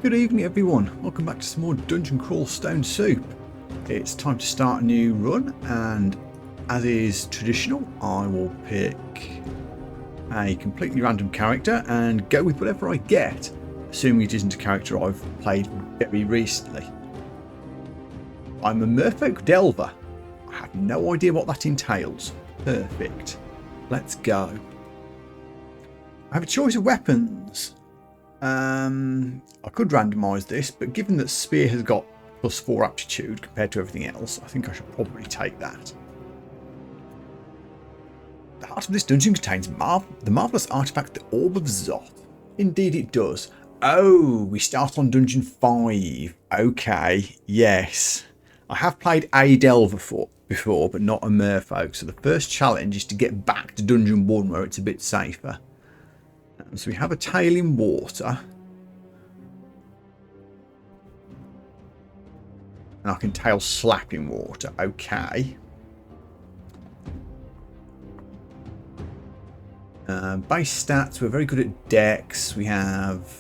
Good evening everyone, welcome back to some more Dungeon Crawl Stone Soup. It's time to start a new run, and as is traditional, I will pick a completely random character and go with whatever I get, assuming it isn't a character I've played very recently. I'm a Merfolk Delver. I have no idea what that entails. Perfect. Let's go. I have a choice of weapons. I could randomise this, but given that Spear has got +4 aptitude compared to everything else, I think I should probably take that. The heart of this dungeon contains the marvellous artefact, the Orb of Zoth. Indeed it does. Oh, we start on Dungeon 5. Okay, yes. I have played a Delver before, but not a Merfolk, so the first challenge is to get back to Dungeon 1 where it's a bit safer. So we have a tail in water. And I can tail slap in water. Okay. Base stats, we're very good at dex. We have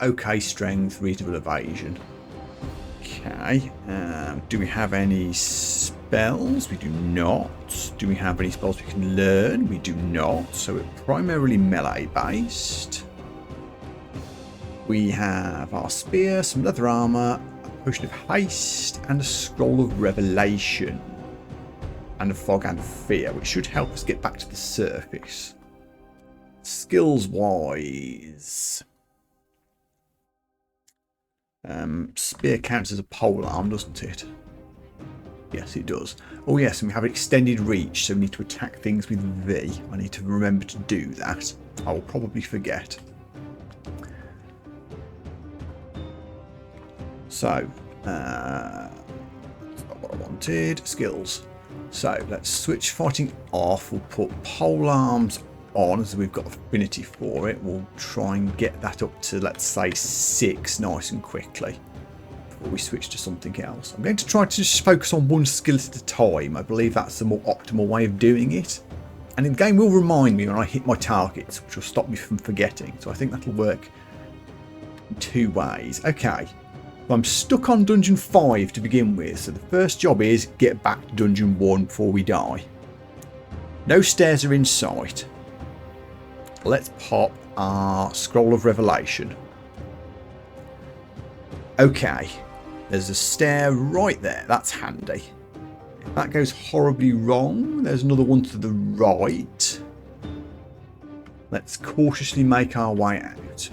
okay strength, reasonable evasion. Okay. Do we have any spells? We do not. Do we have any spells we can learn? We do not. So we're primarily melee based. We have our spear, some leather armor, a potion of haste, and a scroll of revelation, and a fog and fear, which should help us get back to the surface. Skills wise, spear counts as a polearm, doesn't it? Yes, it does. Oh yes, and we have extended reach, so we need to attack things with V. I need to remember to do that. I will probably forget. So, that's not what I wanted. Skills. So, let's switch fighting off. We'll put polearms on, as we've got affinity for it. We'll try and get that up to, let's say, 6 nice and quickly before we switch to something else. I'm going to try to just focus on one skill at a time. I believe that's the more optimal way of doing it. And the game will remind me when I hit my targets, which will stop me from forgetting. So I think that'll work in 2 ways. Okay. I'm stuck on Dungeon 5 to begin with, so the first job is get back to Dungeon 1 before we die. No stairs are in sight. Let's pop our Scroll of Revelation. Okay, there's a stair right there, that's handy. If that goes horribly wrong, there's another one to the right. Let's cautiously make our way out.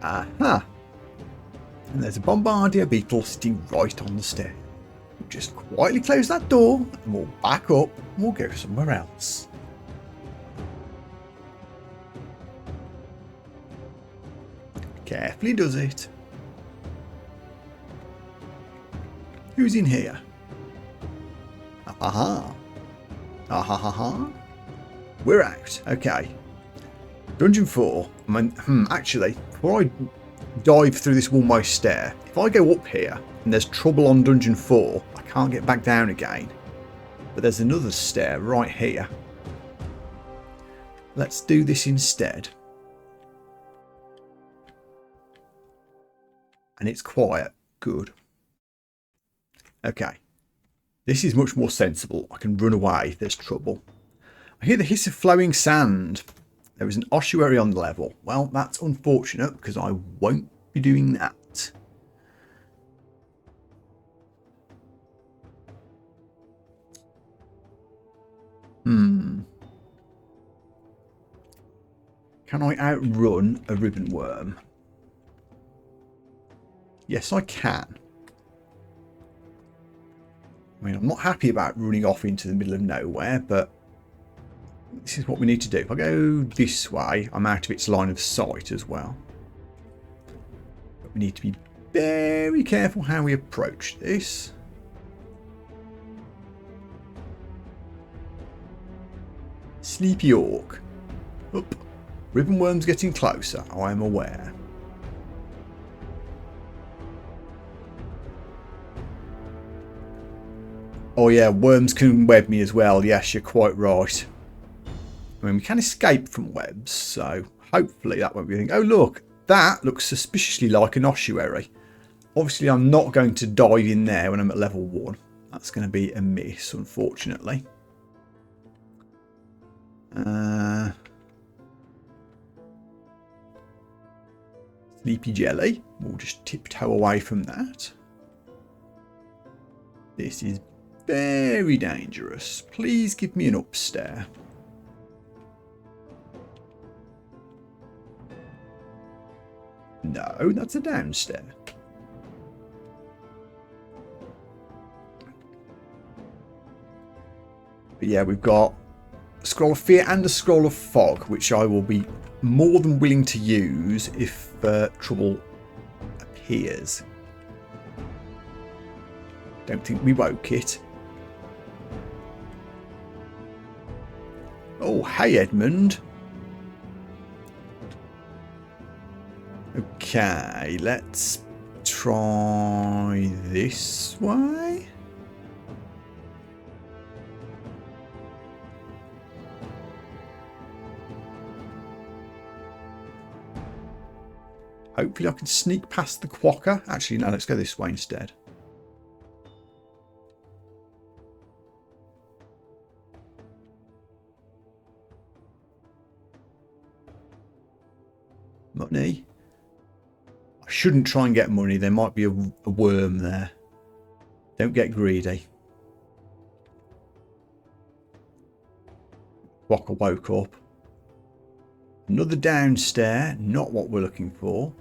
Aha! And there's a bombardier beetle sitting right on the stair. We'll just quietly close that door and we'll back up and we'll go somewhere else. Carefully does it. Who's in here? Aha! Ahahaha! We're out. Okay. Dungeon 4. Actually, before I dive through this one-way stair, if I go up here and there's trouble on Dungeon 4, I can't get back down again. But there's another stair right here. Let's do this instead. And it's quiet. Good. Okay. This is much more sensible. I can run away if there's trouble. I hear the hiss of flowing sand. There is an ossuary on the level. Well, that's unfortunate because I won't be doing that. Can I outrun a ribbon worm? Yes, I can. I mean, I'm not happy about running off into the middle of nowhere, but this is what we need to do. If I go this way, I'm out of its line of sight as well. But we need to be very careful how we approach this. Sleepy Orc. Up. Ribbon worm's getting closer, I am aware. Oh yeah, worms can web me as well. Yes, you're quite right. I mean, we can escape from webs, so hopefully that won't be a thing. Oh, look, that looks suspiciously like an ossuary. Obviously, I'm not going to dive in there when I'm at level 1. That's going to be a miss, unfortunately. Sleepy jelly. We'll just tiptoe away from that. This is very dangerous. Please give me an upstair. No, that's a downstair. But yeah, we've got a Scroll of Fear and a Scroll of Fog, which I will be more than willing to use if trouble appears. Don't think we woke it. Oh, hey, Edmund. Okay, let's try this way. Hopefully I can sneak past the quokka. Actually, no, let's go this way instead. Money. I shouldn't try and get money. There might be a worm there. Don't get greedy. Quokka woke up. Another downstair. Not what we're looking for.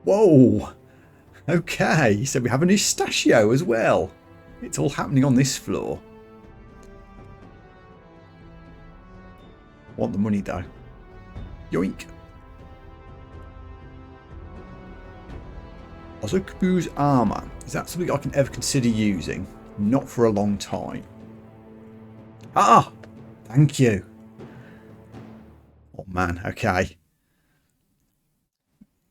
Whoa. Okay, so we have an pistachio as well. It's all happening on this floor. Want the money though. Yoink. Ozokubu's armour. Is that something I can ever consider using? Not for a long time. Ah! Thank you. Oh man, okay.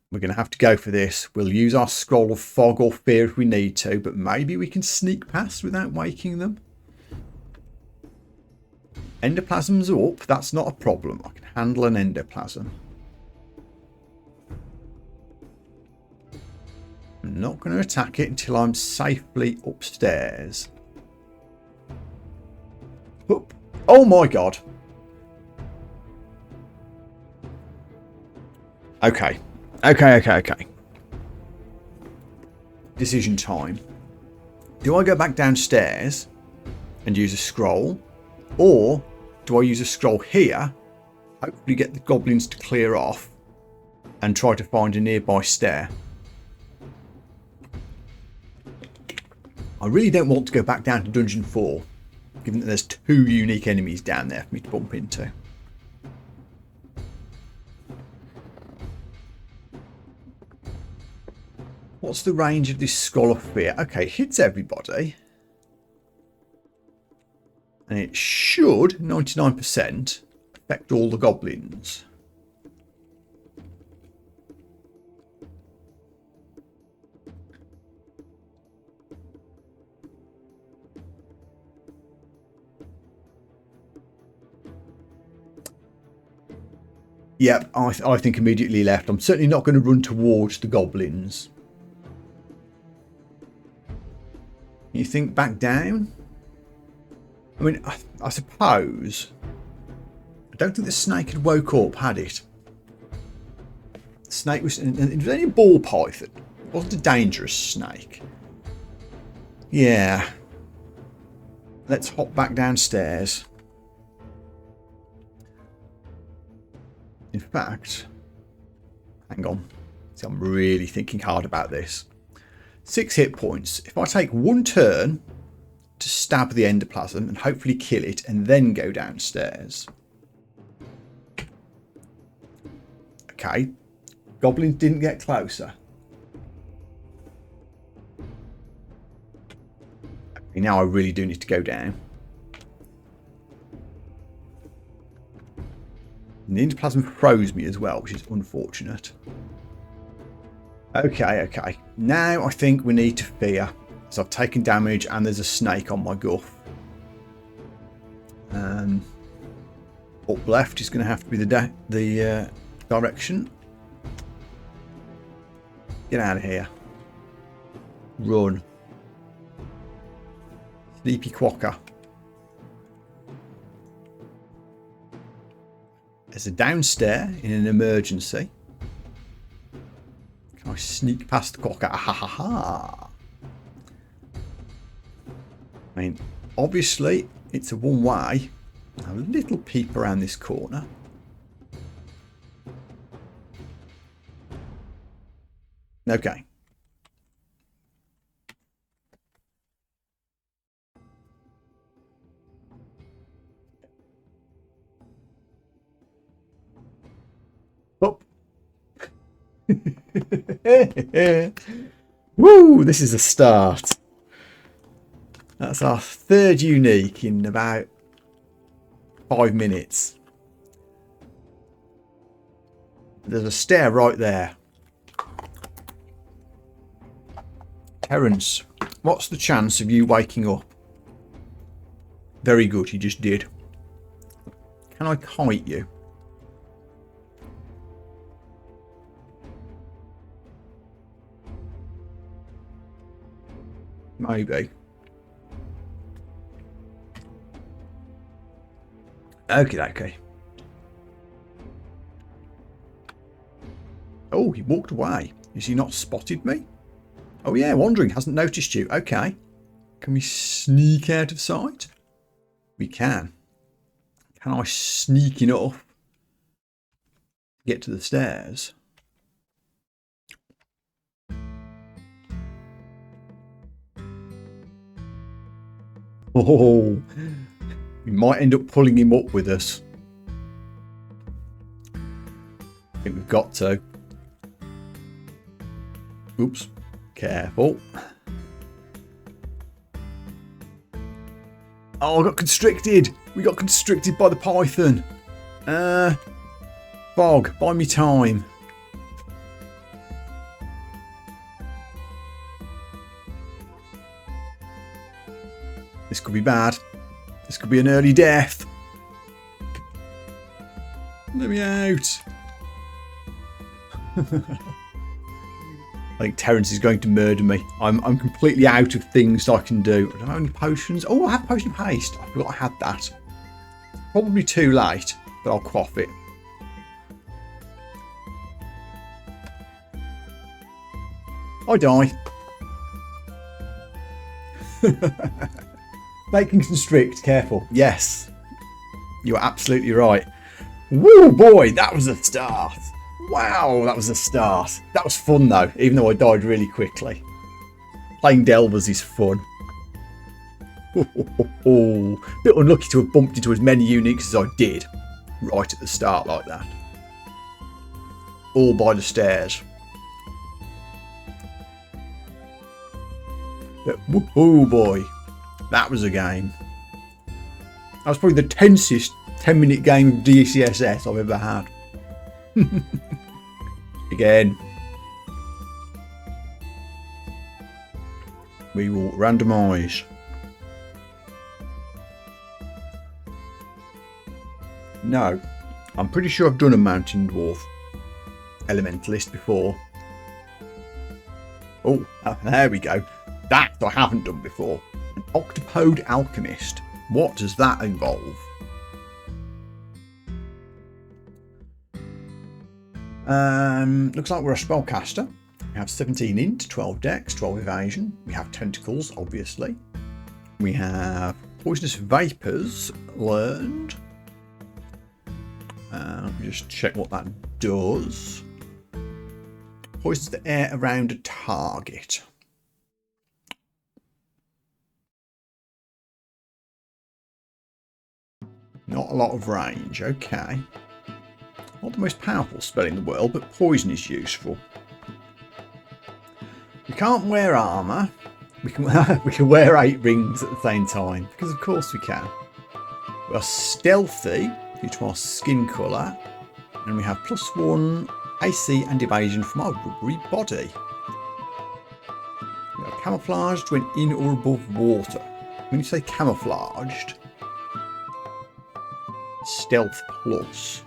We're going to have to go for this. We'll use our Scroll of Fog or Fear if we need to, but maybe we can sneak past without waking them. Endoplasm's up. That's not a problem. I can handle an endoplasm. I'm not going to attack it until I'm safely upstairs. Oop. Oh my god. Okay. Okay. Decision time. Do I go back downstairs and use a scroll? Or do I use a scroll here, hopefully get the goblins to clear off, and try to find a nearby stair? I really don't want to go back down to Dungeon 4, given that there's 2 unique enemies down there for me to bump into. What's the range of this Scroll of Fear? Okay, it hits everybody. And it should, 99%, affect all the goblins. Yep, I think immediately left. I'm certainly not going to run towards the goblins. You think back down? I mean, I suppose. I don't think the snake had woke up, had it? The snake was... It was only a ball python. It wasn't a dangerous snake. Yeah. Let's hop back downstairs. In fact... Hang on. See, I'm really thinking hard about this. 6 hit points. If I take 1 turn to stab the endoplasm and hopefully kill it and then go downstairs. Okay. Goblins didn't get closer. Okay, now I really do need to go down. And the endoplasm froze me as well, which is unfortunate. Okay, okay. Now I think we need to fear. So I've taken damage and there's a snake on my guff. Up left is going to have to be the direction. Get out of here. Run. Sleepy quokka. There's a downstairs in an emergency. Can I sneak past the quokka? Ha ha ha. I mean, obviously, it's a one-way. A little peep around this corner. Okay. Up. Woo! This is a start. That's our third unique in about 5 minutes. There's a stair right there. Terence, what's the chance of you waking up? Very good, you just did. Can I kite you? Maybe. Okay. Oh, he walked away. Has he not spotted me? Oh yeah, wandering, hasn't noticed you. Okay. Can we sneak out of sight? We can. Can I sneak enough to get to the stairs? Oh, we might end up pulling him up with us. I think we've got to. Oops. Careful. Oh, I got constricted. We got constricted by the python. Fog, buy me time. This could be bad. This could be an early death. Let me out. I think Terence is going to murder me. I'm completely out of things I can do. I don't have any potions. Oh, I have potion of haste. I forgot I had that. Probably too late, but I'll quaff it. I die. They can constrict. Careful. Yes. You are absolutely right. Woo, boy, that was a start. Wow, that was a start. That was fun though, even though I died really quickly. Playing Delvers is fun. Bit unlucky to have bumped into as many uniques as I did right at the start like that. All by the stairs. But oh boy, that was a game. That was probably the tensest 10-minute game of DCSS I've ever had. Again. We will randomise. No. I'm pretty sure I've done a Mountain Dwarf Elementalist before. Oh, there we go. That I haven't done before. An Octopode Alchemist. What does that involve? Looks like we're a spellcaster. We have 17 int, 12 dex, 12 evasion. We have tentacles, obviously. We have poisonous vapors learned. Let me just check what that does. Poisons the air around a target. Not a lot of range, okay. Not the most powerful spell in the world, but poison is useful. We can't wear armour. We can wear 8 rings at the same time, because of course we can. We are stealthy due to our skin colour, and we have +1 AC and evasion from our rubbery body. We are camouflaged when in or above water. When you say camouflaged, stealth plus.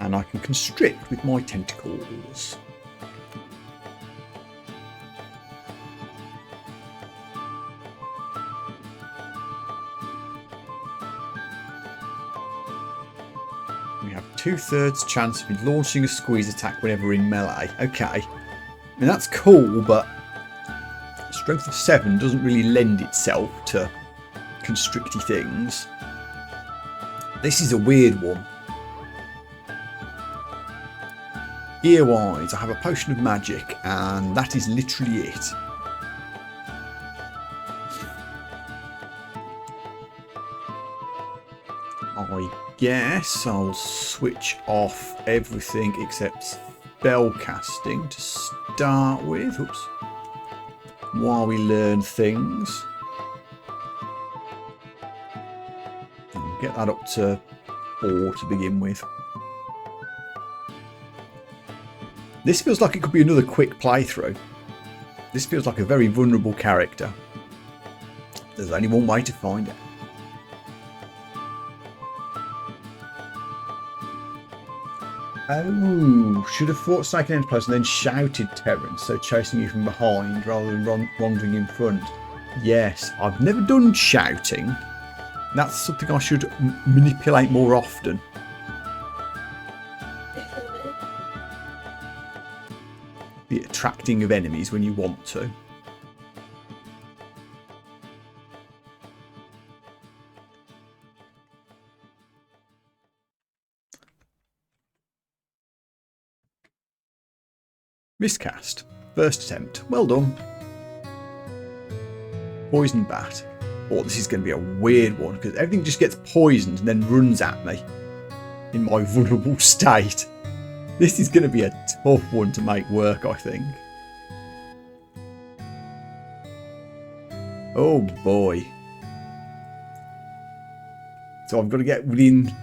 And I can constrict with my tentacles. We have 2/3 chance of launching a squeeze attack whenever in melee. Okay. I mean, that's cool, but strength of 7 doesn't really lend itself to constricty things. This is a weird one. Gear-wise, I have a potion of magic, and that is literally it. I guess I'll switch off everything except spell casting to start with. Oops. While we learn things. I'll get that up to 4 to begin with. This feels like it could be another quick playthrough. This feels like a very vulnerable character. There's only one way to find it. Oh, should have fought Snake and Enterprise and then shouted Terrence, so chasing you from behind rather than wandering in front. Yes, I've never done shouting. That's something I should manipulate more often. The attracting of enemies when you want to. Miscast. First attempt. Well done. Poison bat. Oh, this is going to be a weird one because everything just gets poisoned and then runs at me in my vulnerable state. This is going to be a tough one to make work, I think. Oh boy. So I've got to get within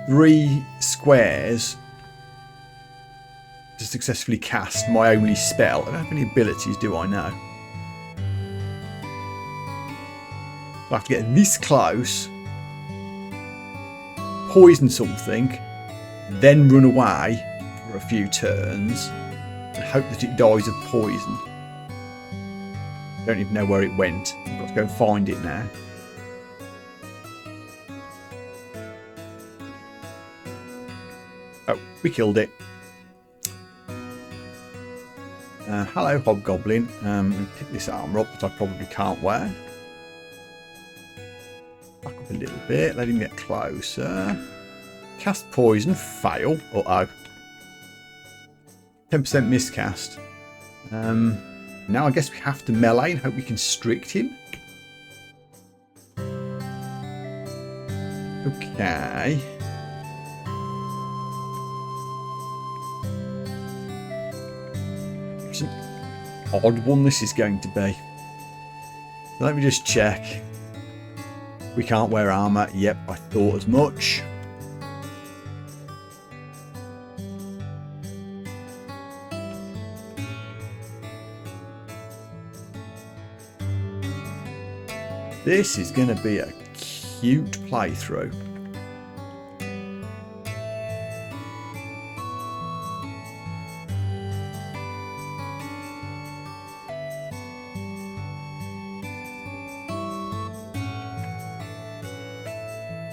3 squares to successfully cast my only spell. I don't have any abilities, do I now? I have to get this close, poison something, then run away for a few turns and hope that it dies of poison. Don't even know where it went. I've got to go and find it now. Oh, we killed it. Hello, Hobgoblin. Pick this armour up, but I probably can't wear. Back up a little bit, let him get closer. Cast poison, fail. Uh-oh. 10% miscast. Now I guess we have to melee and hope we constrict him. Okay. It's an odd one this is going to be. So let me just check. We can't wear armour. Yep, I thought as much. This is going to be a cute playthrough.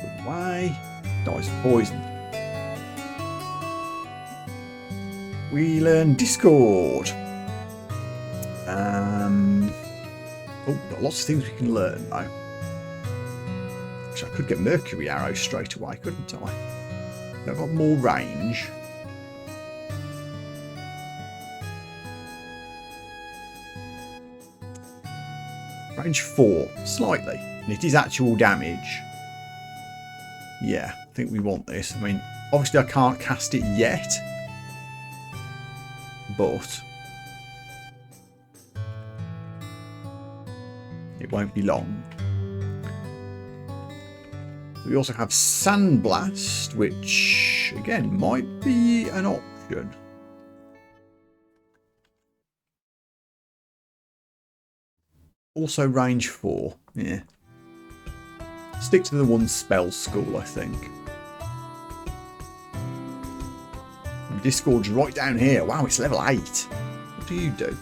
Good way. Dies of poison. We learn Discord. Oh, we've got lots of things we can learn though. Actually, I could get Mercury Arrow straight away, couldn't I? I've got more range. Range 4, slightly. And it is actual damage. Yeah, I think we want this. I mean, obviously I can't cast it yet. But it won't be long. We also have Sandblast, which again might be an option. Also range 4. Yeah. Stick to the one spell school, I think. Disgorge right down here. Wow, it's level 8. What do you do?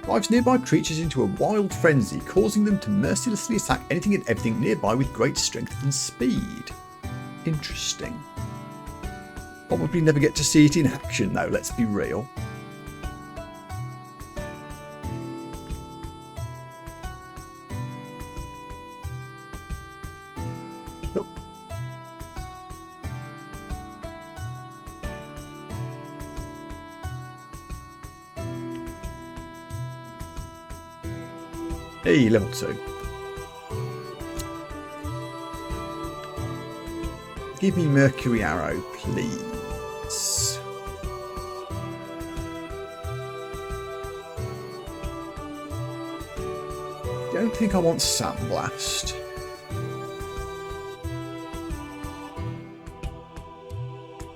Drives nearby creatures into a wild frenzy, causing them to mercilessly attack anything and everything nearby with great strength and speed. Interesting. Probably never get to see it in action though, let's be real. Oh. Hey, level 2. Give me Mercury Arrow, please. Don't think I want Sandblast.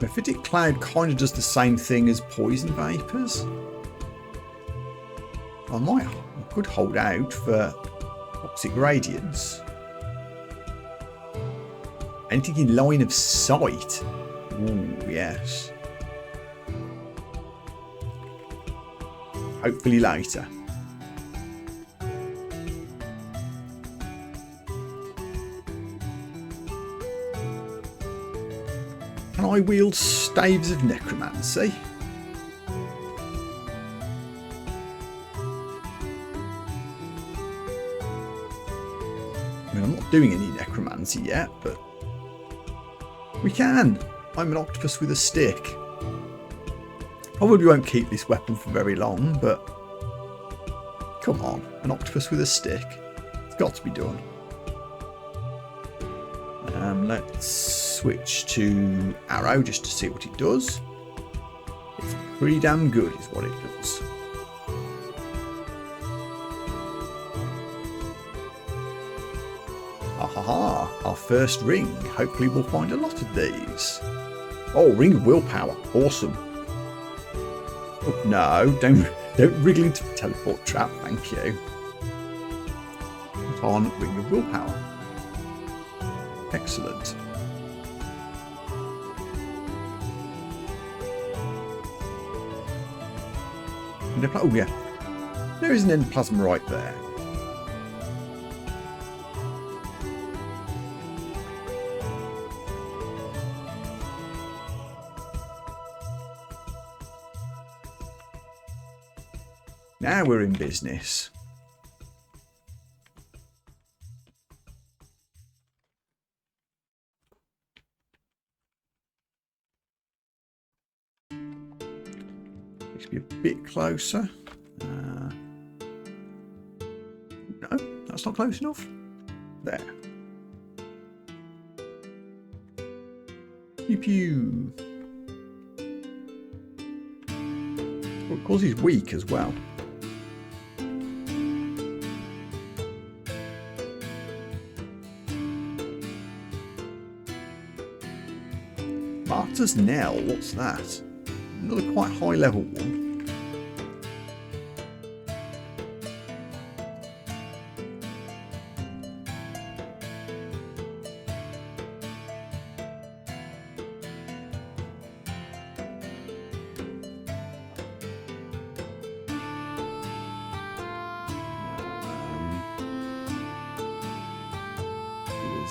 Mephitic Cloud kind of does the same thing as Poison Vapours. I could hold out for Toxic Radiance. Anything in line of sight? Ooh, yes. Hopefully later. Can I wield Staves of Necromancy? I mean, I'm not doing any necromancy yet, but we can. I'm an octopus with a stick. Probably won't keep this weapon for very long, but come on, an octopus with a stick. It's got to be done. Let's switch to arrow just to see what it does. It's pretty damn good is what it does. Ahaha, our first ring. Hopefully we'll find a lot of these. Oh, Ring of Willpower. Awesome. Oh, no, don't wriggle into the teleport trap, thank you. Put on Ring of Willpower. Excellent. Oh yeah, there is an endoplasm right there. Now we're in business. Needs to be a bit closer. No, that's not close enough. There. Pew pew. Well, of course he's weak as well. Martyr's Knell, what's that? Another quite high level one.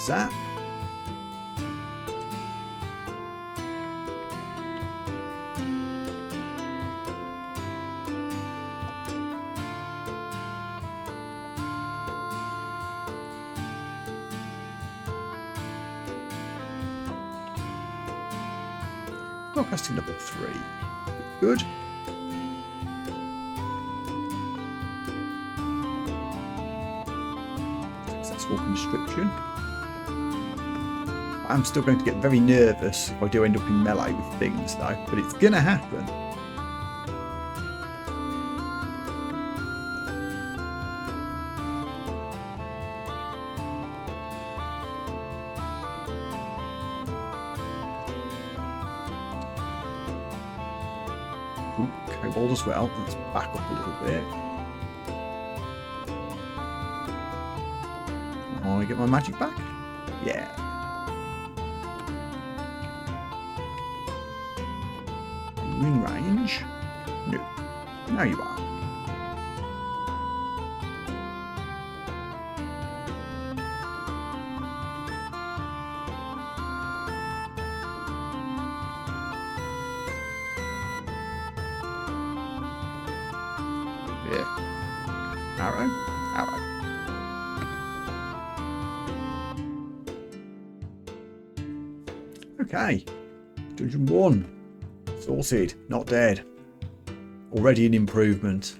Zap. Spellcasting level 3. Good. Successful constriction. I'm still going to get very nervous if I do end up in melee with things though, but it's gonna happen. Pokeball as well. Let's back up a little bit. I get my magic back? Yeah. Are you in range? No. Now you are. Yeah. Arrow. Arrow. Okay. Dungeon 1. Sorted. Not dead. Already an improvement.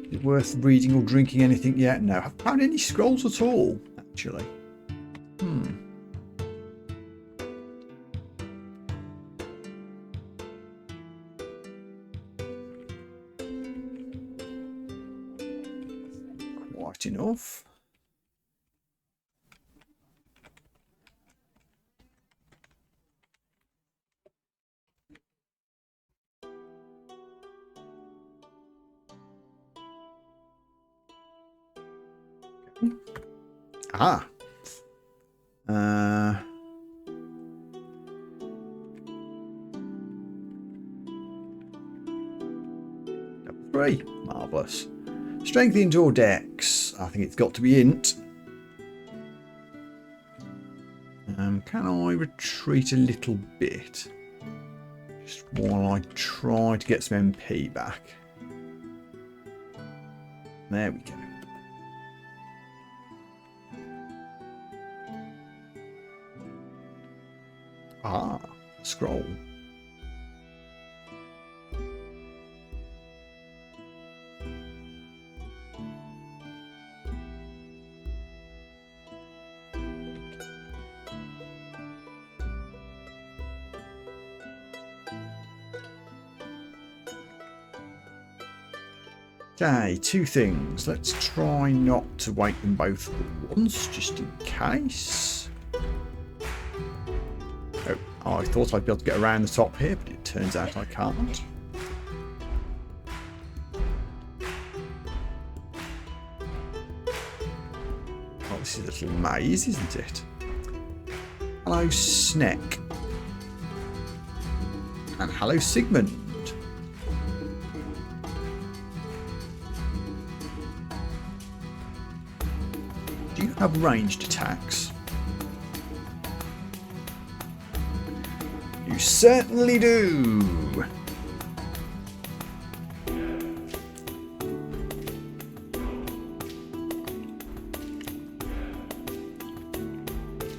Is it worth reading or drinking anything yet? No. I haven't found any scrolls at all, actually. Quite enough. Ah. Level 3. Marvellous. Strength int or dex. I think it's got to be int. Can I retreat a little bit? Just while I try to get some MP back. There we go. Ah, scroll. Okay, two things. Let's try not to wake them both at once, just in case. Oh, I thought I'd be able to get around the top here, but it turns out I can't. Oh, this is a little maze, isn't it? Hello, Sneck. And hello, Sigmund. Do you have ranged attacks? You certainly do.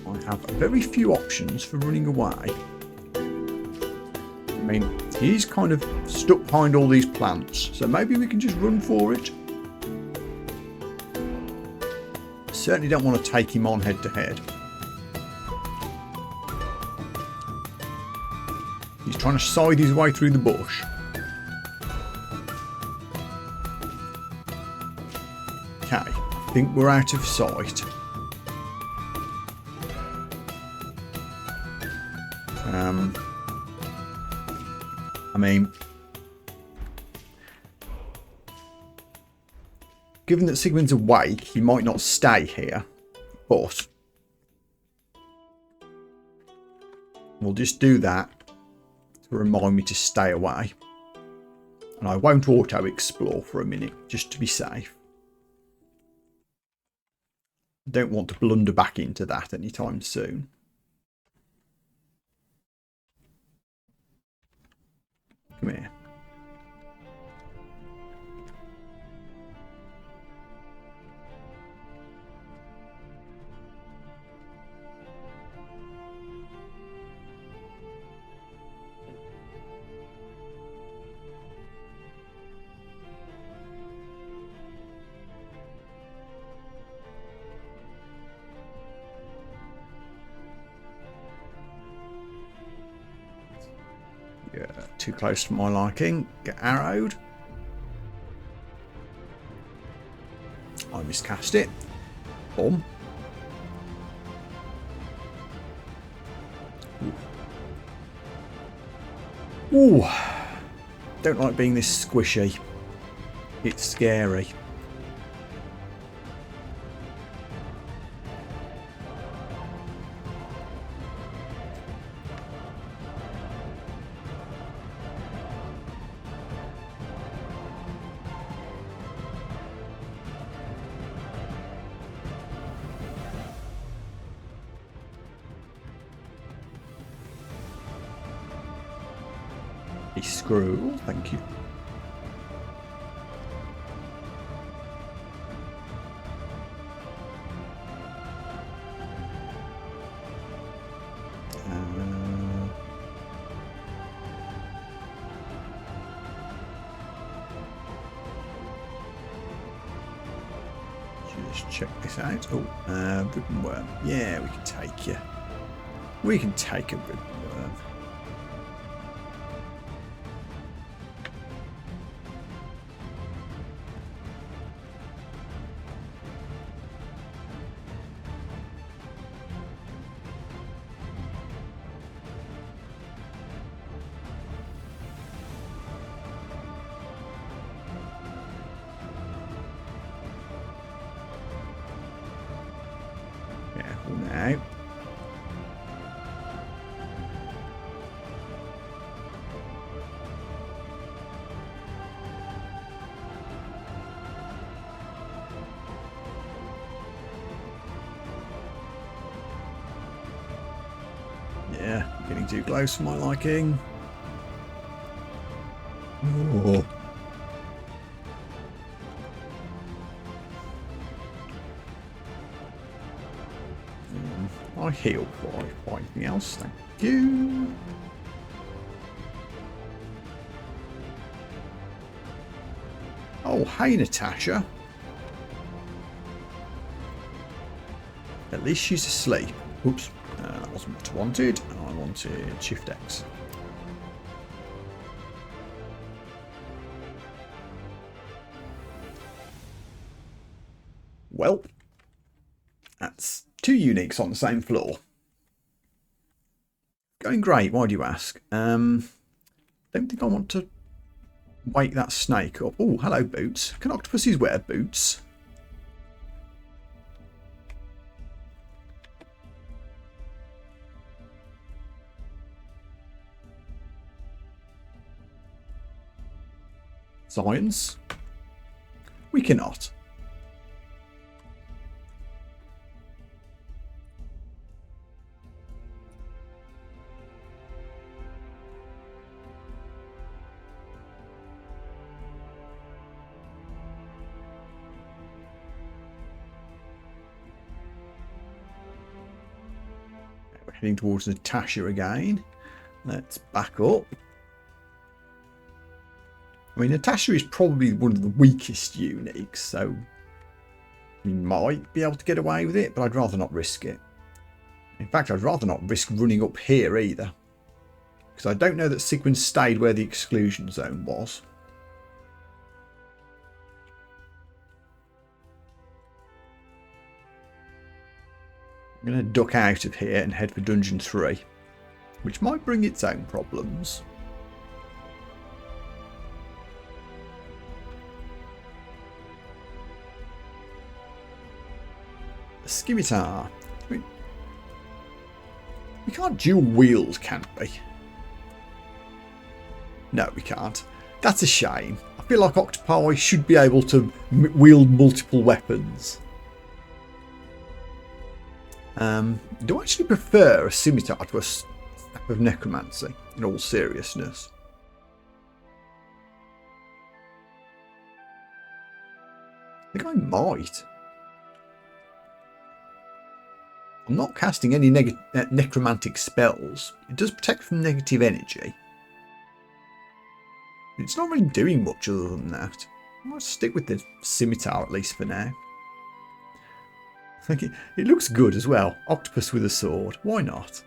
I have very few options for running away. I mean, he's kind of stuck behind all these plants, so maybe we can just run for it. Certainly don't want to take him on head to head. He's trying to scythe his way through the bush. Okay, I think we're out of sight. I mean, given that Sigmund's awake, he might not stay here, but we'll just do that to remind me to stay away. And I won't auto-explore for a minute, just to be safe. I don't want to blunder back into that anytime soon. Come here. Yeah, too close to my liking. Get arrowed. I miscast it. Boom. Ooh. Don't like being this squishy. It's scary. A scroll, thank you. Just check this out. Oh, ribbon worm. Yeah, we can take you. We can take a ribbon worm. Careful now. Yeah, getting too close for my liking. Oh. I heal before anything else, thank you. Oh, hey Natasha. At least she's asleep. Oops, that wasn't what I wanted. I wanted Shift X. Well, that's two uniques on the same floor. Going great, why do you ask? Don't think I want to wake that snake up. Oh, hello boots. Can octopuses wear boots? Science? We cannot. We're heading towards Natasha again. Let's back up. I mean, Natasha is probably one of the weakest uniques, so we might be able to get away with it, but I'd rather not risk it. In fact, I'd rather not risk running up here either, because I don't know that Sigmund stayed where the exclusion zone was. I'm going to duck out of here and head for Dungeon 3, which might bring its own problems. Scimitar. I mean, we can't dual wield, can we? No, we can't. That's a shame. I feel like octopi should be able to wield multiple weapons. Do I actually prefer a scimitar to a step of necromancy, in all seriousness? I think I might. I'm not casting any necromantic spells. It does protect from negative energy. It's not really doing much other than that. I might stick with the scimitar at least for now. I think it looks good as well. Octopus with a sword. Why not?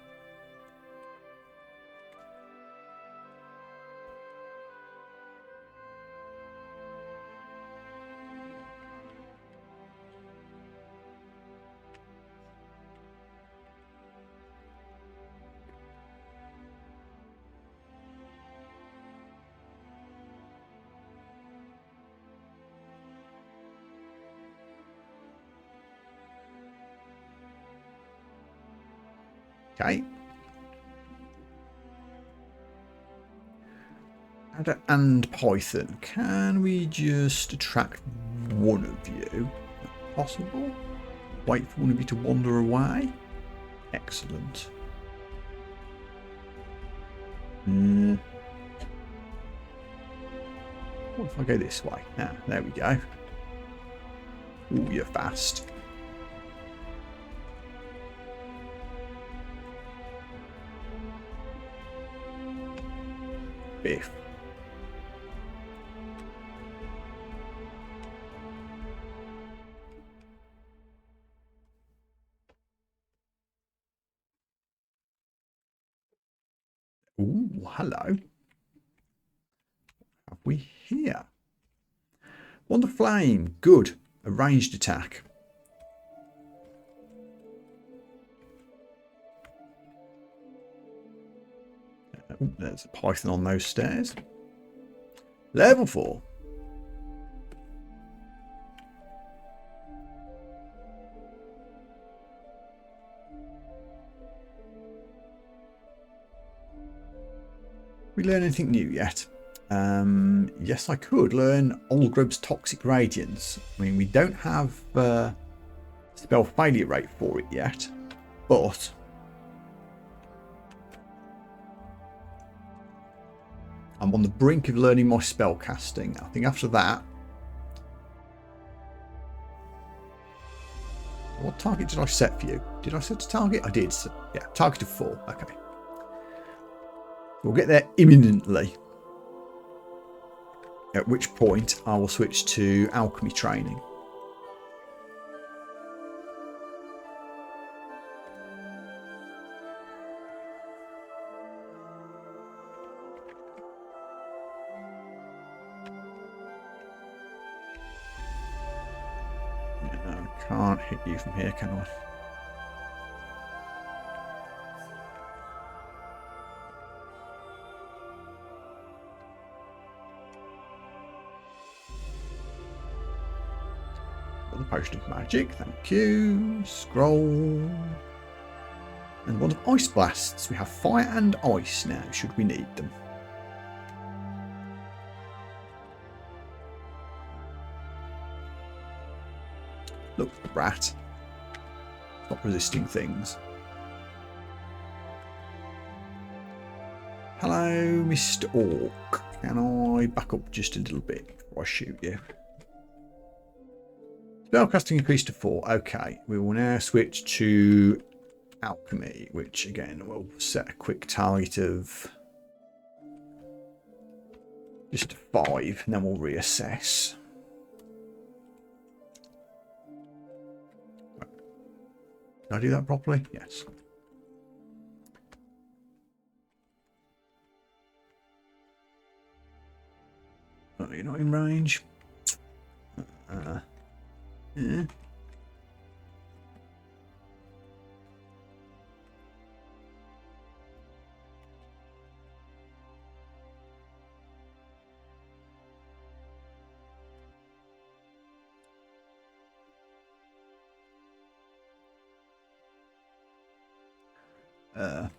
Okay. Adder and Python. Can we just attract one of you? Possible? Wait for one of you to wander away? Excellent. What if I go this way? Ah, there we go. Oh, you're fast. Biff. Ooh, hello. Have we here? Wand of Flame. Good. A ranged attack. Oh, there's a Python on those stairs. Level 4. We learn anything new yet? Yes, I could learn Olgrub's Toxic Radiance. I mean, we don't have spell failure rate for it yet, but I'm on the brink of learning my spell casting. I think after that, what target did I set for you? Did I set a target? I did. So, yeah, target of 4. Okay. We'll get there imminently. At which point I will switch to alchemy training. I can't hit you from here, can I? The potion of magic, thank you. Scroll. And one of ice blasts. We have fire and ice now, should we need them. Look, the rat. Not resisting things. Hello, Mr. Orc. Can I back up just a little bit before I shoot you? Spellcasting increased to 4. Okay, we will now switch to alchemy, which again will set a quick target of just 5, and then we'll reassess. Did I do that properly? Yes. Oh, you're not in range. Yeah.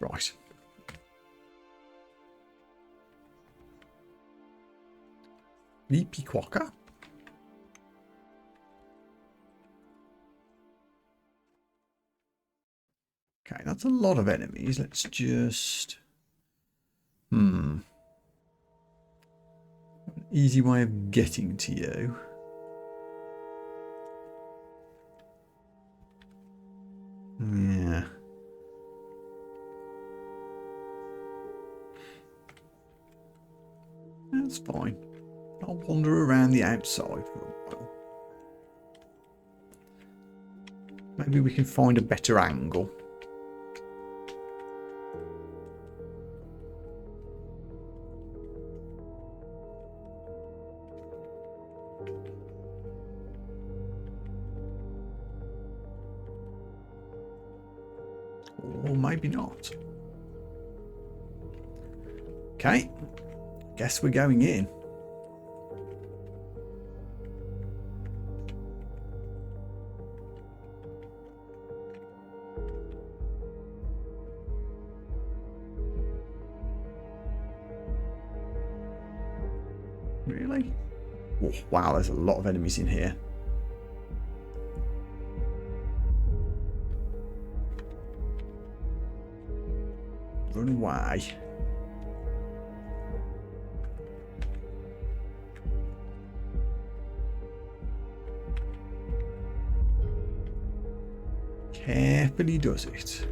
Right. Leapy Quacker. Okay, that's a lot of enemies. Let's just... An easy way of getting to you. Yeah. That's fine. I'll wander around the outside for a while. Maybe we can find a better angle. Or maybe not. Okay. Guess we're going in. Really? Oh, wow, there's a lot of enemies in here. Run away. Carefully does it.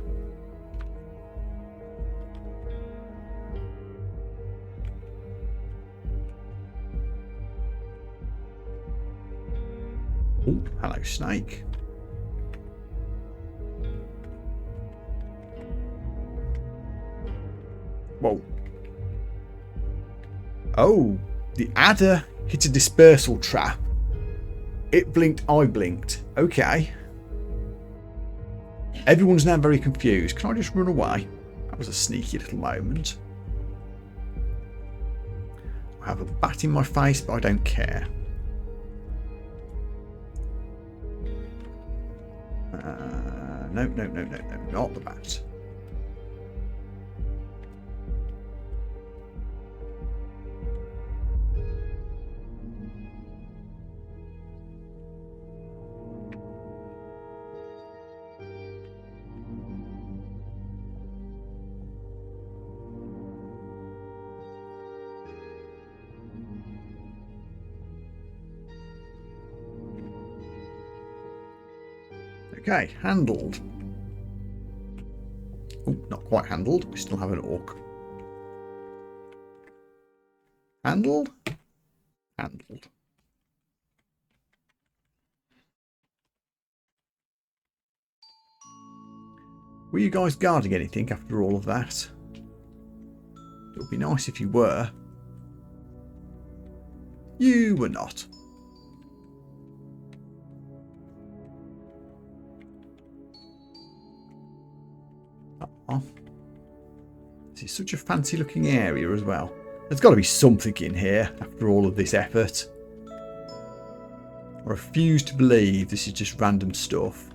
Oh, hello, snake. Whoa. Oh, the adder hit a dispersal trap. It blinked, I blinked. Okay. Everyone's now very confused. Can I just run away? That was a sneaky little moment. I have a bat in my face, but I don't care. No, not the bat. Okay, handled. Oh, not quite handled. We still have an orc. Handled? Handled. Were you guys guarding anything after all of that? It would be nice if you were. You were not. This is such a fancy looking area as well. There's got to be something in here after all of this effort. I refuse to believe this is just random stuff.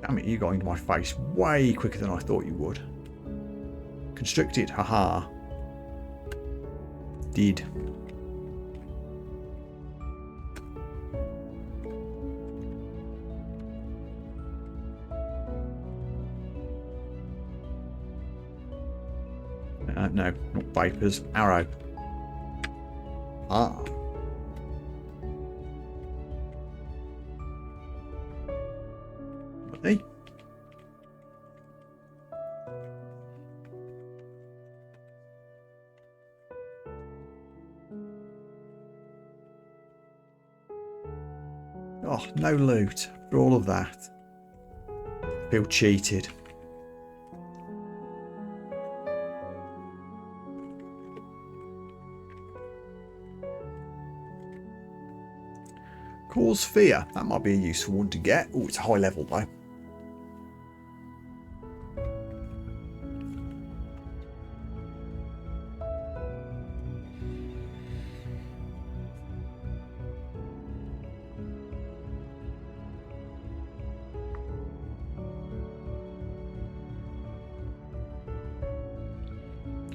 Damn it, you got into my face way quicker than I thought you would. Constricted, haha. Did. No, not vipers. Arrow. Ah. Hey. Oh, no loot for all of that. I feel cheated. Cause fear. That might be a useful one to get. Oh, it's a high level though.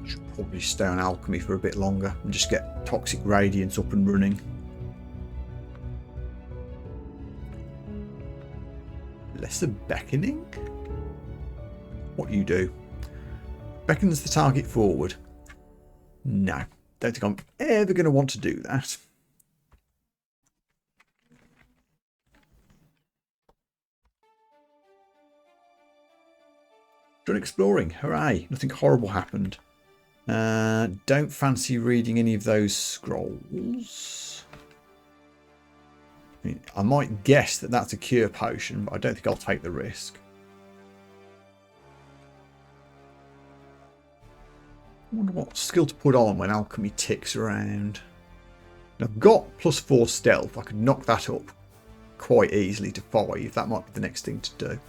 Should probably stay on alchemy for a bit longer and just get toxic radiance up and running. Lesser beckoning? What you do? Beckons the target forward. No, don't think I'm ever going to want to do that. Done exploring. Hooray. Nothing horrible happened. Don't fancy reading any of those scrolls. I might guess that that's a cure potion, but I don't think I'll take the risk. I wonder what skill to put on when alchemy ticks around. I've got +4 stealth. I could knock that up quite easily to 5. That might be the next thing to do.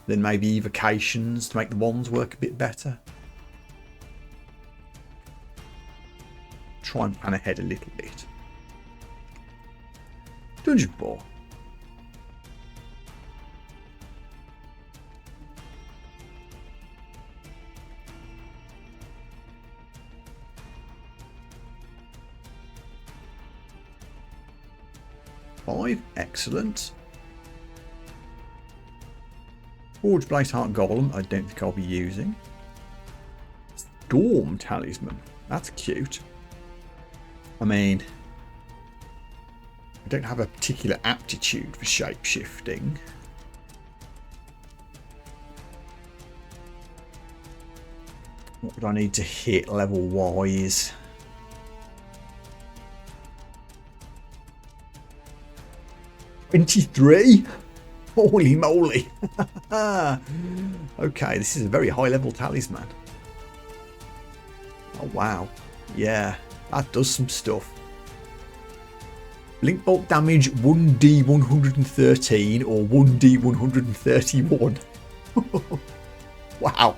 Then maybe evocations to make the wands work a bit better. try and plan ahead a little bit. Dungeon ball. Five, excellent. Forge Blade Heart Golem, I don't think I'll be using. Storm Talisman, that's cute. I mean, I don't have a particular aptitude for shape-shifting. What would I need to hit level-wise? $23? Holy moly. Okay, this is a very high level talisman. Oh wow. Yeah, that does some stuff. Blink bolt damage 1d113 or 1d131. Wow.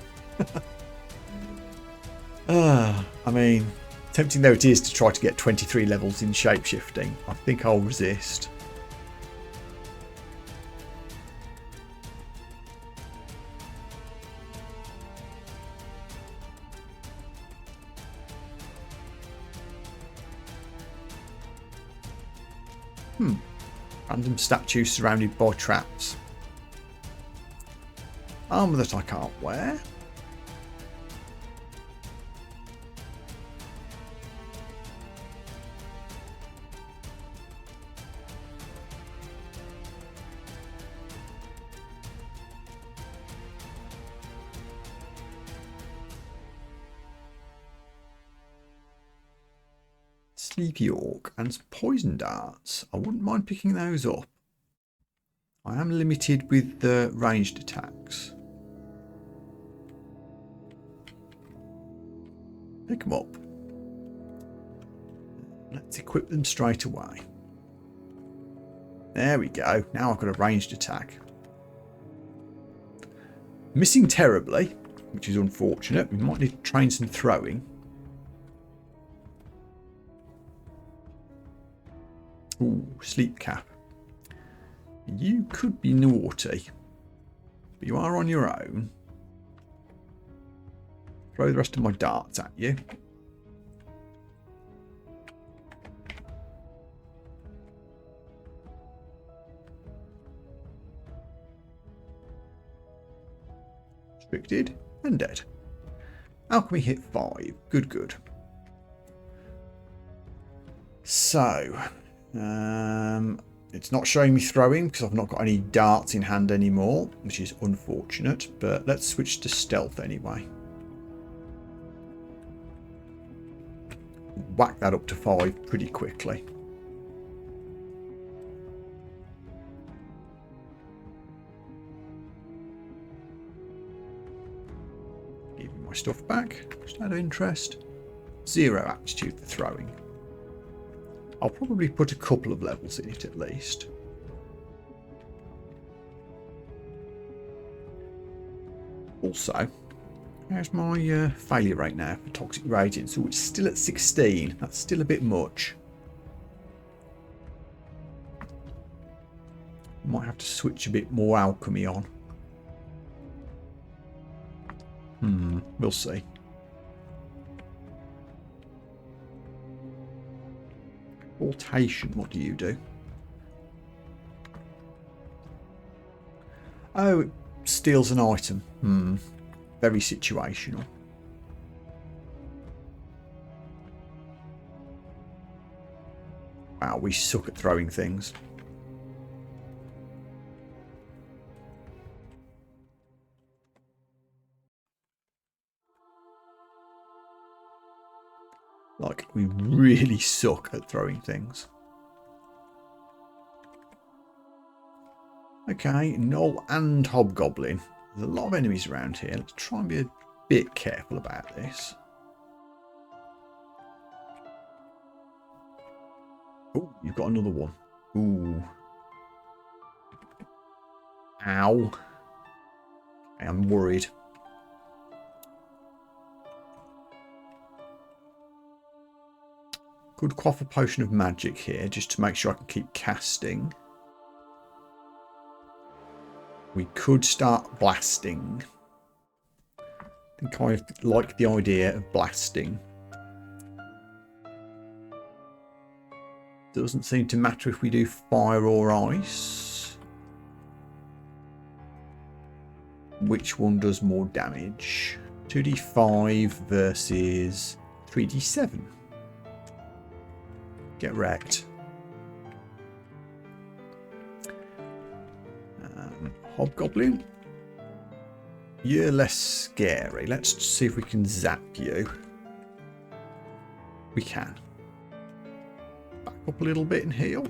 I mean, tempting though it is to try to get 23 levels in shapeshifting, I think I'll resist. Random statues surrounded by traps. Armour that I can't wear. Sleepy Orc and poison darts. I wouldn't mind picking those up. I am limited with the ranged attacks. Pick them up. Let's equip them straight away. There we go. Now I've got a ranged attack. Missing terribly, which is unfortunate. We might need to train some throwing. Ooh, sleep cap. You could be naughty, but you are on your own. Throw the rest of my darts at you. Restricted and dead. Alchemy hit 5. Good, good. So, it's not showing me throwing because I've not got any darts in hand anymore, which is unfortunate, but let's switch to stealth anyway. Whack that up to 5 pretty quickly. Give me my stuff back, just out of interest. 0 aptitude for throwing. I'll probably put a couple of levels in it at least. Also, how's my failure rate now for toxic radiance? So it's still at 16. That's still a bit much. Might have to switch a bit more alchemy on. We'll see. Portation, what do you do? Oh, it steals an item. Very situational. Wow, we suck at throwing things. Like, we really suck at throwing things. Okay, Gnoll and Hobgoblin. There's a lot of enemies around here. Let's try and be a bit careful about this. Oh, you've got another one. Ooh. Ow. Okay, I'm worried. Could quaff a potion of magic here just to make sure I can keep casting. We could start blasting. I think I like the idea of blasting. Doesn't seem to matter if we do fire or ice. Which one does more damage? 2d5 versus 3d7. Get wrecked. Hobgoblin. You're less scary. Let's see if we can zap you. We can. Back up a little bit and heal.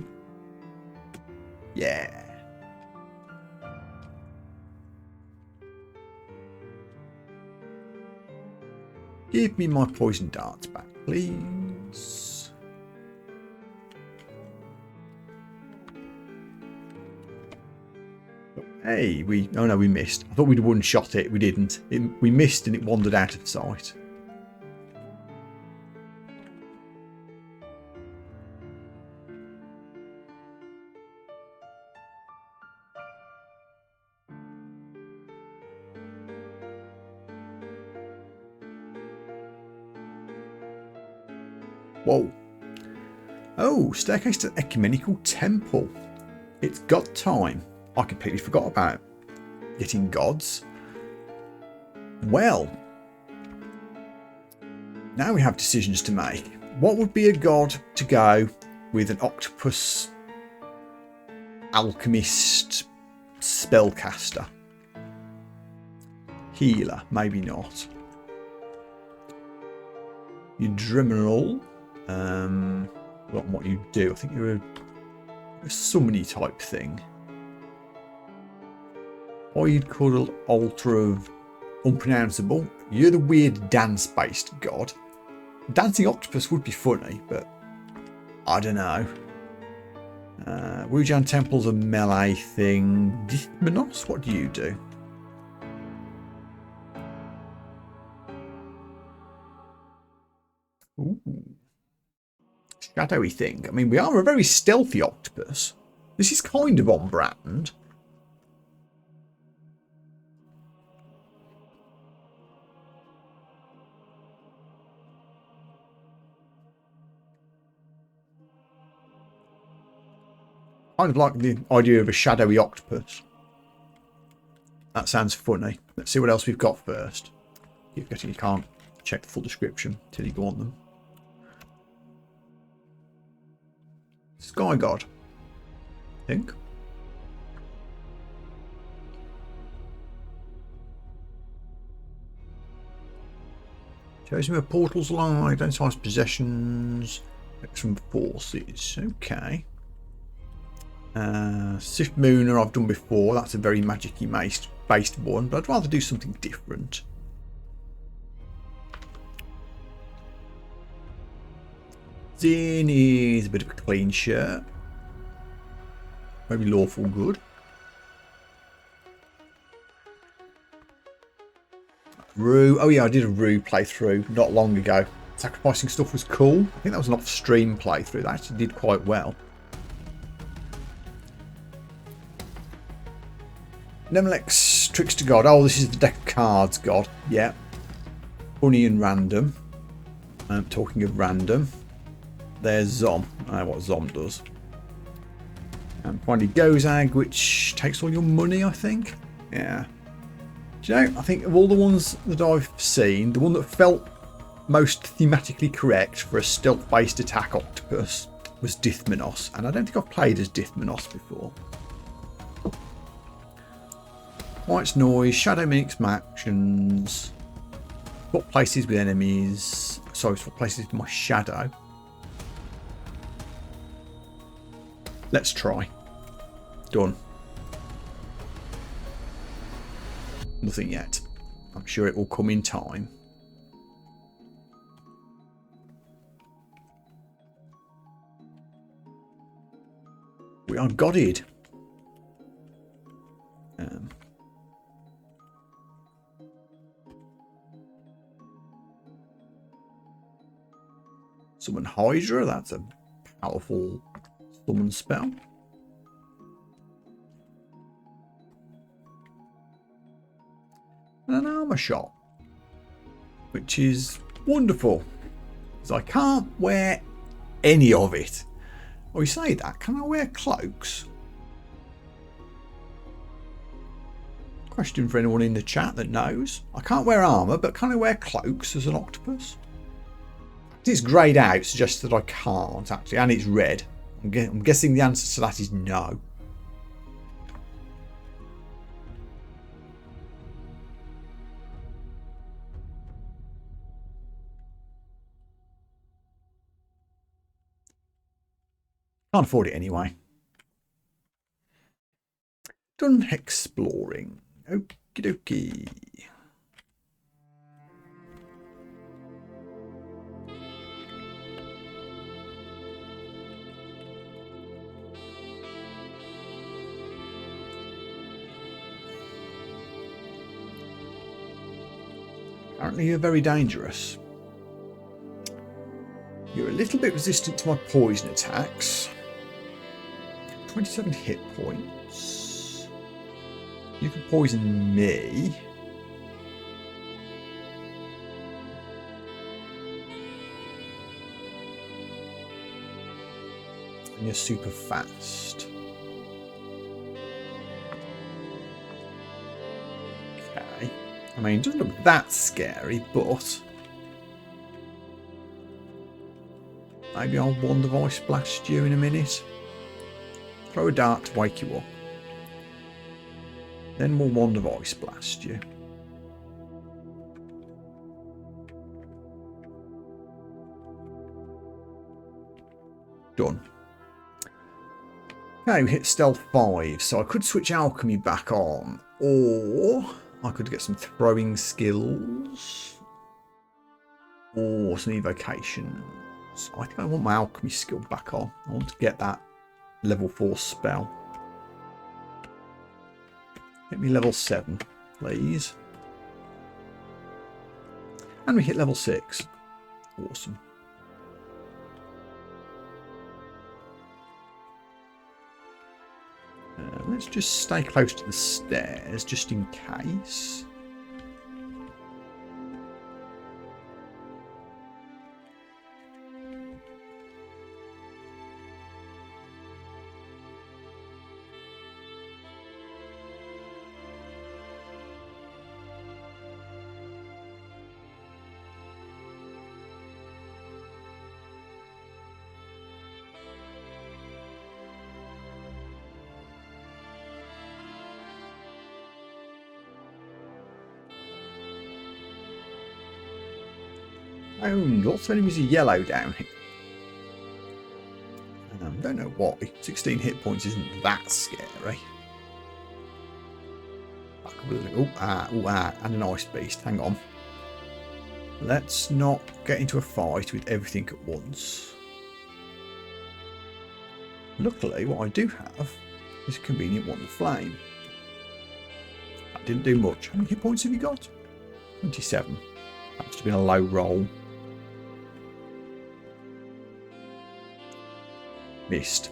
Yeah. Give me my poison darts back, please. Hey, oh no, we missed. I thought we'd one-shot it. We didn't. We missed and it wandered out of sight. Whoa. Oh, staircase to Ecumenical Temple. It's god time. I completely forgot about getting gods. Well, now we have decisions to make. What would be a god to go with an octopus alchemist spellcaster? Healer, maybe not. Your Dreminal. What you do. I think you're a summony type thing. Or you'd call it Altar of Unpronounceable. You're the weird dance-based god. Dancing octopus would be funny, but I don't know. Wujan Temple's a melee thing. Dithmenos, what do you do? Ooh. Shadowy thing. I mean, we are a very stealthy octopus. This is kind of on brand. Kind of like the idea of a shadowy octopus. That sounds funny. Let's see what else we've got first. You can't check the full description till you go on them. Sky God, I think. Shows me where portals lie, identifies possessions, from forces. Okay. Sif Mooner I've done before. That's a very magic-y based one, but I'd rather do something different. Zin is a bit of a clean shirt. Maybe lawful good. Rue. Oh yeah, I did a Rue playthrough not long ago. Sacrificing stuff was cool. I think that was an off-stream playthrough. That actually did quite well. Nemlex Trickster God. Oh, this is the deck of cards God. Yeah. Funny and random. Talking of random. There's Zom. I know what Zom does. And finally Gozag, which takes all your money, I think. Yeah. Do you know, I think of all the ones that I've seen, the one that felt most thematically correct for a stealth-based attack octopus was Dithmenos. And I don't think I've played as Dithmenos before. White's Noise, Shadow mimics my actions. Swap places with enemies. Sorry, swap places with my shadow. Let's try. Done. Nothing yet. I'm sure it will come in time. We are godded. Summon Hydra, that's a powerful summon spell. And an armor shot, which is wonderful, because I can't wear any of it. Oh, you say that, can I wear cloaks? Question for anyone in the chat that knows. I can't wear armor, but can I wear cloaks as an octopus? It's greyed out, suggests that I can't actually, and it's red. I'm guessing the answer to that is no. Can't afford it anyway. Done exploring. Okie dokie. Apparently you're very dangerous. You're a little bit resistant to my poison attacks. 27 hit points. You can poison me. And you're super fast. Okay. I mean, it doesn't look that scary, but maybe I'll Wand of Ice blast you in a minute. Throw a dart to wake you up. Then we'll Wand of Ice blast you. Done. Okay, we hit stealth 5, so I could switch alchemy back on, or I could get some throwing skills, or some evocation. So I think I want my alchemy skill back on. I want to get that level 4 spell. Get me level 7, please. And we hit level 6. Awesome. Let's just stay close to the stairs, just in case. Oh, lots of enemies are yellow down here. Don't know why. 16 hit points isn't that scary. And an ice beast. Hang on. Let's not get into a fight with everything at once. Luckily, what I do have is a convenient Wand of Flame. That didn't do much. How many hit points have you got? 27. That must have been a low roll. Missed.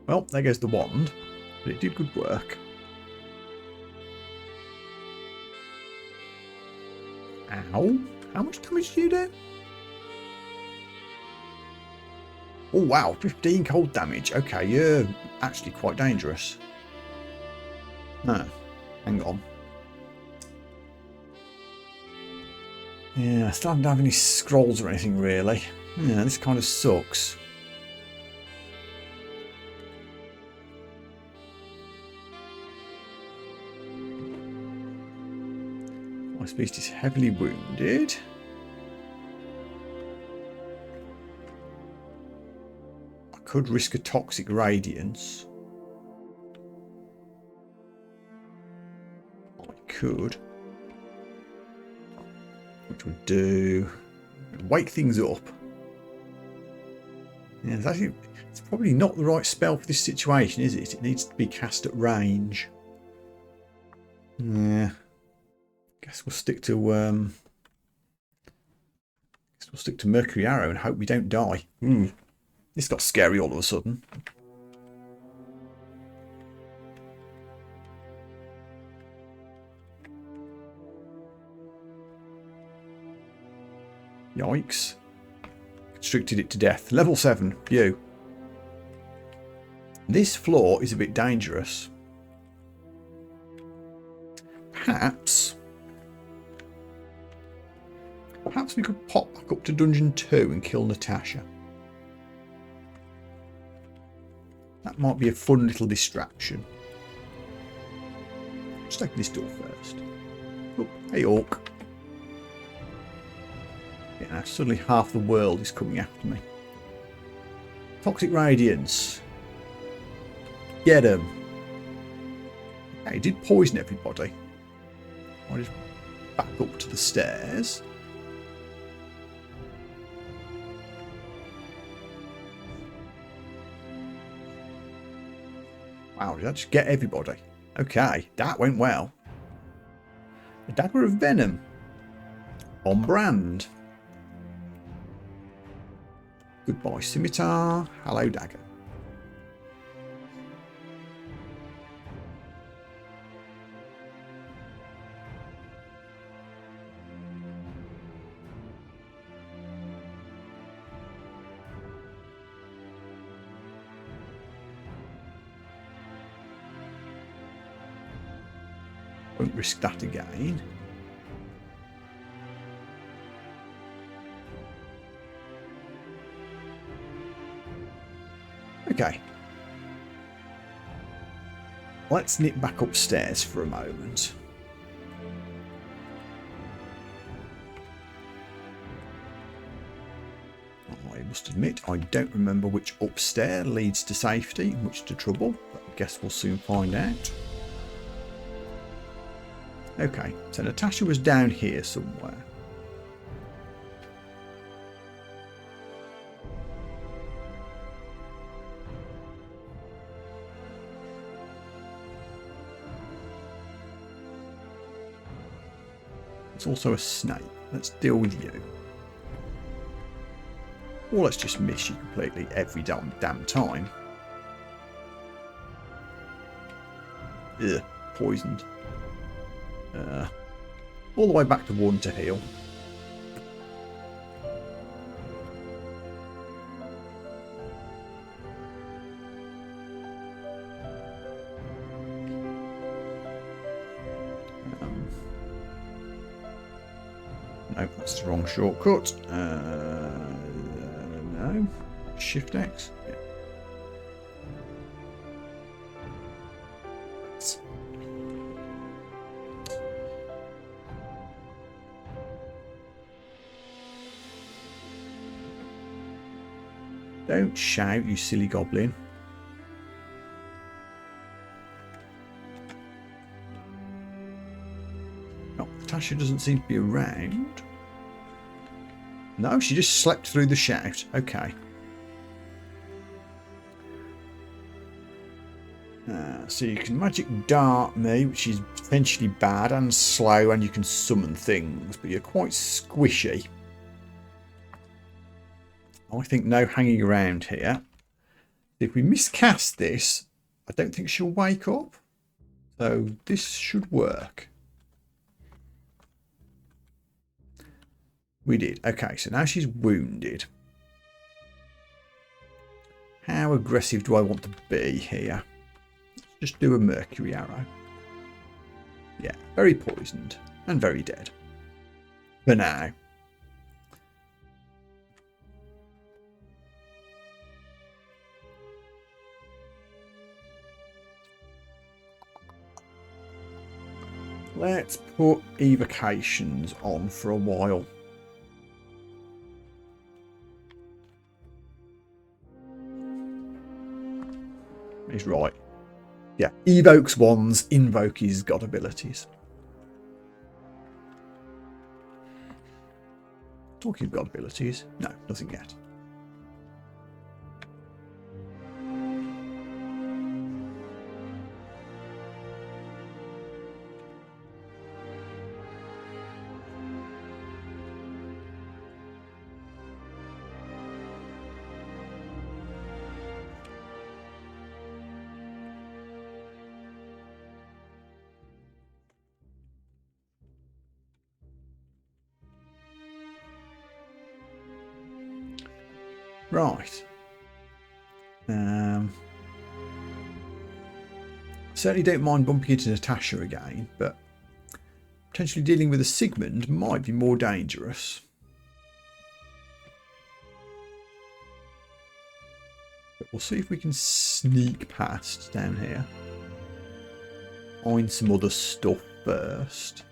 Well, there goes the wand, but it did good work. Ow. How much damage do you do? Oh wow, 15 cold damage. Okay, you're actually quite dangerous. No, hang on. Yeah, I still don't have any scrolls or anything really. Yeah, this kind of sucks. Ice Beast is heavily wounded. I could risk a Toxic Radiance. I could. Which would do wake things up. Yeah, it's probably not the right spell for this situation, is it? It needs to be cast at range. Yeah. Guess we'll stick to We'll stick to Mercury Arrow and hope we don't die. This got scary all of a sudden. Yikes. Constricted it to death. Level 7. Phew. This floor is a bit dangerous. Perhaps we could pop back up to Dungeon 2 and kill Natasha. That might be a fun little distraction. Just open this door first. Oh, hey, Orc. Yeah, now suddenly half the world is coming after me. Toxic Radiance. Get him. Okay, he did poison everybody. I'll just back up to the stairs. Wow, did that just get everybody? Okay, that went well. A Dagger of Venom. On brand. Goodbye, Scimitar. Hello, Dagger. Won't risk that again. Okay. Let's nip back upstairs for a moment. I must admit, I don't remember which upstairs leads to safety and which to trouble, but I guess we'll soon find out. Okay, so Natasha was down here somewhere. It's also a snake. Let's deal with you. Or let's just miss you completely every damn time. Ugh, poisoned. All the way back to 1 to heal. No, that's the wrong shortcut. No. Shift X. Yeah. Don't shout, you silly goblin. Oh, Natasha doesn't seem to be around. No, she just slept through the shout. Okay. So you can magic dart me, which is potentially bad and slow, and you can summon things, but you're quite squishy. I think no hanging around here. If we miscast this, I don't think she'll wake up. So this should work. We did. Okay, so now she's wounded. How aggressive do I want to be here? Let's just do a Mercury Arrow. Yeah, very poisoned and very dead. For now. Let's put evocations on for a while. He's right. Yeah, evokes wands, invoke his god abilities. Talking of god abilities, no, nothing yet. Right. Certainly don't mind bumping into Natasha again, but potentially dealing with a Sigmund might be more dangerous. But we'll see if we can sneak past down here. Find some other stuff first.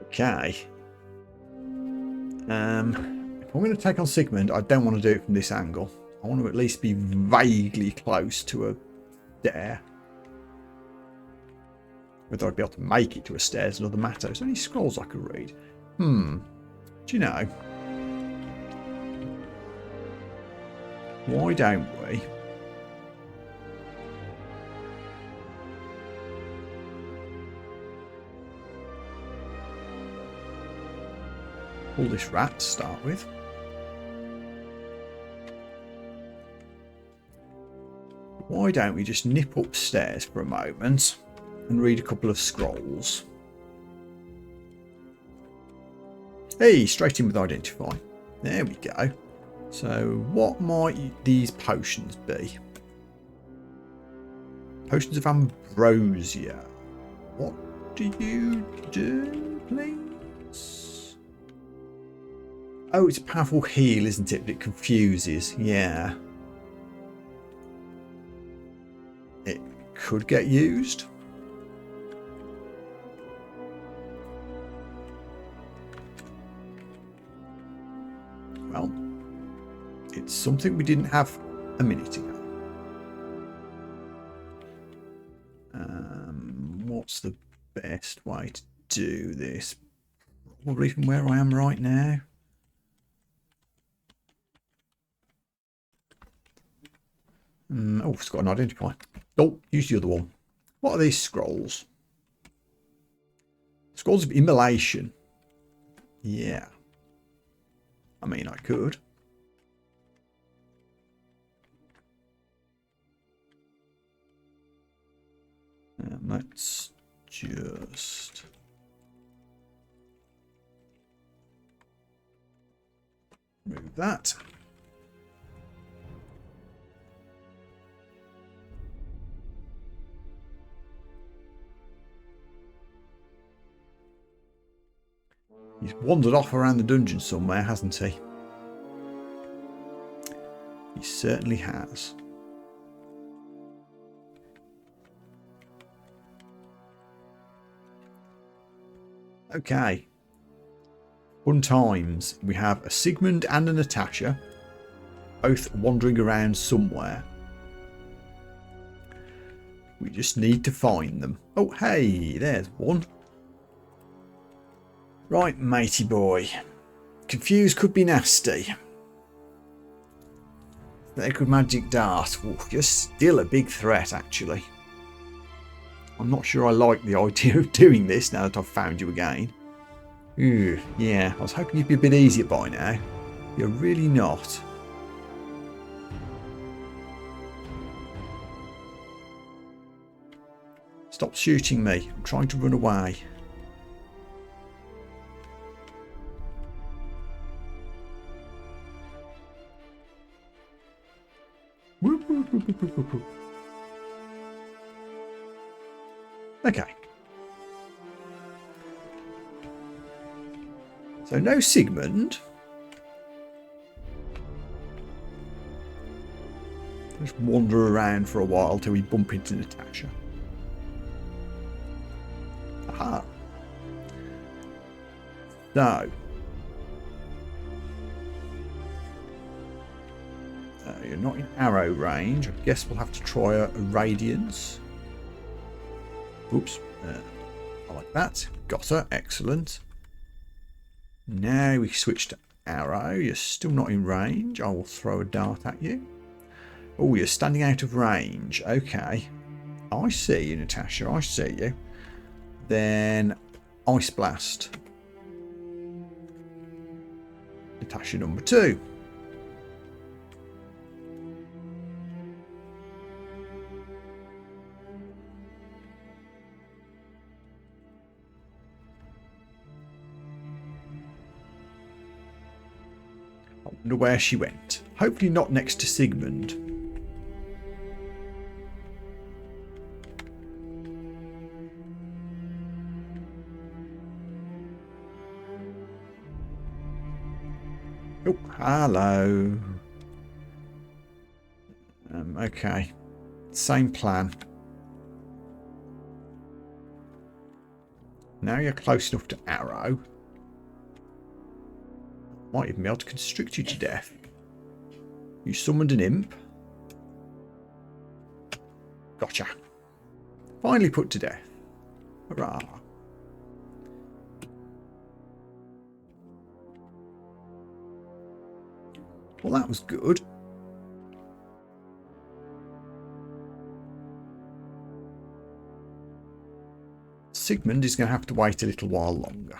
Okay. If I'm going to take on Sigmund, I don't want to do it from this angle. I want to at least be vaguely close to a stair. Whether I'd be able to make it to a stair is another matter. Is there any scrolls I could read? Do you know? Why don't we? Pull this rat to start with. Why don't we just nip upstairs for a moment and read a couple of scrolls? Hey, straight in with identify. There we go. So what might these potions be? Potions of ambrosia. What do you do, please? Oh, it's a powerful heal, isn't it? But it confuses. Yeah. It could get used. Well, it's something we didn't have a minute ago. What's the best way to do this? Probably from where I am right now. Oh, it's got an identify. Oh, use the other one. What are these scrolls? Scrolls of immolation. Yeah. I mean, I could. Let's just... remove that. He's wandered off around the dungeon somewhere, hasn't he? He certainly has. Okay. Fun times. We have a Sigmund and a Natasha, both wandering around somewhere. We just need to find them. Oh, hey, there's one. Right, matey boy. Confused could be nasty. Sacred magic dart. Ooh, you're still a big threat, actually. I'm not sure I like the idea of doing this now that I've found you again. Ooh, yeah, I was hoping you'd be a bit easier by now. You're really not. Stop shooting me. I'm trying to run away. Okay. So no Sigmund. Just wander around for a while till we bump into Natasha. Aha. So. You're not in arrow range. I guess we'll have to try a radiance. Oops. I like that. Got her. Excellent. Now we switch to arrow. You're still not in range. I will throw a dart at you. Oh, you're standing out of range. Okay. I see you, Natasha. I see you. Then Ice Blast. Natasha number 2. I wonder where she went. Hopefully not next to Sigmund. Oh, hello. Okay. Same plan. Now you're close enough to arrow. Might even be able to constrict you to death. You summoned an imp. Gotcha. Finally put to death. Hurrah. Well, that was good. Sigmund is going to have to wait a little while longer.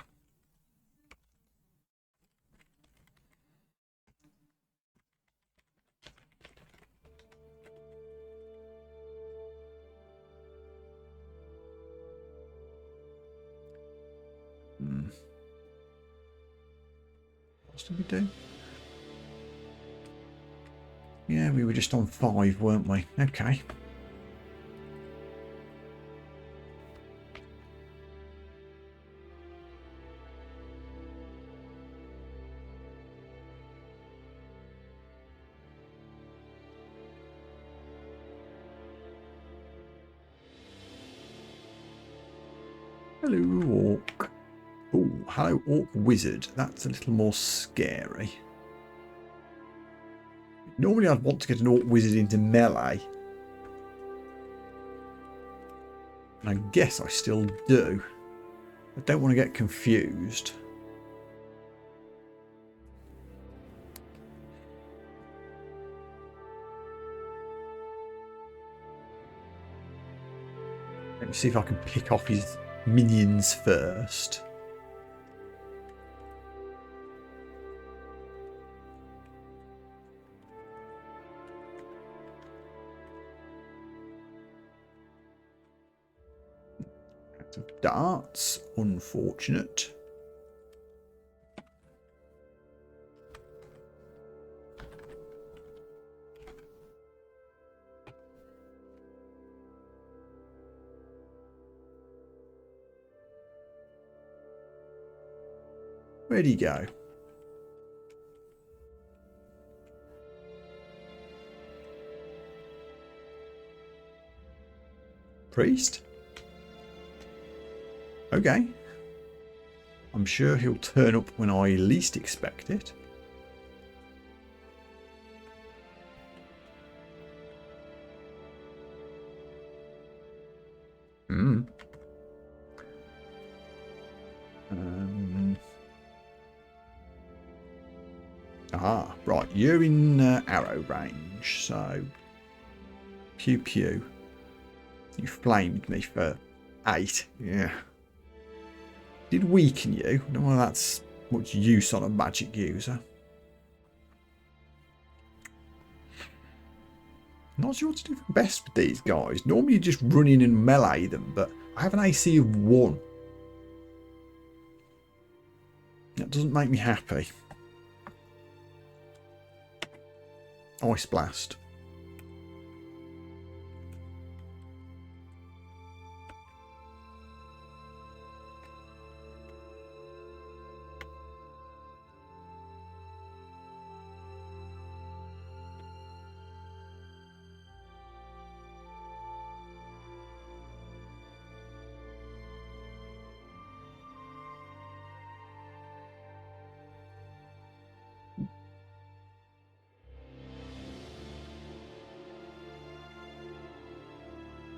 What did we do? Yeah, we were just on 5, weren't we? Okay. Hello, Orc. Oh, hello, Orc Wizard. That's a little more scary. Normally I'd want to get an Orc Wizard into melee. And I guess I still do. I don't want to get confused. Let me see if I can pick off his minions first. Darts, unfortunate. Where'd he go? Priest? Okay. I'm sure he'll turn up when I least expect it. Right. You're in arrow range, so pew pew. You flamed me for 8. Yeah. Did weaken you. I don't know whether that's much use on a magic user. Not sure what to do for best with these guys. Normally you just run in and melee them, but I have an AC of 1. That doesn't make me happy. Ice Blast.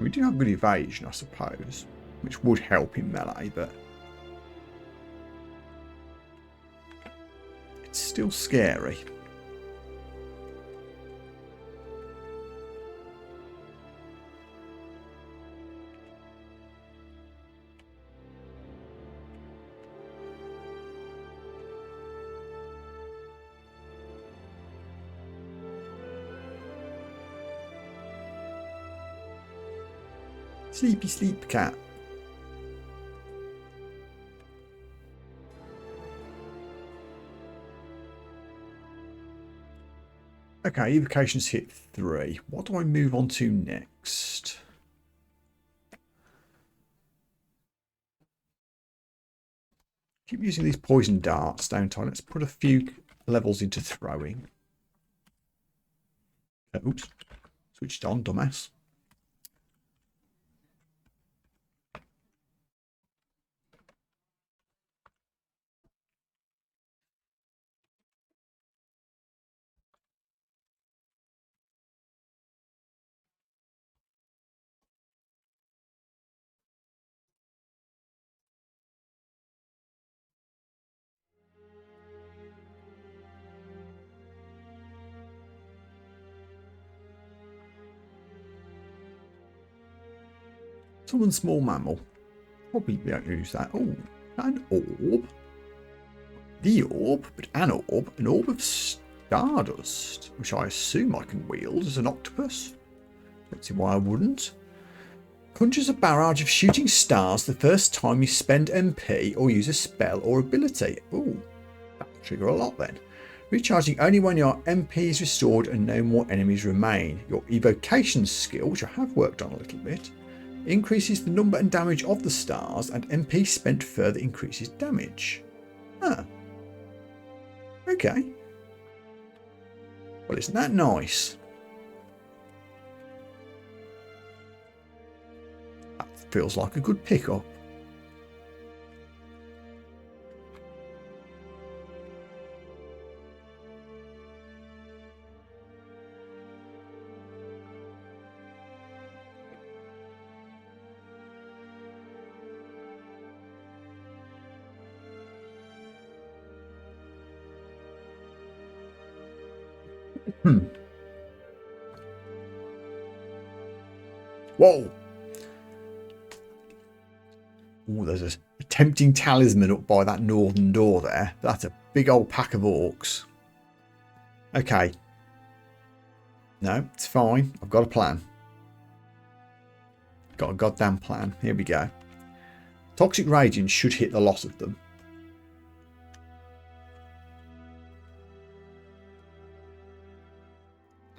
We do have good evasion, I suppose, which would help in melee, but it's it's still scary. Sleepy sleep, cat. Okay, evocations hit 3. What do I move on to next? Keep using these poison darts, don't I? Let's put a few levels into throwing. Oops. Switched on, dumbass. Summon small mammal. Probably be able to use that. Oh, an orb. The orb, but an orb of stardust, which I assume I can wield as an octopus. Don't see why I wouldn't. Conjures a barrage of shooting stars the first time you spend MP or use a spell or ability. Ooh, that'll trigger a lot then. Recharging only when your MP is restored and no more enemies remain. Your evocation skill, which I have worked on a little bit, increases the number and damage of the stars, and MP spent further increases damage. Huh. Okay. Well, isn't that nice? That feels like a good pickup. Whoa! Oh, there's a tempting talisman up by that northern door there. That's a big old pack of orcs. Okay. No, it's fine. I've got a plan. Got a goddamn plan. Here we go. Toxic radiance should hit the lot of them.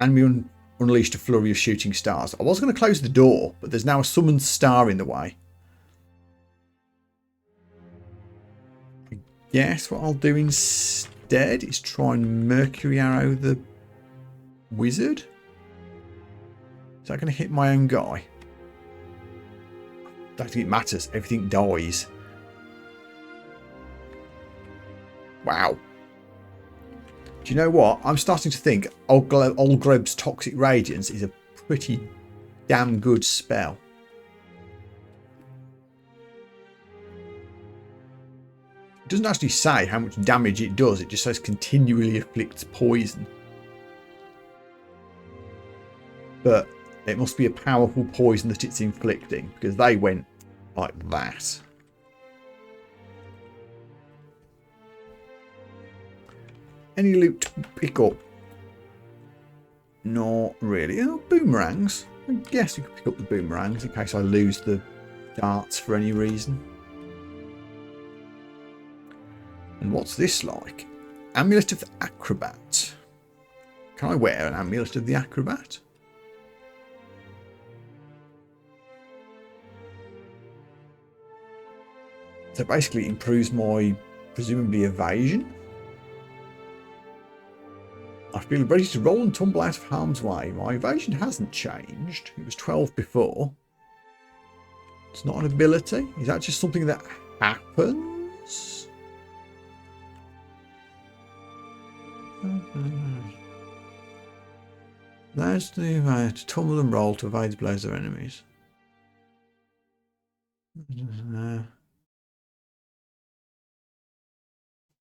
And we unleashed a flurry of shooting stars. I was going to close the door, but there's now a summoned star in the way. I guess what I'll do instead is try and Mercury Arrow the wizard. Is that going to hit my own guy? I don't think it matters. Everything dies. Wow. Do you know what? I'm starting to think Olgreb's Toxic Radiance is a pretty damn good spell. It doesn't actually say how much damage it does. It just says continually afflicts poison. But it must be a powerful poison that it's inflicting, because they went like that. Any loot to pick up? Not really. Oh, boomerangs. I guess we could pick up the boomerangs in case I lose the darts for any reason. And what's this like? Amulet of the Acrobat. Can I wear an Amulet of the Acrobat? So basically it improves my, presumably, evasion. I feel ready to roll and tumble out of harm's way. My evasion hasn't changed. It was 12 before. It's not an ability. Is that just something that happens? There's the evade. To tumble and roll to evade the blows of enemies.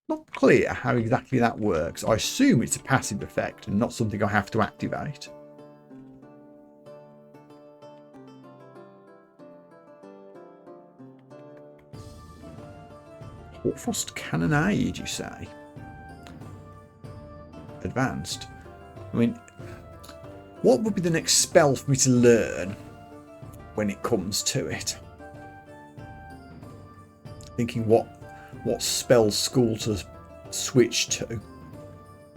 Not clear how exactly that works. I assume it's a passive effect and not something I have to activate. Hoarfrost Cannonade, you say? Advanced. I mean, what would be the next spell for me to learn when it comes to it? Thinking what spell school to switch to.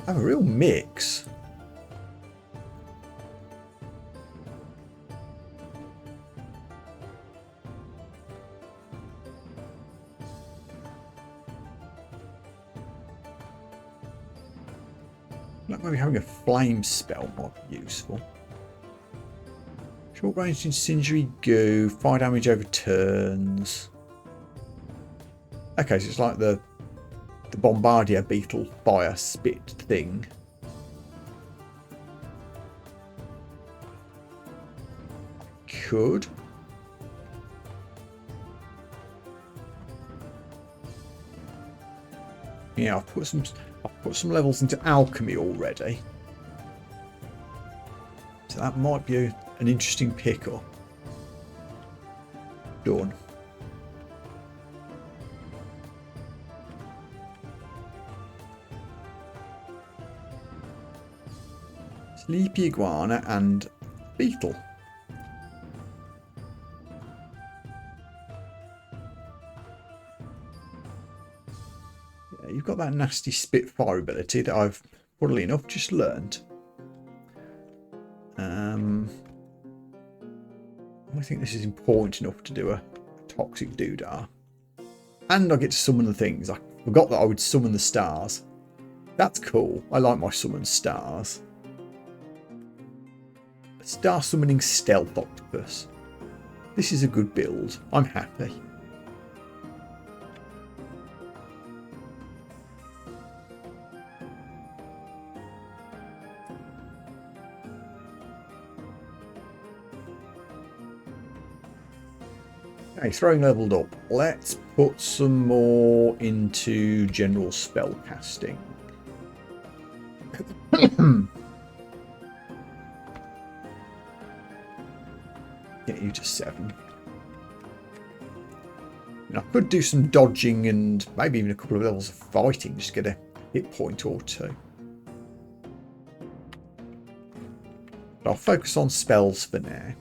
I have a real mix. Like maybe having a flame spell might be useful. Short range incendiary goo, fire damage over turns. Okay, so it's like the bombardier beetle fire spit thing. Could. Yeah, I've put some levels into alchemy already. So that might be an interesting pickup. Done. Sleepy iguana and beetle. Yeah, you've got that nasty spitfire ability that I've, funnily enough, just learned. I think this is important enough to do a toxic doodah. And I get to summon the things. I forgot that I would summon the stars. That's cool. I like my summon stars. Star summoning stealth octopus. This is a good build. I'm happy. Okay, throwing leveled up. Let's put some more into general spell casting. Get you to 7. And I could do some dodging and maybe even a couple of levels of fighting, just get a hit point or 2. But I'll focus on spells for now.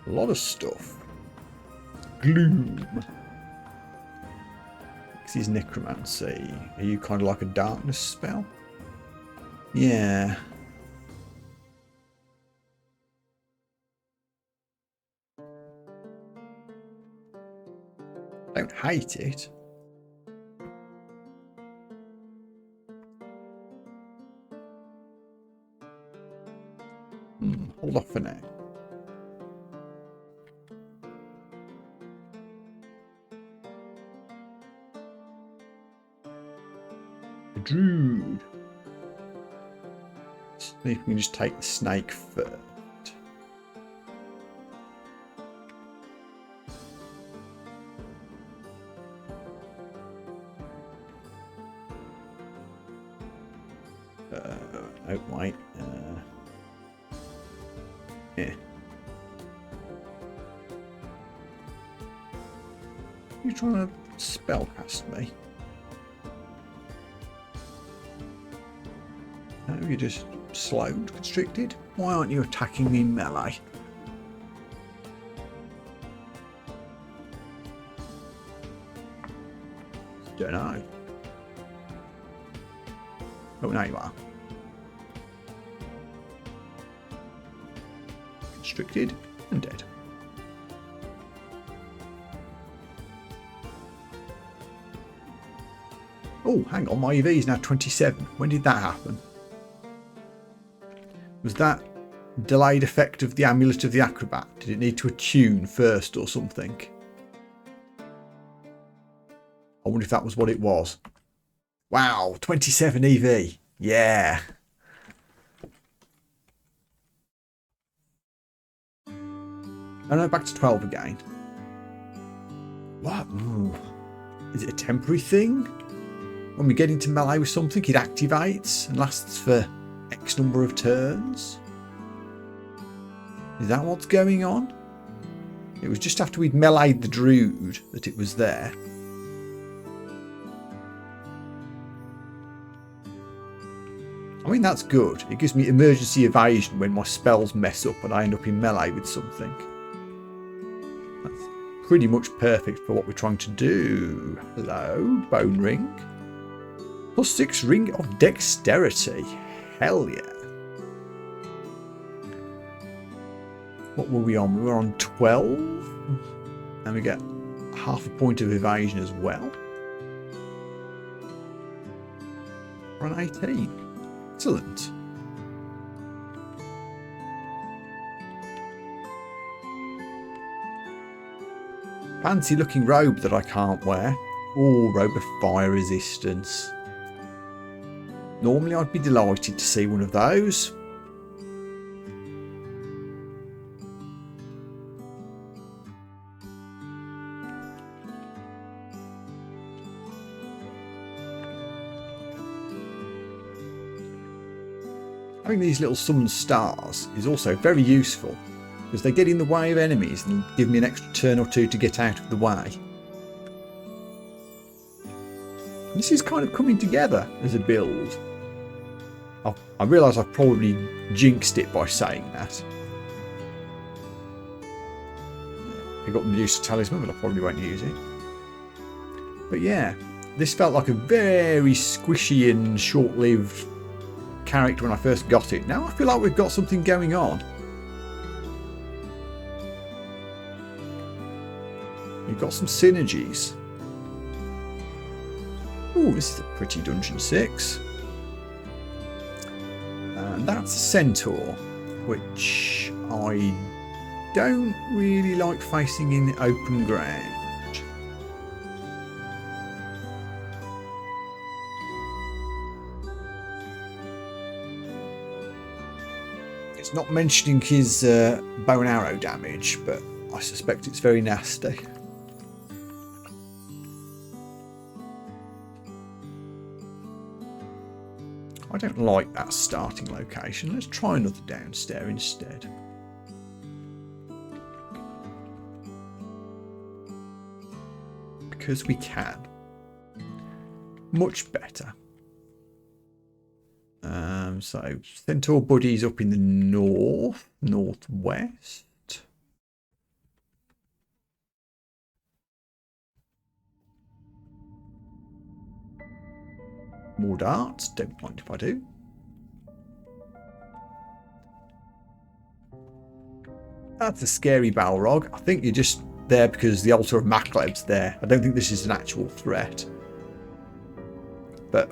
A lot of stuff. Gloom. This is necromancy. Are you kind of like a darkness spell? Yeah. I don't hate it. Hold off for now. Druid. See if we can just take the snake first. Oh wait. Yeah. You trying to spell cast me? No, you're just slowed, constricted. Why aren't you attacking me in melee? Don't know. Oh, now you are. Constricted and dead. Oh, hang on, my EV is now 27. When did that happen? Was that delayed effect of the Amulet of the Acrobat? Did it need to attune first or something? I wonder if that was what it was. Wow, 27 EV. Yeah. Oh no, back to 12 again. What? Ooh. Is it a temporary thing? When we get into melee with something, it activates and lasts for X number of turns? Is that what's going on? It was just after we'd meleeed the druid that it was there. I mean, that's good. It gives me emergency evasion when my spells mess up and I end up in melee with something. That's pretty much perfect for what we're trying to do. Hello, bone ring. +6 ring of dexterity. Hell yeah. What were we on? We were on 12. And we get half a point of evasion as well. We're on 18. Excellent. Fancy looking robe that I can't wear. Oh, robe of fire resistance. Normally I'd be delighted to see one of those. Having these little summon stars is also very useful because they get in the way of enemies and give me an extra turn or two to get out of the way. And this is kind of coming together as a build. I realise I've probably jinxed it by saying that. I got the Medusa Talisman, but I probably won't use it. But yeah, this felt like a very squishy and short-lived character when I first got it. Now I feel like we've got something going on. We've got some synergies. Ooh, this is a pretty Dungeon 6. And that's a centaur, which I don't really like facing in the open ground. It's not mentioning his bow and arrow damage, but I suspect it's very nasty. I don't like that starting location. Let's try another downstairs instead. Because we can. Much better. So Centaur Buddy's up in the northwest. More darts, don't mind if I do. That's a scary Balrog. I think you're just there because the altar of Makleb's there. I don't think this is an actual threat. But,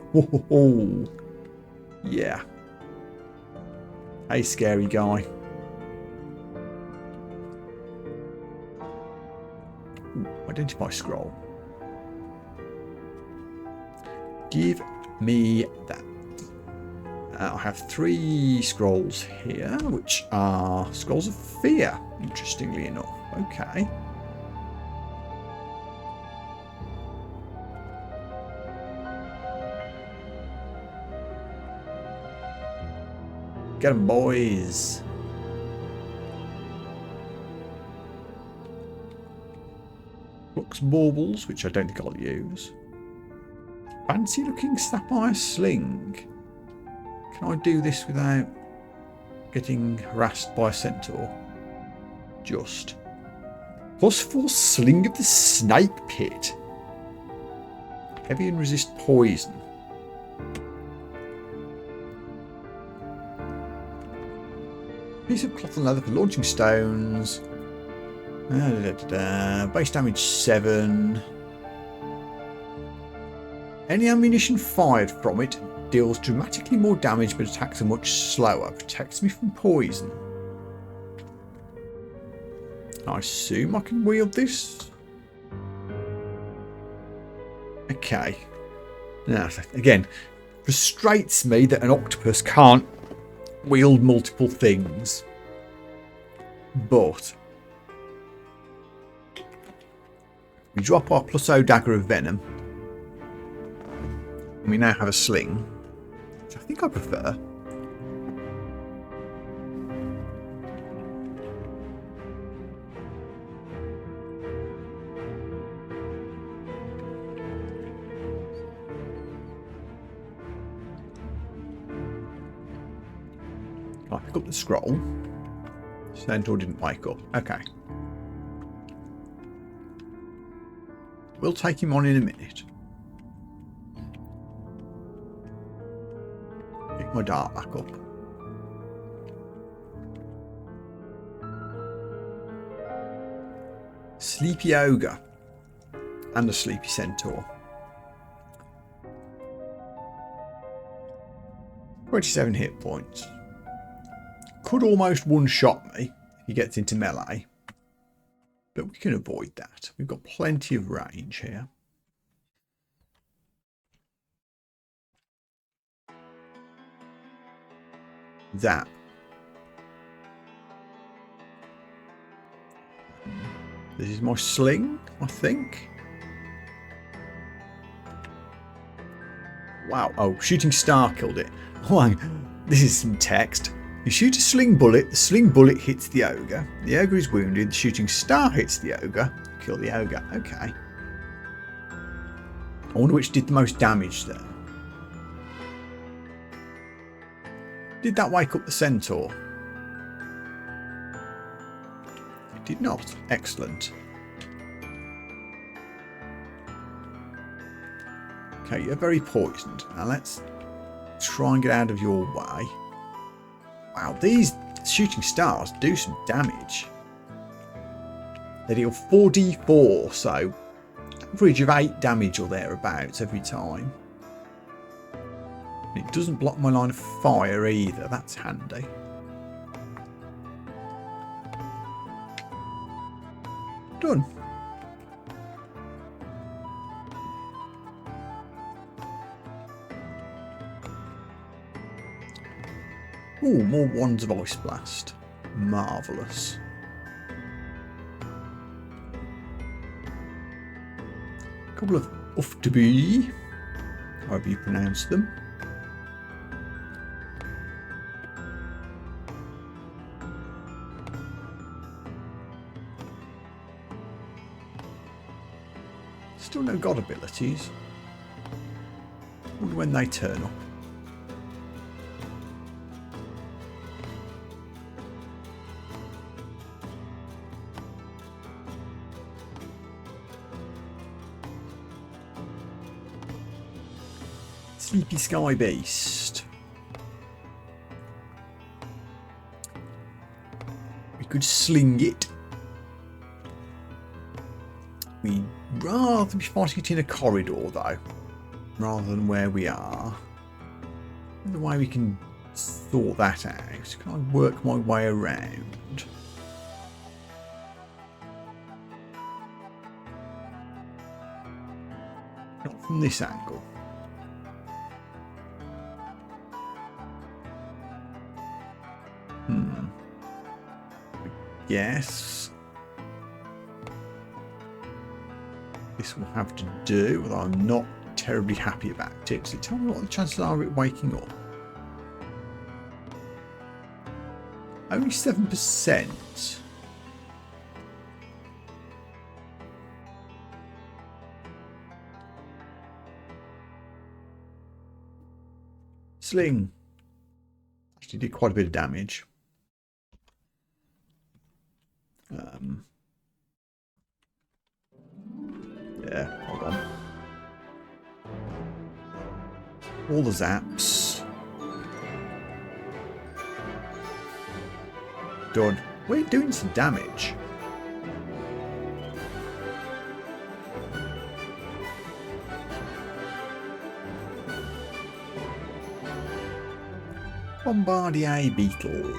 yeah. Hey, scary guy. Ooh, identify scroll. Give me that. I have 3 scrolls here, which are scrolls of fear, interestingly enough. Okay. Get 'em, boys. Flux baubles, which I don't think I'll use. Fancy looking sapphire sling. Can I do this without getting harassed by a centaur? Just. +4 sling of the snake pit. Heavy and resist poison. Piece of cloth and leather for launching stones. Base damage 7. Any ammunition fired from it deals dramatically more damage but attacks are much slower. Protects me from poison. I assume I can wield this. Okay. Now, again, frustrates me that an octopus can't wield multiple things. But we drop our +0 dagger of venom. And we now have a sling, which I think I prefer. Can I pick up the scroll? Centaur didn't wake up. Okay. We'll take him on in a minute. Pick my dart back up. Sleepy ogre. And a sleepy centaur. 27 hit points. Could almost one-shot me if he gets into melee. But we can avoid that. We've got plenty of range here. Zap. This is my sling, I think. Wow. Oh, shooting star killed it. Oh, this is some text. You shoot a sling bullet, the sling bullet hits the ogre is wounded, the shooting star hits the ogre, kill the ogre. Okay. I wonder which did the most damage there. Did that wake up the centaur? It did not. Excellent. Okay, you're very poisoned. Now let's try and get out of your way. Wow, these shooting stars do some damage. They deal 4d4, so average of 8 damage or thereabouts every time. And it doesn't block my line of fire either, that's handy. Done. Ooh, more Wands of Ice Blast. Marvellous. A couple of Octopode, however you pronounce them. Still no god abilities. Wonder when they turn up. Sleepy Sky Beast. We could sling it. We'd rather be fighting it in a corridor though, rather than where we are. The way we can sort that out. Can I work my way around? Not from this angle. Yes. This will have to do, although I'm not terribly happy about it. So tell me what the chances are of it waking up. Only 7%. Sling. Actually did quite a bit of damage. Yeah, hold on. All the zaps. Done. We're doing some damage. Bombardier Beetle.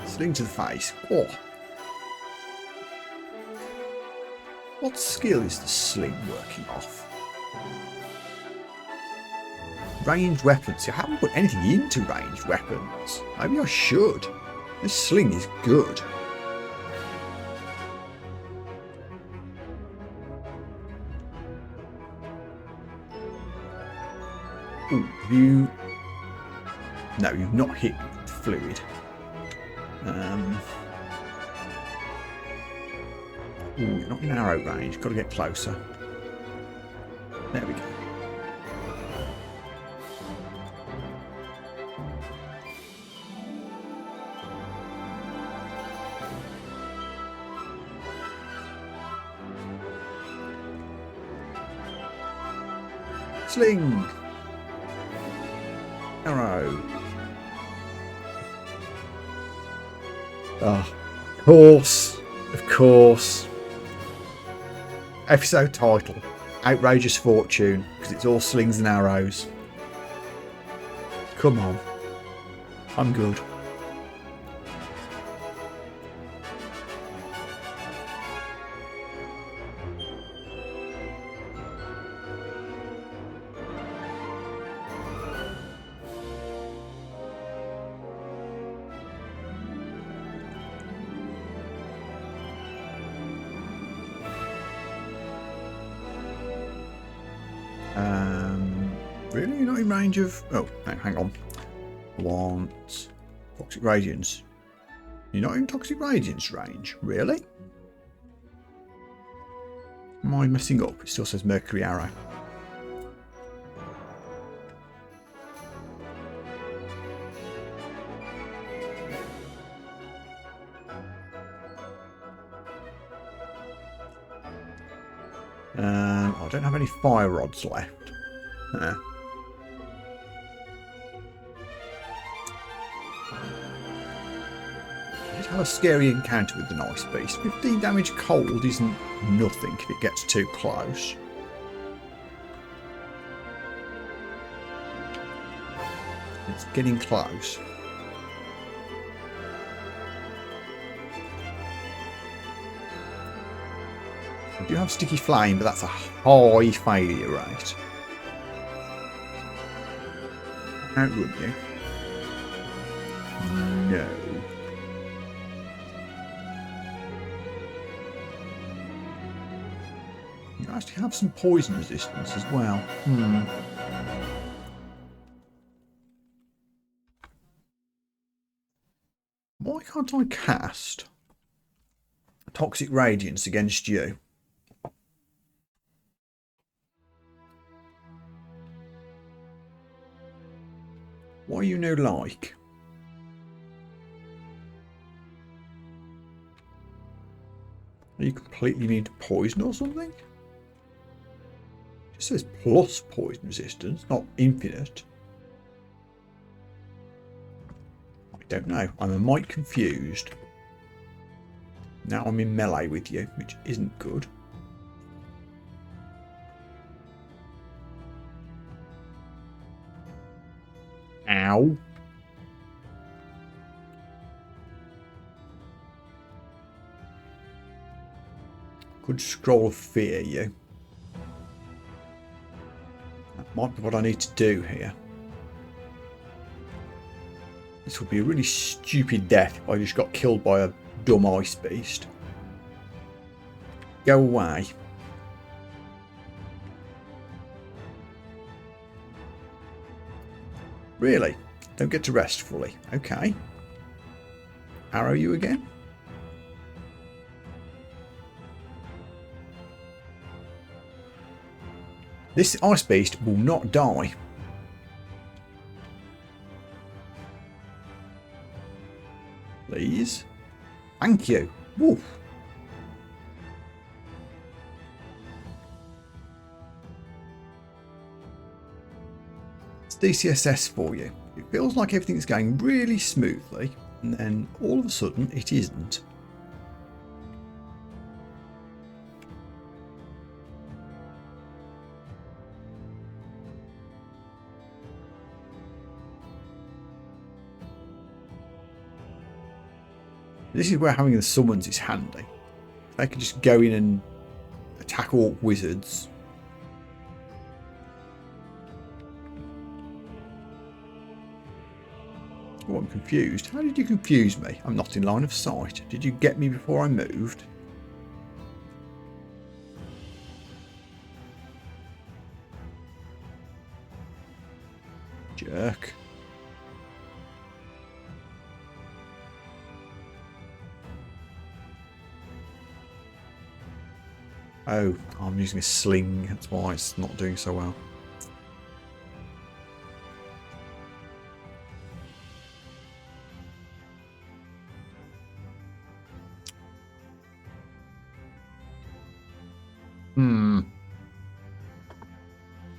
Sling to the face. Oh. What skill is the sling working off? Ranged weapons. See, I haven't put anything into ranged weapons. Maybe I should. This sling is good. Ooh, have you... No, you've not hit fluid. Ooh, you're not in arrow range. Got to get closer. There we go. Sling! Arrow. Ah, of course. Of course. Episode title. Outrageous Fortune. Because it's all slings and arrows. Come on. I'm good. Really? You're not in range of... Oh, no, hang on. I want... Toxic Radiance. You're not in Toxic Radiance range? Really? Am I messing up? It still says Mercury Arrow. I don't have any fire rods left. I did have a scary encounter with the nice beast. 15 damage cold isn't nothing if it gets too close. It's getting close. I do have Sticky Flame, but that's a high failure rate. Outrun you? No. You actually have some poison resistance as well. Why can't I cast Toxic Radiance against you? Why are you no like? Are you completely immune to poison or something? It just says plus poison resistance, not infinite. I don't know. I'm a mite confused. Now I'm in melee with you, which isn't good. Ow. Could Scroll of Fear you. That might be what I need to do here. This would be a really stupid death if I just got killed by a dumb ice beast. Go away. Really? Don't get to rest fully. Okay. Arrow you again? This ice beast will not die. Please. Thank you. Woo. It's DCSS for you. It feels like everything's going really smoothly, and then all of a sudden it isn't. This is where having the summons is handy. They can just go in and attack orc wizards. Oh, I'm confused. How did you confuse me? I'm not in line of sight. Did you get me before I moved? Jerk. Oh, I'm using a sling. That's why it's not doing so well.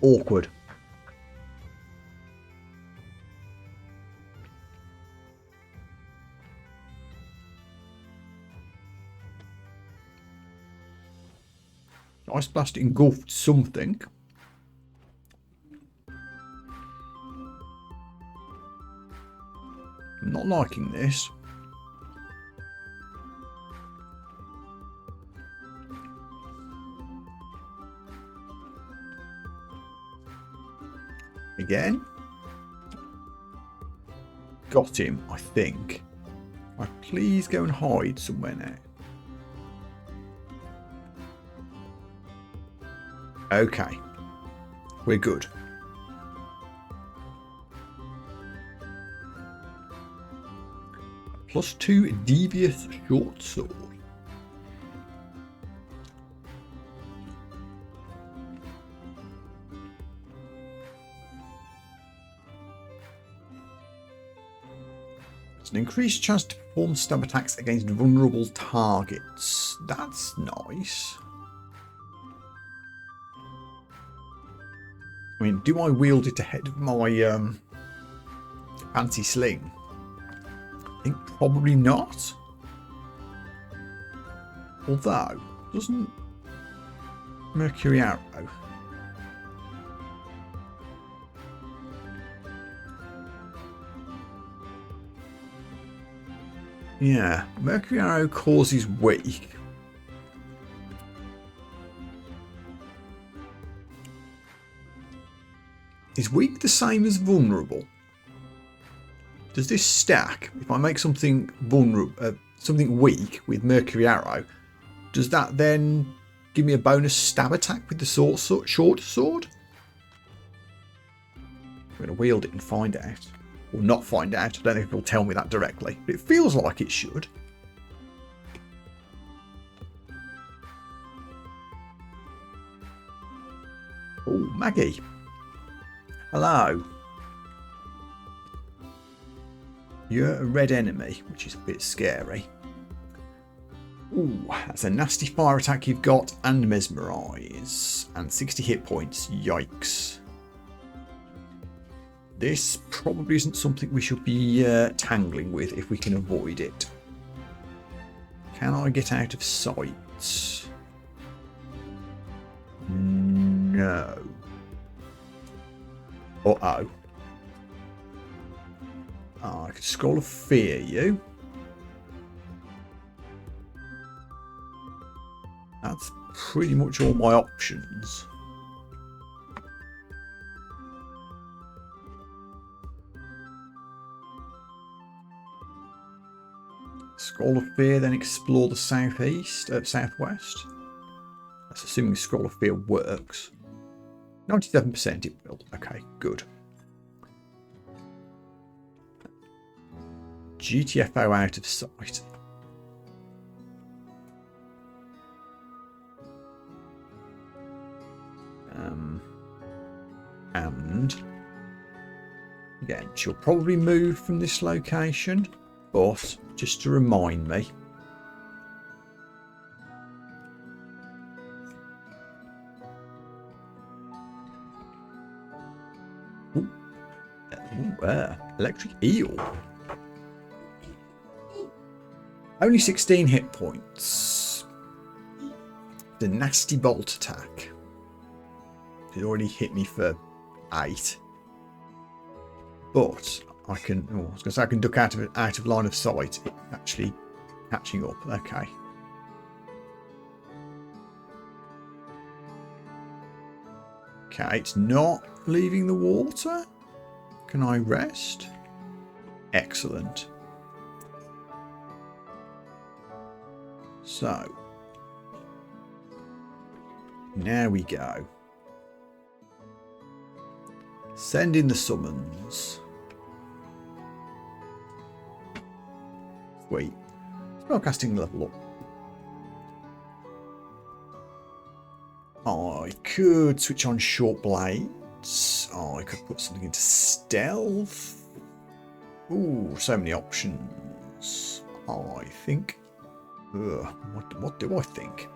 Awkward. Ice Blast engulfed something. I'm not liking this. Again. Got him, I think. Right, please go and hide somewhere now. Okay. We're good. +2 devious short sword. It's an increased chance to perform stab attacks against vulnerable targets. That's nice. I mean, do I wield it ahead of my fancy sling? I think probably not. Although, doesn't Mercury Arrow... Yeah, Mercury Arrow causes weak. Is weak the same as vulnerable? Does this stack? If I make something vulnerable, something weak with Mercury Arrow, does that then give me a bonus stab attack with the short sword? I'm going to wield it and find out. Or not find out. I don't know if it'll tell me that directly. But it feels like it should. Oh, Maggie. Hello. You're a red enemy, which is a bit scary. Ooh, that's a nasty fire attack you've got, and mesmerize. And 60 hit points. Yikes. This probably isn't something we should be tangling with if we can avoid it. Can I get out of sight? No. Uh-oh. I could Scroll of Fear you. That's pretty much all my options. Scroll of Fear, then explore the southwest. That's assuming Scroll of Fear works. 97% it will. Okay, good. GTFO out of sight. And again, she'll probably move from this location, but just to remind me. Electric Eel. Only 16 hit points. The nasty bolt attack. It already hit me for 8. But I can. Oh, I was going to say I can duck out of line of sight. It's actually catching up. Okay. Okay, it's not leaving the water. Can I rest? Excellent. So, now we go. Send in the summons. Sweet. Spellcasting level up. I could switch on short blades. Oh, I could put something into stealth. Ooh, so many options. I think. What do I think?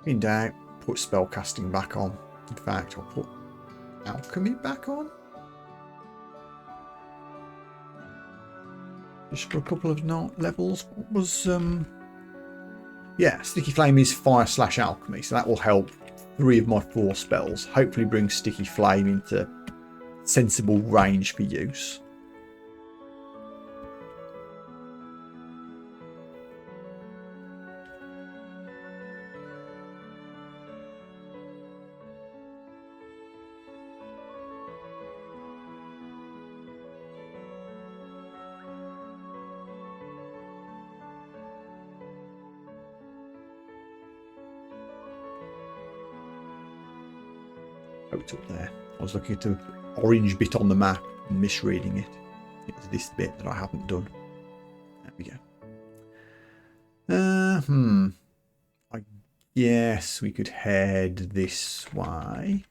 In doubt, put spellcasting back on. In fact, I'll put alchemy back on. Just for a couple of levels. What was yeah, sticky flame is fire / alchemy, so that will help 3 of my 4 spells. Hopefully bring sticky flame into sensible range for use. It's up there. I was looking at the orange bit on the map and misreading it. It was this bit that I haven't done. There we go. I guess we could head this way.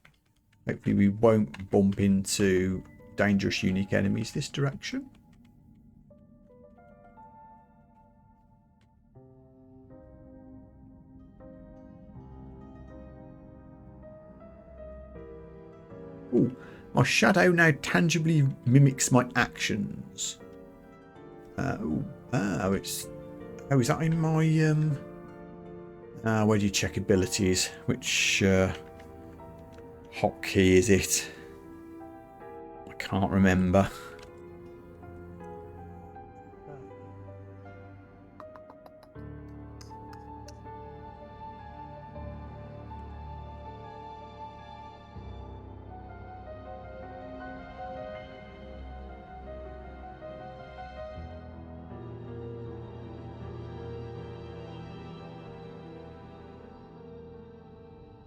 Hopefully we won't bump into dangerous unique enemies this direction. Ooh, my shadow now tangibly mimics my actions. Is that in my where do you check abilities? Which hotkey is it? I can't remember.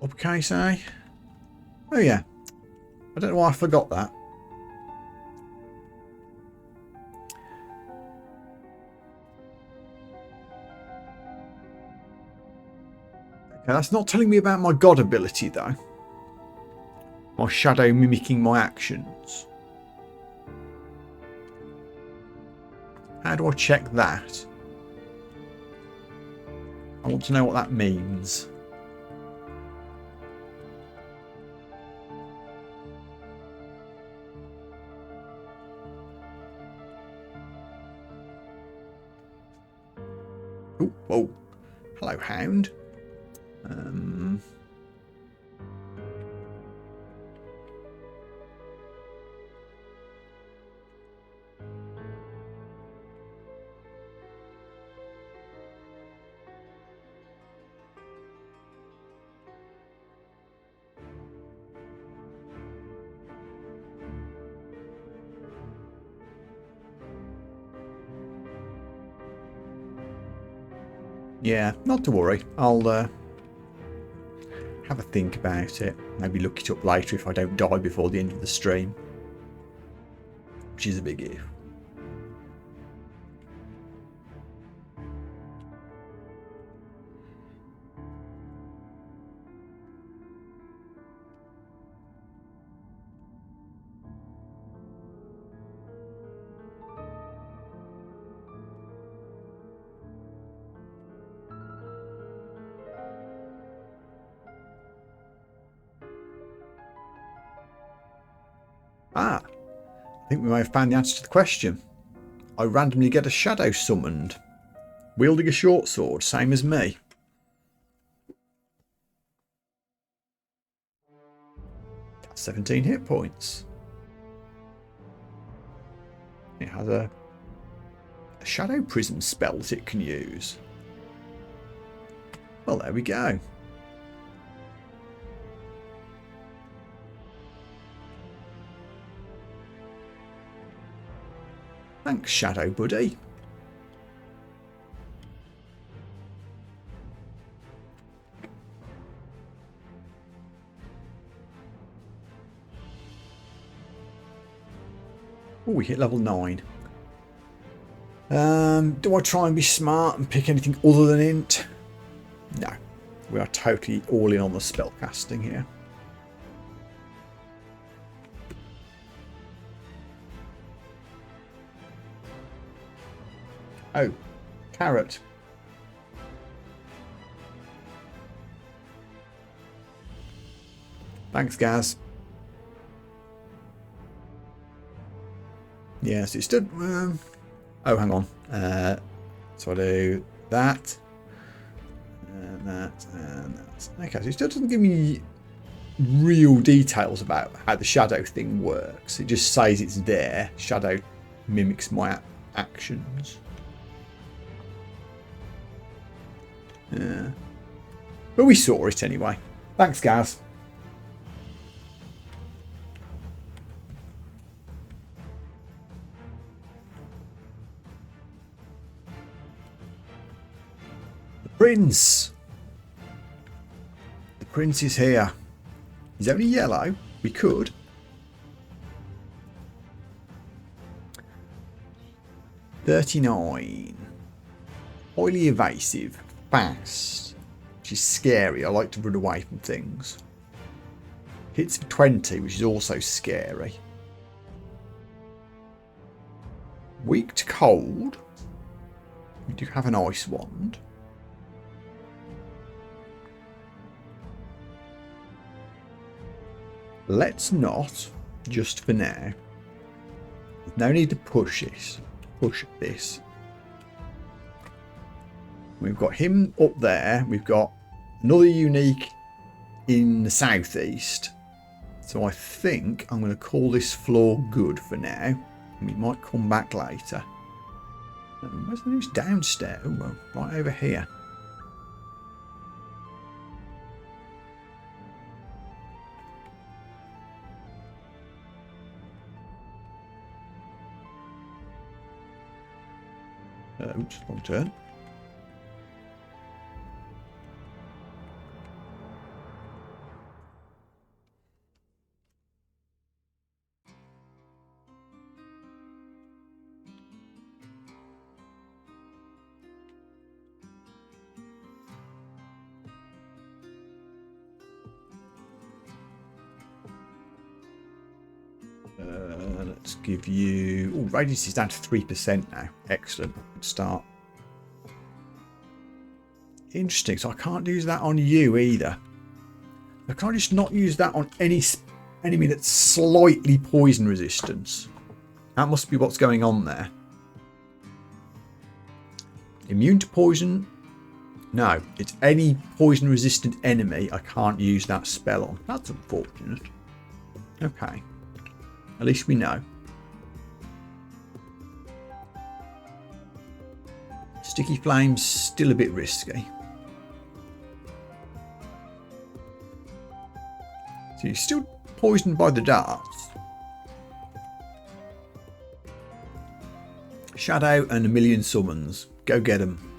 Upcase A? Oh yeah. I don't know why I forgot that. Okay, that's not telling me about my god ability though. My shadow mimicking my actions. How do I check that? I want to know what that means. Oh, whoa. Hello, hound. Yeah, not to worry. I'll have a think about it. Maybe look it up later if I don't die before the end of the stream. Which is a big if. Ah, I think we may have found the answer to the question. I randomly get a shadow summoned, wielding a short sword, same as me. 17 hit points. It has a shadow prism spell that it can use. Well, there we go. Thanks, Shadow Buddy. Oh, we hit level 9. Do I try and be smart and pick anything other than int? No. We are totally all in on the spell casting here. Oh, carrot. Thanks, Gaz. Yes, it's done. Oh, hang on. So I do that, and that, and that. Okay, so it still doesn't give me real details about how the shadow thing works. It just says it's there. Shadow mimics my actions. Yeah. But we saw it anyway. Thanks, Gaz. The Prince. The Prince is here. He's only yellow. We could. $39. Highly evasive. Fast, which is scary. I like to run away from things. Hits for 20, which is also scary. Weak to cold. We do have an ice wand. Let's not, just for now. There's no need to push this. We've got him up there. We've got another unique in the southeast. So I think I'm going to call this floor good for now. We might come back later. Where's the news downstairs? Oh, well, right over here. Oops, wrong turn. Let's give you... Oh, radius is down to 3% now. Excellent. Good start. Interesting. So I can't use that on you either. I can't just not use that on any enemy that's slightly poison resistance. That must be what's going on there. Immune to poison? No. It's any poison resistant enemy I can't use that spell on. That's unfortunate. Okay. At least we know. Sticky Flame's still a bit risky. So you're still poisoned by the darts. Shadow and a million summons. Go get them.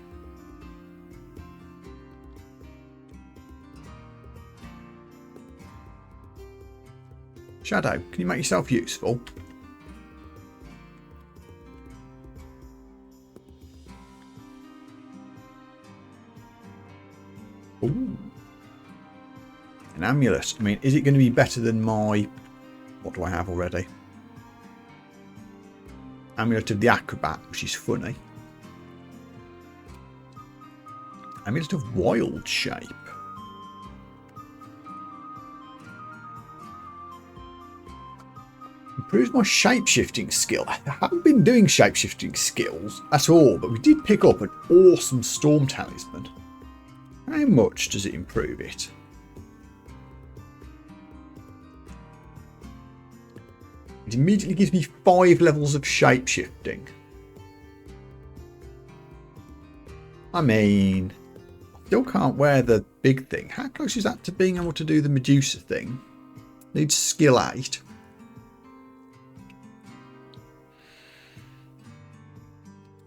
Shadow, can you make yourself useful? Ooh. An amulet. I mean, is it going to be better than my... What do I have already? Amulet of the Acrobat, which is funny. Amulet of Wild Shape. Improves my shape-shifting skill. I haven't been doing shape-shifting skills at all, but we did pick up an awesome Storm Talisman. How much does it improve it? It immediately gives me 5 levels of shapeshifting. I mean, still can't wear the big thing. How close is that to being able to do the Medusa thing? Needs skill 8.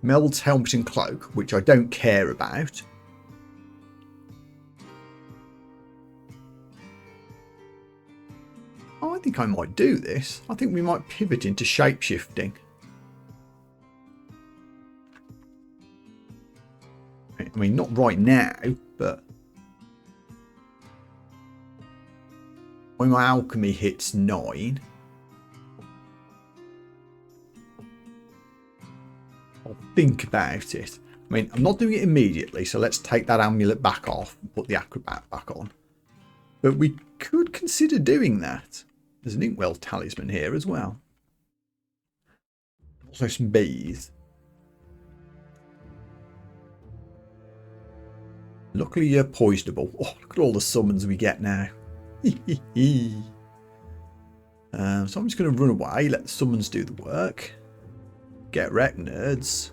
Melds helmet and cloak, which I don't care about. Oh, I think I might do this. I think we might pivot into shapeshifting. I mean, not right now, but when my alchemy hits 9, I'll think about it. I mean, I'm not doing it immediately, so let's take that amulet back off and put the acrobat back on. But we could consider doing that. There's an inkwell talisman here as well. Also some bees. Luckily you're poisonable. Oh, look at all the summons we get now. So I'm just going to run away, let the summons do the work. Get wrecked, nerds.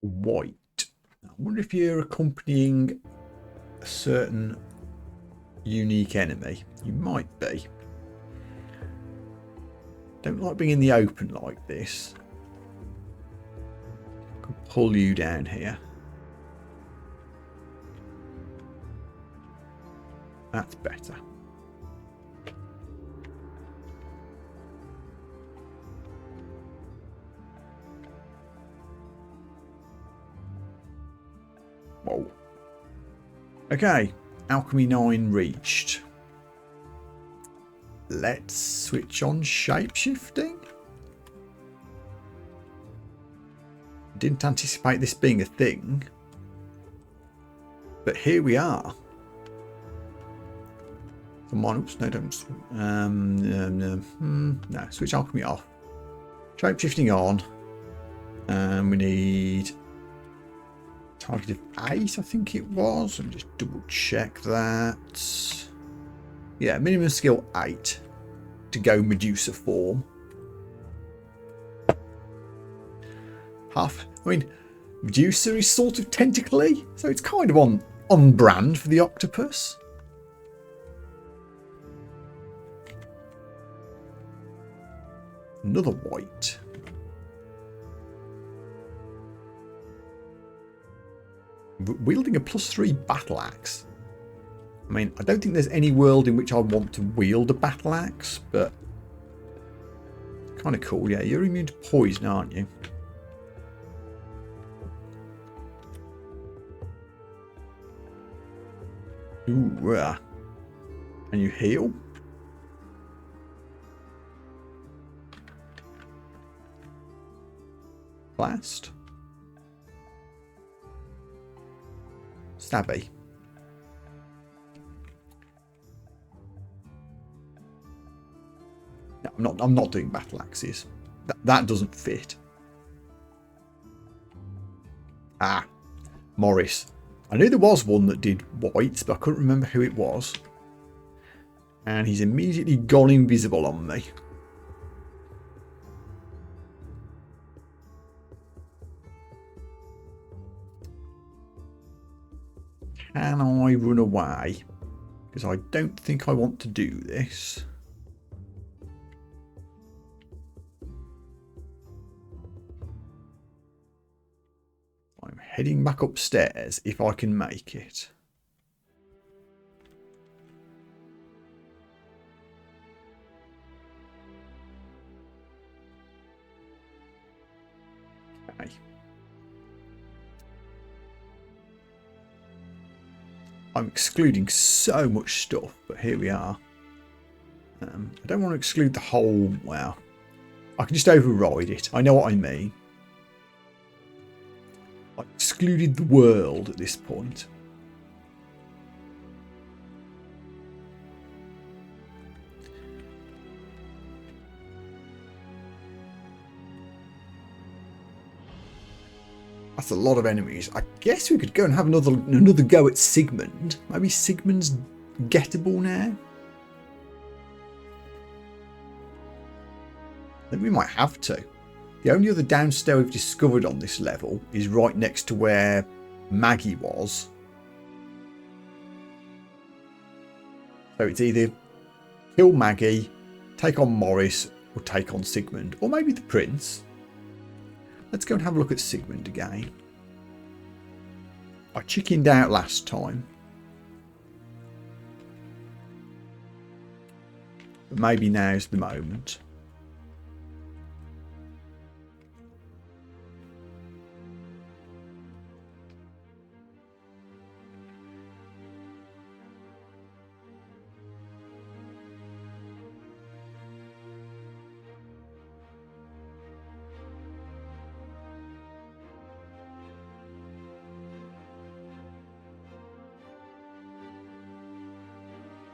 White. I wonder if you're accompanying a certain unique enemy. You might be. Don't like being in the open like this. I can pull you down here. That's better. Whoa. Okay, Alchemy 9 reached. Let's switch on shapeshifting. Didn't anticipate this being a thing, but here we are. Come on, oops, no, don't. No, switch alchemy off. Shapeshifting on, and we need target of 8, I think it was. Let me just double check that. Yeah, minimum skill 8 to go Medusa form. Half. I mean, Medusa is sort of tentacly, so it's kind of on brand for the octopus. Another white. Wielding a +3 battle axe. I mean, I don't think there's any world in which I want to wield a battle axe, but kind of cool. Yeah, you're immune to poison, aren't you? Ooh, and you heal? Blast. Stabby. No, I'm not doing battle axes. That doesn't fit. Ah, Morris. I knew there was one that did whites, but I couldn't remember who it was. And he's immediately gone invisible on me. Can I run away? Because I don't think I want to do this. I'm heading back upstairs if I can make it. Okay. I'm excluding so much stuff, but here we are. I don't want to exclude the whole... Wow. I can just override it. I know what I mean. I've excluded the world at this point. That's a lot of enemies. I guess we could go and have another go at Sigmund. Maybe Sigmund's gettable now. I think we might have to. The only other downstairs we've discovered on this level is right next to where Maggie was. So it's either kill Maggie, take on Morris, or take on Sigmund. Or maybe the Prince. Let's go and have a look at Sigmund again. I chickened out last time. But maybe now's the moment.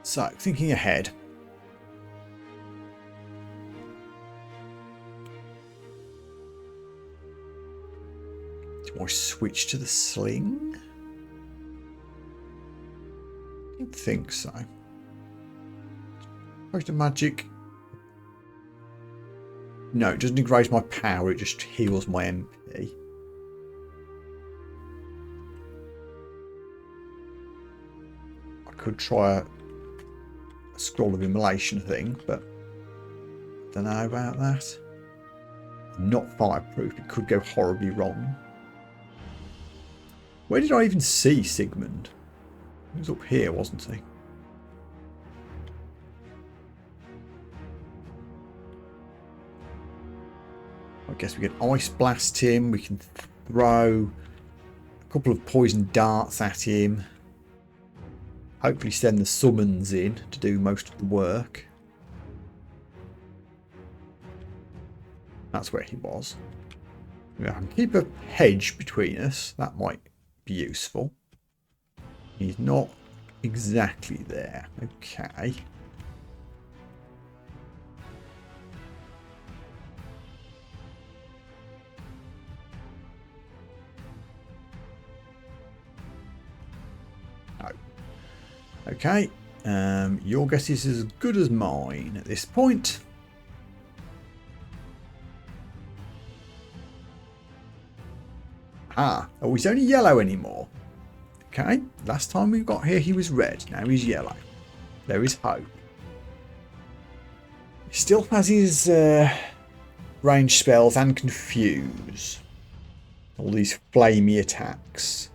So, thinking ahead. Do I switch to the sling? I don't think so. Potion of magic. No, it doesn't increase my power, it just heals my MP. I could try a scroll of immolation thing, but I don't know about that. Not fireproof, it could go horribly wrong. Where did I even see Sigmund? He was up here, wasn't he? I guess we can ice blast him, we can throw a couple of poison darts at him. Hopefully send the summons in to do most of the work. That's where he was. We can keep a hedge between us. That might be useful. He's not exactly there. Okay. Okay, your guess is as good as mine at this point. Oh, he's only yellow anymore. Okay, last time we got here he was red, now he's yellow. There is hope. He still has his range spells and confuse. All these flamey attacks.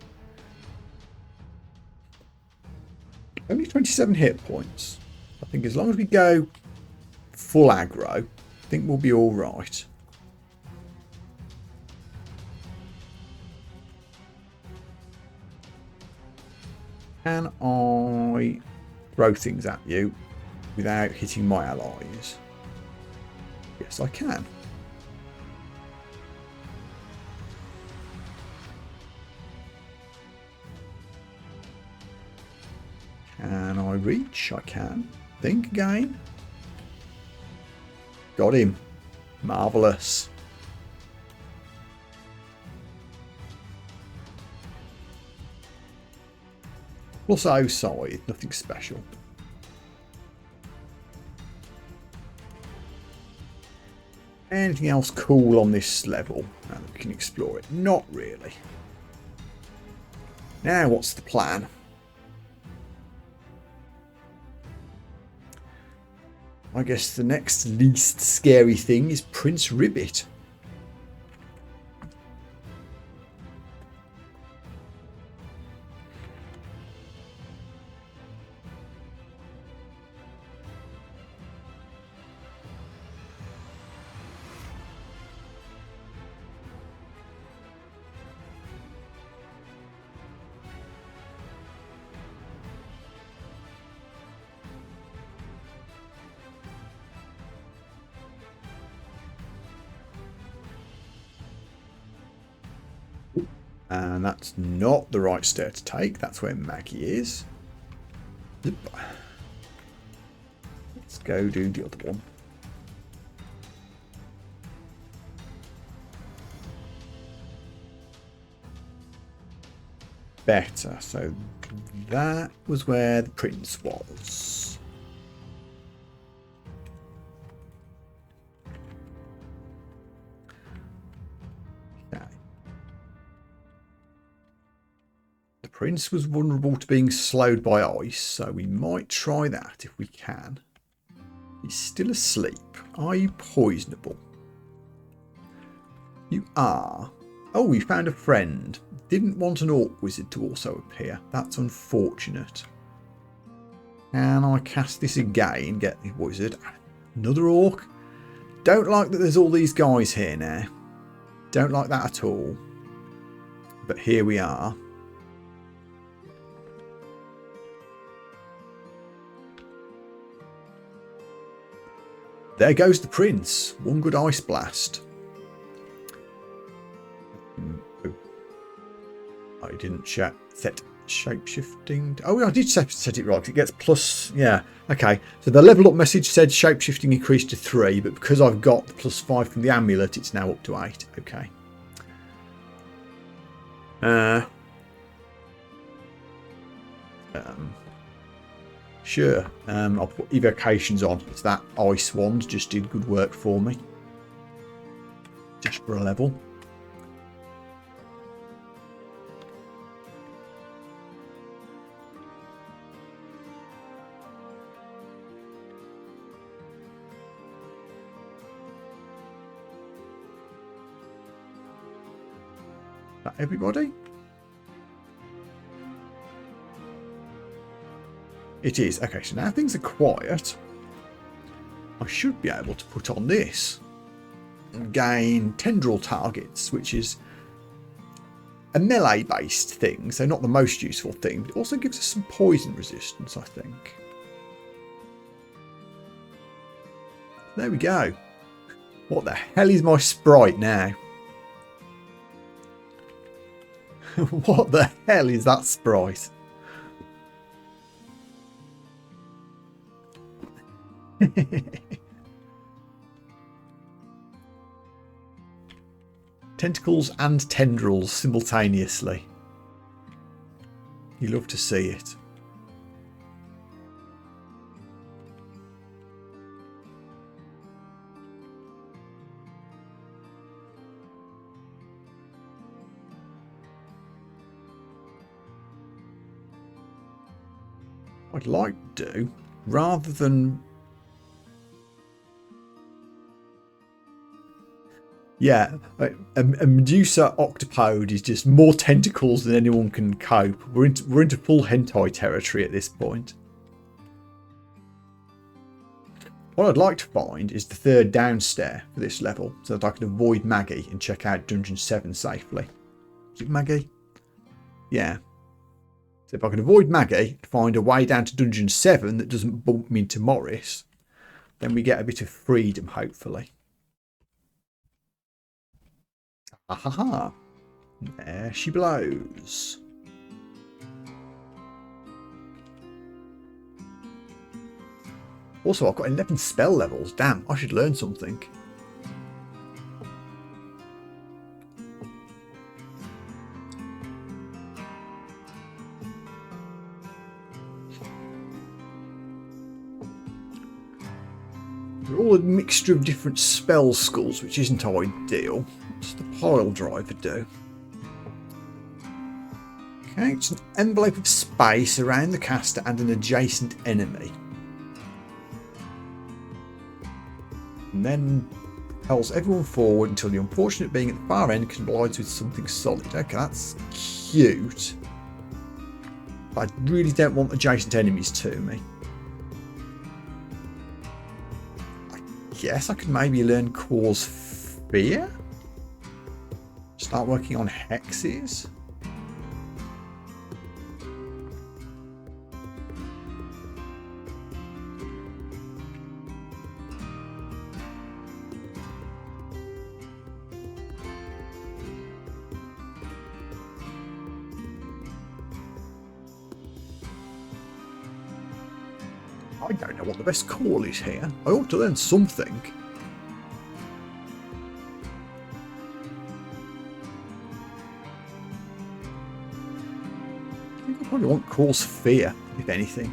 Only 27 hit points. I think as long as we go full aggro, I think we'll be all right. Can I throw things at you without hitting my allies? Yes, I can. Can I reach? I can. Think again. Got him. Marvellous. Plus outside, nothing special. Anything else cool on this level now that we can explore it? Not really. Now what's the plan? I guess the next least scary thing is Prince Ribbit. And that's not the right stair to take. That's where Maggie is. Let's go do the other one. better. So that was where the prince was. Okay. The prince was vulnerable to being slowed by ice, so we might try that if we can. He's still asleep. Are you poisonable? You are. Oh, we found a friend. Didn't want an orc wizard to also appear. That's unfortunate. Can I cast this again? Get the wizard. Another orc? Don't like that there's all these guys here now. Don't like that at all. But here we are. There goes the prince. One good ice blast. I didn't set shapeshifting. Oh, I did set it right. It gets plus. Yeah. Okay. So the level up message said shapeshifting increased to 3, but because I've got the +5 from the amulet, it's now up to 8. Okay. Sure. I'll put evocations on. It's that ice wand just did good work for me. Just for a level. That everybody? It is. Okay, so now things are quiet. I should be able to put on this and gain tendril targets, which is a melee based thing, so not the most useful thing, but it also gives us some poison resistance, I think. There we go. What the hell is my sprite now? What the hell is that sprite? Tentacles and tendrils simultaneously. You love to see it. I'd like to do, rather than... Yeah, a Medusa Octopode is just more tentacles than anyone can cope. We're into full hentai territory at this point. What I'd like to find is the third downstair for this level, so that I can avoid Maggie and check out Dungeon 7 safely. Is it Maggie? Yeah. So if I can avoid Maggie and find a way down to Dungeon 7 that doesn't bump me into Morris, then we get a bit of freedom, hopefully. Ahaha. There she blows. Also, I've got 11 spell levels. Damn, I should learn something. They're all a mixture of different spell schools, which isn't ideal. What's the pile driver do? Okay, it's an envelope of space around the caster and an adjacent enemy. And then propels everyone forward until the unfortunate being at the far end collides with something solid. Okay, that's cute. But I really don't want adjacent enemies to me. I guess I could maybe learn Cause Fear? Start working on hexes? I don't know what the best call is here. I ought to learn something. Probably won't cause fear, if anything.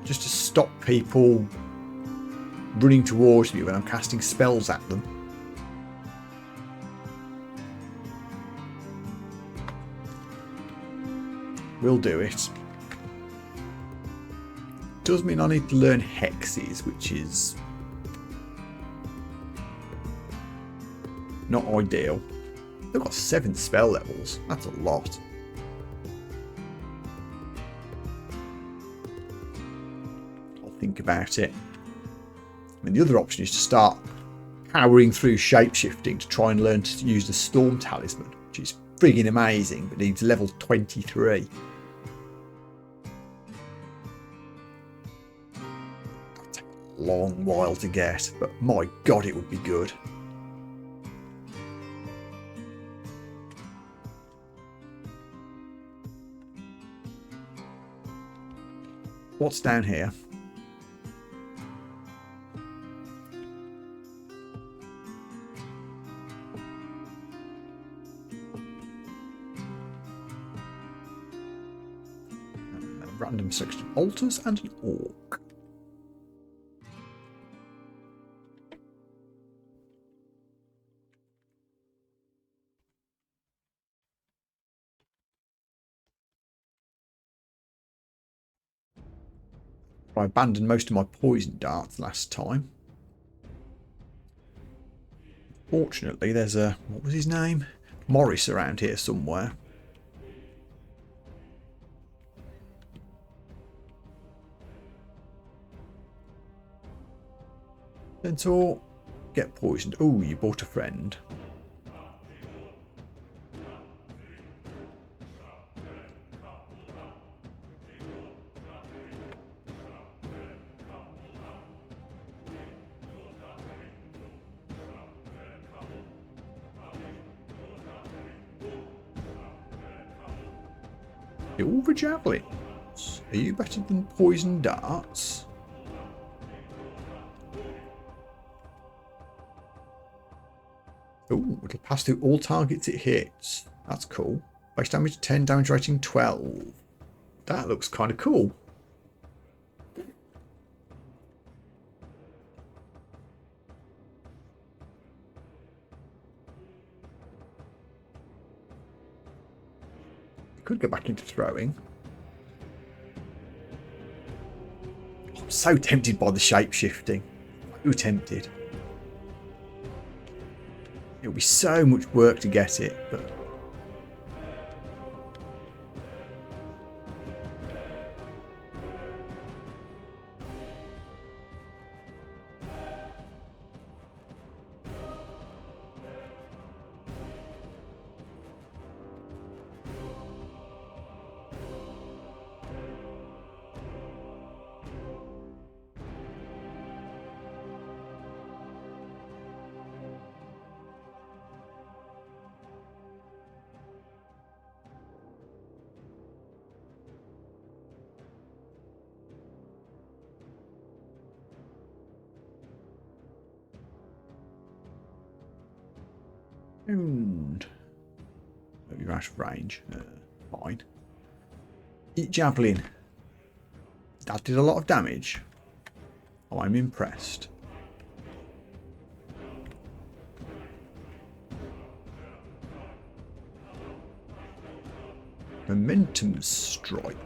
Just to stop people running towards me when I'm casting spells at them. We'll do it. Does mean I need to learn hexes, which is not ideal. They've got 7 spell levels. That's a lot. I'll think about it. I mean, the other option is to start powering through shapeshifting to try and learn to use the Storm Talisman, which is frigging amazing, but needs level 23. That'll take a long while to get, but my god, it would be good. What's down here? Random selection of altars and an orc. I abandoned most of my poison darts last time. Fortunately, there's a, what was his name? Morris around here somewhere. Centaur, get poisoned. Oh, you bought a friend. Silver javelins. Are you better than poison darts? Oh, it'll pass through all targets it hits. That's cool. Base damage 10, damage rating 12. That looks kind of cool. Could go back into throwing. I'm so tempted by the shape-shifting. So tempted. It'll be so much work to get it, but maybe out of range. Fine. Eat javelin. That did a lot of damage. I'm impressed. Momentum strike.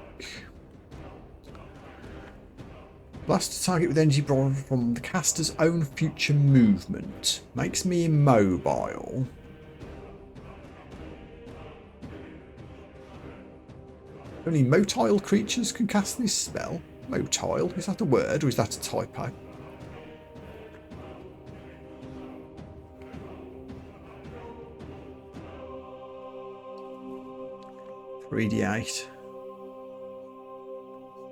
Blast a target with energy borrowed from the caster's own future movement. Makes me immobile. Only motile creatures can cast this spell. Motile? Is that a word or is that a typo? $3d8.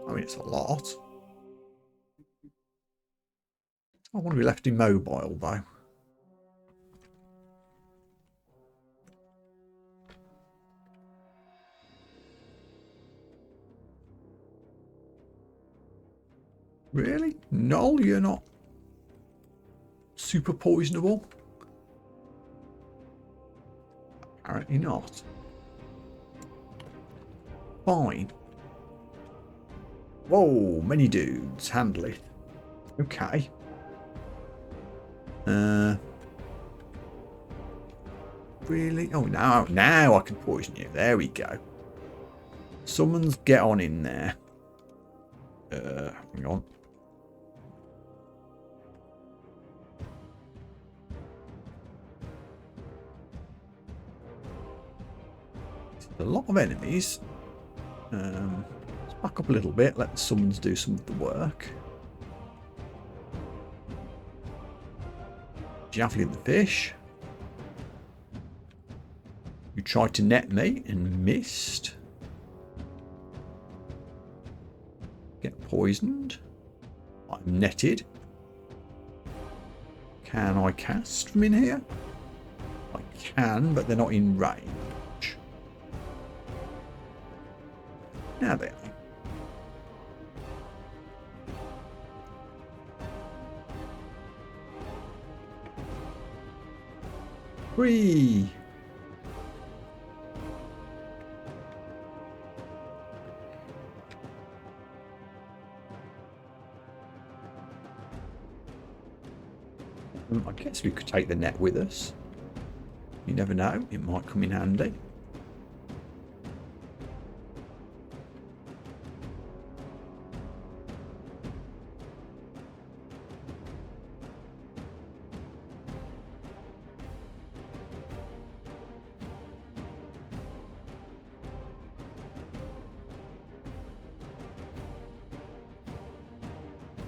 I mean, it's a lot. I want to be left immobile, though. Really? No, you're not super poisonable? Apparently not. Fine. Whoa, many dudes. Handle it. Okay. Really? Oh, now I can poison you. There we go. Summons, get on in there. Hang on. A lot of enemies. Let's back up a little bit. Let the summons do some of the work. Javelin the fish. You tried to net me and missed. Get poisoned. I'm netted. Can I cast from in here? I can, but they're not in range. Now they are. Whee! I guess we could take the net with us. You never know, it might come in handy.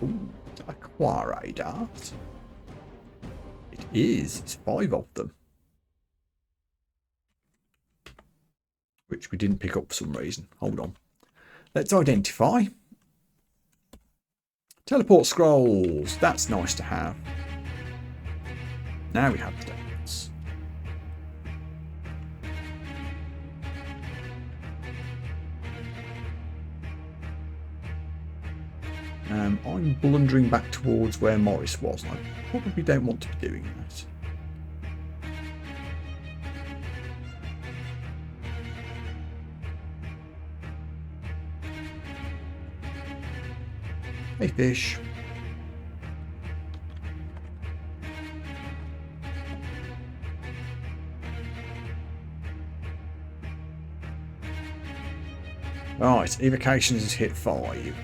Ooh, a quarry dart. It is. It's 5 of them. Which we didn't pick up for some reason. Hold on. Let's identify. Teleport scrolls. That's nice to have. Now we have the darts. I'm blundering back towards where Morris was. I probably don't want to be doing that. Hey, fish. Right, evocations has hit 5.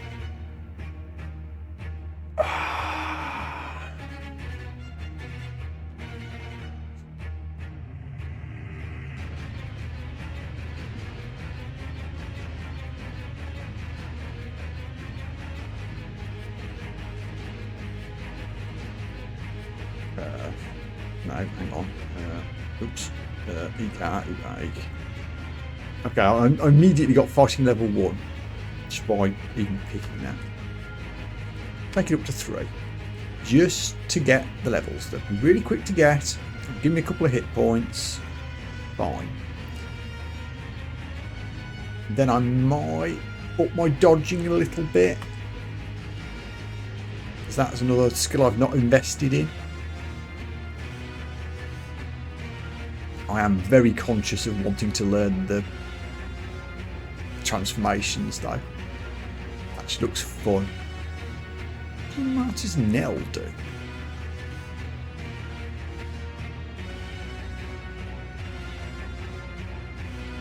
No, hang on. Oops. Okay, I immediately got fighting level 1 just by even picking that. Take it up to 3. Just to get the levels. They're really quick to get. Give me a couple of hit points. Fine. Then I might up my dodging a little bit. Because that's another skill I've not invested in. I am very conscious of wanting to learn the transformations though. Actually looks fun. What does Nell do?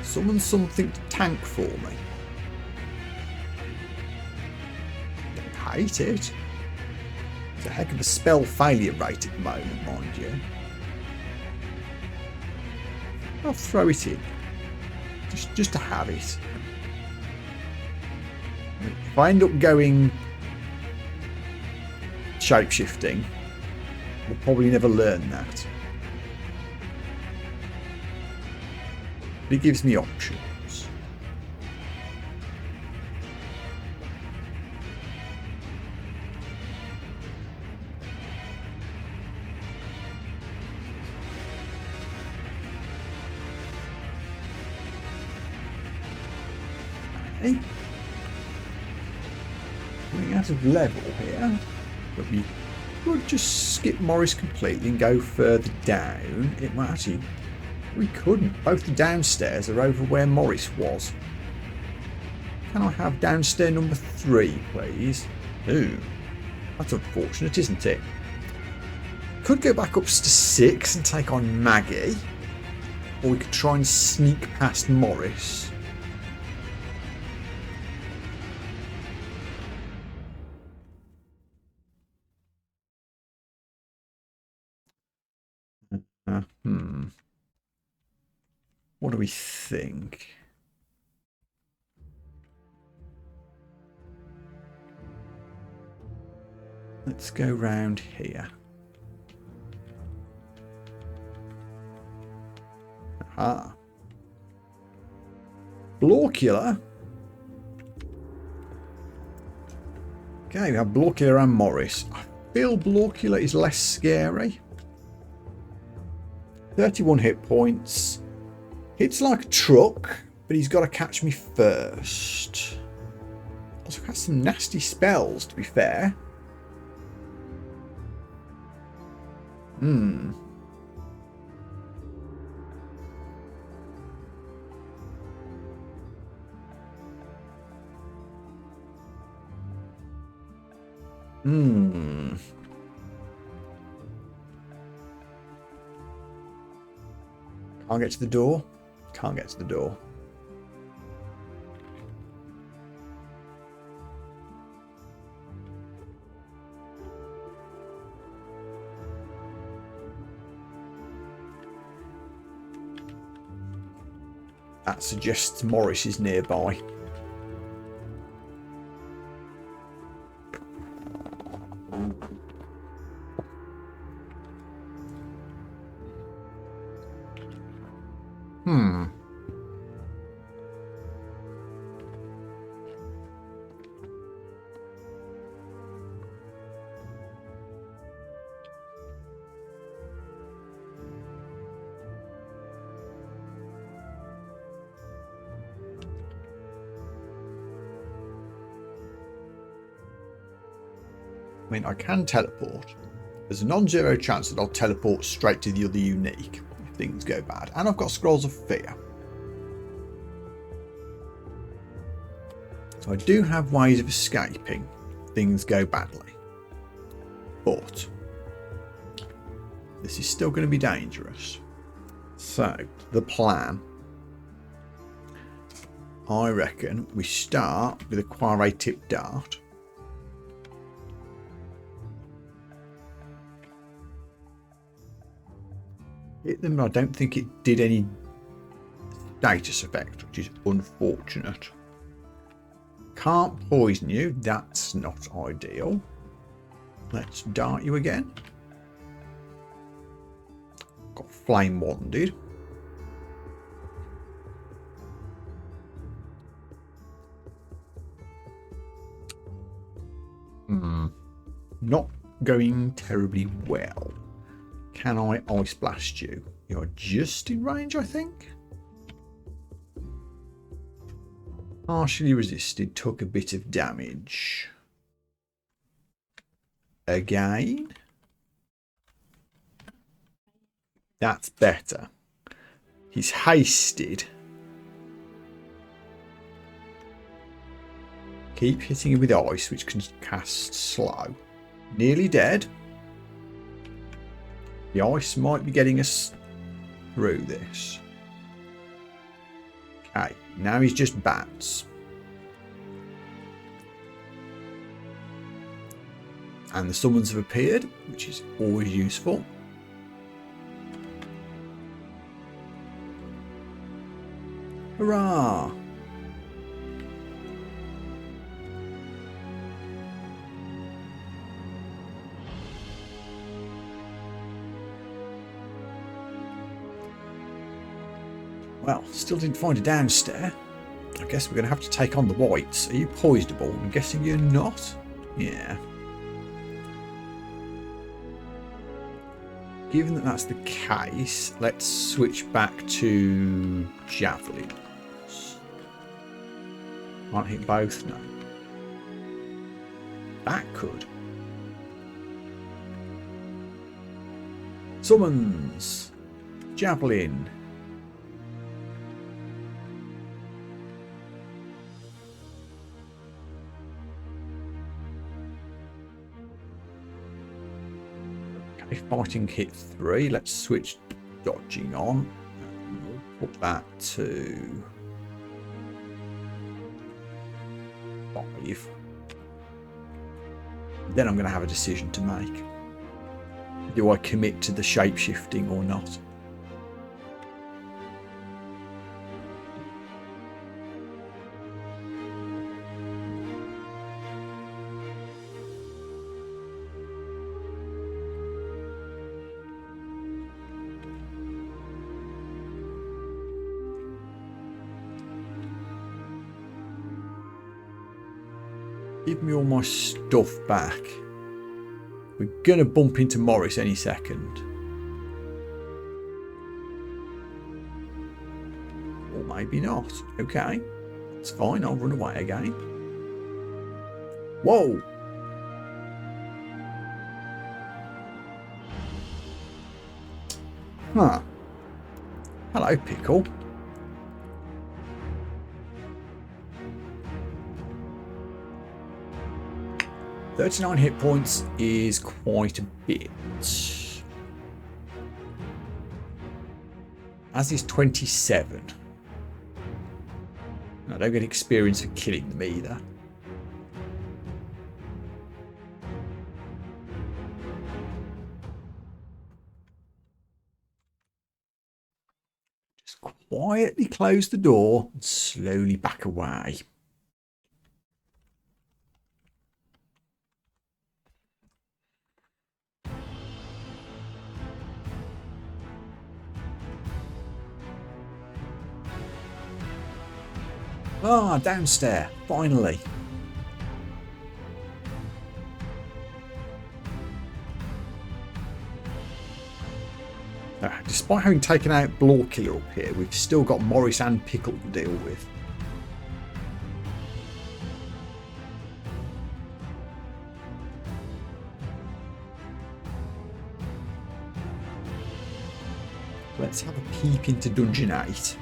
Summon something to tank for me. Don't hate it. It's a heck of a spell failure rate at the moment, mind you. I'll throw it in. Just to have it. If I end up going shape-shifting, we'll probably never learn that. But it gives me options. Okay. Coming out of level here, but we could just skip Morris completely and go further down. It might actually. We couldn't. Both the downstairs are over where Morris was. Can I have downstairs number 3, please? Ooh, that's unfortunate, isn't it? Could go back up to 6 and take on Maggie. Or we could try and sneak past Morris. What do we think? Let's go round here. Aha. Blorkula. Okay, we have Blorkula and Morris. I feel Blorkula is less scary. 31 hit points. Hits like a truck, but he's got to catch me first. Also has some nasty spells, to be fair. Can't get to the door. Can't get to the door. That suggests Morris is nearby. I mean, I can teleport. There's a non-zero chance that I'll teleport straight to the other unique if things go bad. And I've got Scrolls of Fear. So I do have ways of escaping if things go badly. But this is still going to be dangerous. So, the plan. I reckon we start with a Quarry Tip Dart. Hit them, but I don't think it did any status effect, which is unfortunate. Can't poison you, that's not ideal. Let's dart you again. Got flame wanded. Not going terribly well. Can I Ice Blast you? You're just in range, I think. Partially resisted, took a bit of damage. Again. That's better. He's hasted. Keep hitting him with ice, which can cast slow. Nearly dead. The ice might be getting us through this. Okay, now he's just bats. And the summons have appeared, which is always useful. Hurrah! Well, still didn't find a downstairs. I guess we're going to have to take on the whites. Are you poisonable? I'm guessing you're not. Yeah. Given that that's the case, let's switch back to javelins. Can't hit both, no. That could. Summons. Javelin. Okay, fighting hit 3. Let's switch dodging on. We'll put that to 5. Then I'm going to have a decision to make. Do I commit to the shape-shifting or not? Give me all my stuff back. We're going to bump into Morris any second. Or maybe not. Okay. It's fine. I'll run away again. Whoa! Huh. Hello, Pickle. "39 hit points is quite a bit. As is 27. I don't get experience for killing them either. Just quietly close the door and slowly back away. Ah, downstairs, finally. Despite having taken out Blorkiller up here, we've still got Morris and Pickle to deal with. Let's have a peep into Dungeon 8.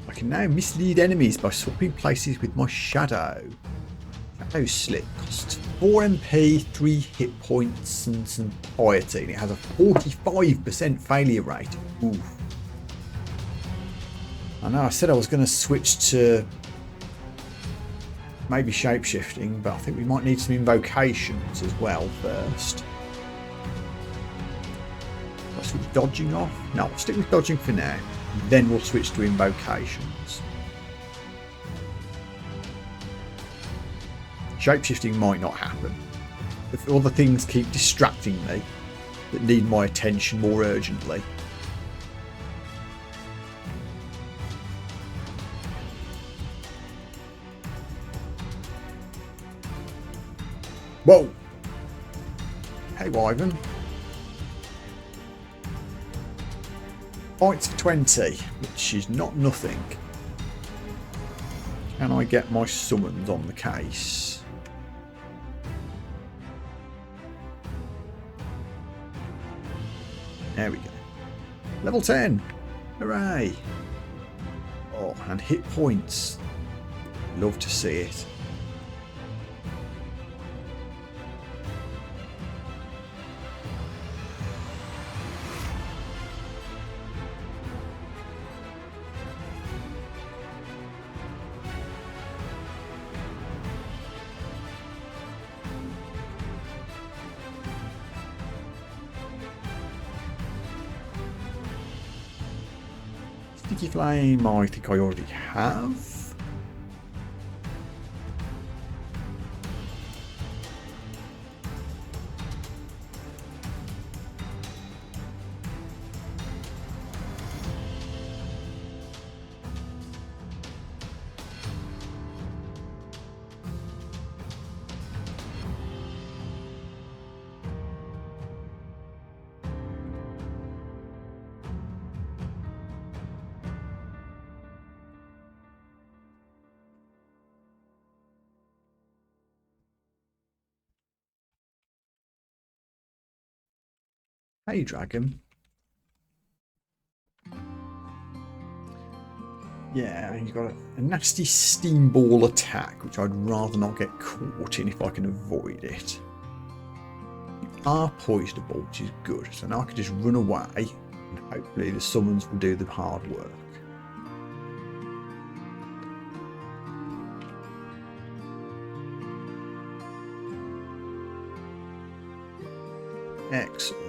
I can now mislead enemies by swapping places with my shadow. Shadow Slip costs 4 MP, 3 hit points and some piety, and it has a 45% failure rate. Oof. I know I said I was going to switch to maybe shape-shifting, but I think we might need some invocations as well first. I'll switch dodging off? No, I'll stick with dodging for now. Then we'll switch to invocations. Shapeshifting might not happen. If other things keep distracting me that need my attention more urgently. Whoa! Hey, Wyvern. Fights for 20, which is not nothing. Can I get my summons on the case? There we go. Level 10. Hooray. Oh, and hit points. Love to see it. Sticky Flame, I think I already have. Hey, Dragon. Yeah, you've got a nasty steam ball attack, which I'd rather not get caught in if I can avoid it. You are poisonable, which is good. So now I can just run away, and hopefully the summons will do the hard work. Excellent.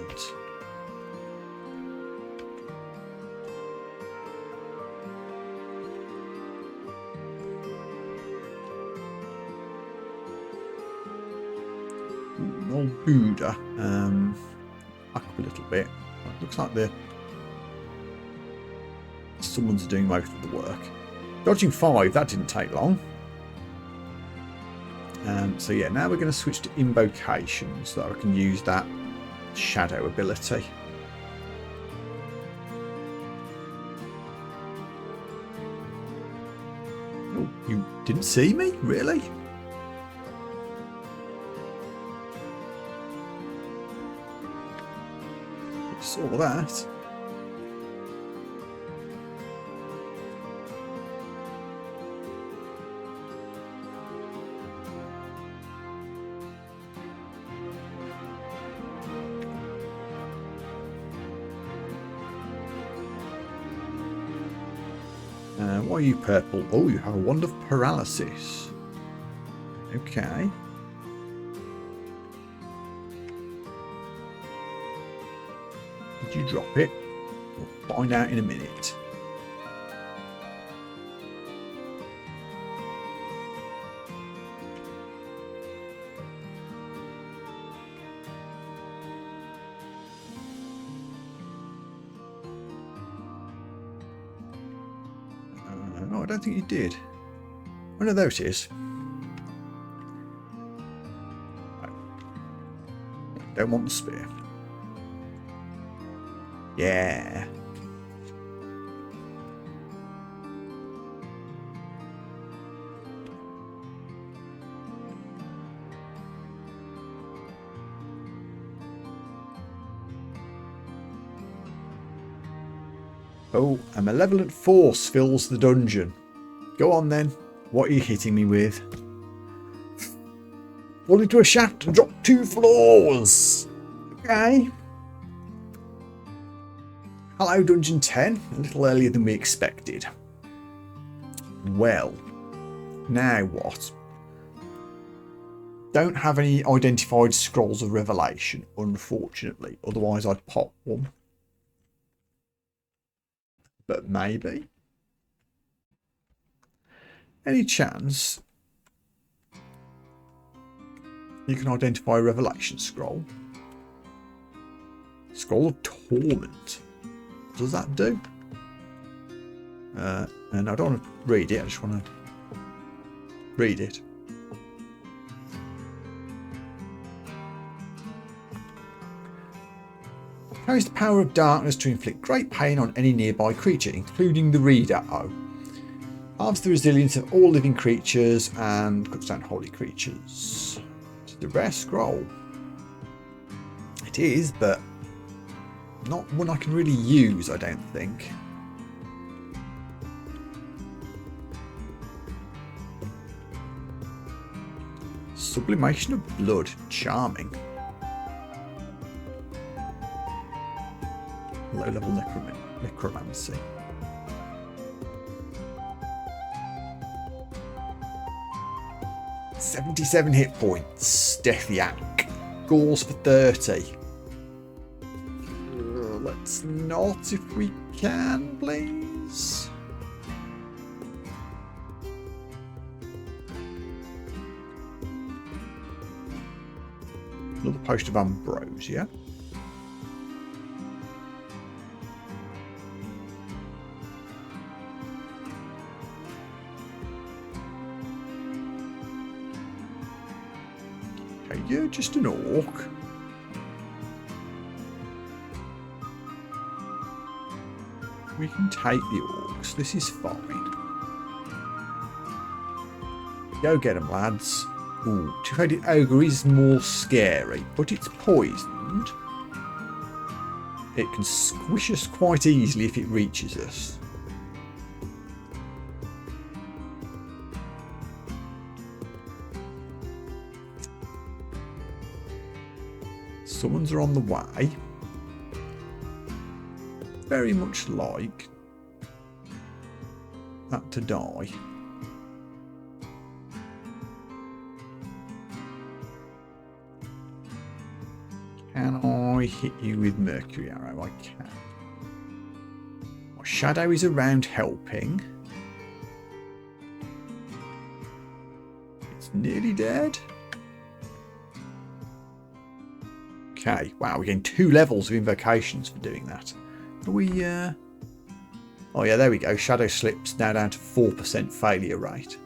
Old Buddha, back up a little bit. It looks like the summons are doing most of the work. Dodging 5, that didn't take long. So yeah, now we're going to switch to invocation so that I can use that shadow ability. Oh, you didn't see me? Really? Saw that. Why are you purple? Oh, you have a wand of paralysis. Okay. Did you drop it? We'll find out in a minute. No, I don't think you did. Oh no, there it is. Don't want the spear. Yeah. Oh, a malevolent force fills the dungeon. Go on then. What are you hitting me with? Fall into a shaft and drop 2 floors. Okay. Hello, Dungeon 10. A little earlier than we expected. Well, now what? Don't have any identified scrolls of revelation, unfortunately. Otherwise, I'd pop one. But maybe. Any chance you can identify a revelation scroll? Scroll of Torment. What does that do? And I don't want to read it, I just want to read it. Carries the power of darkness to inflict great pain on any nearby creature, including the reader. Oh. Halves the resilience of all living creatures and cuts down holy creatures. It's the rare scroll. It is, but not one I can really use, I don't think. Sublimation of blood. Charming. Low-level necromancy. $77 hit points. Death Yak. Gauls for 30. Let's not if we can, please. Another post of Ambrosia. Okay, you're just an orc. We can take the orcs. This is fine. Go get them, lads. Ooh, two-headed ogre is more scary, but it's poisoned. It can squish us quite easily if it reaches us. Summons are on the way. Very much like that to die. Can I hit you with Mercury Arrow? I can. My shadow is around helping. It's nearly dead. Okay, wow, we're getting 2 levels of invocations for doing that. Are we, oh yeah, there we go. Shadow slips now down to 4% failure rate.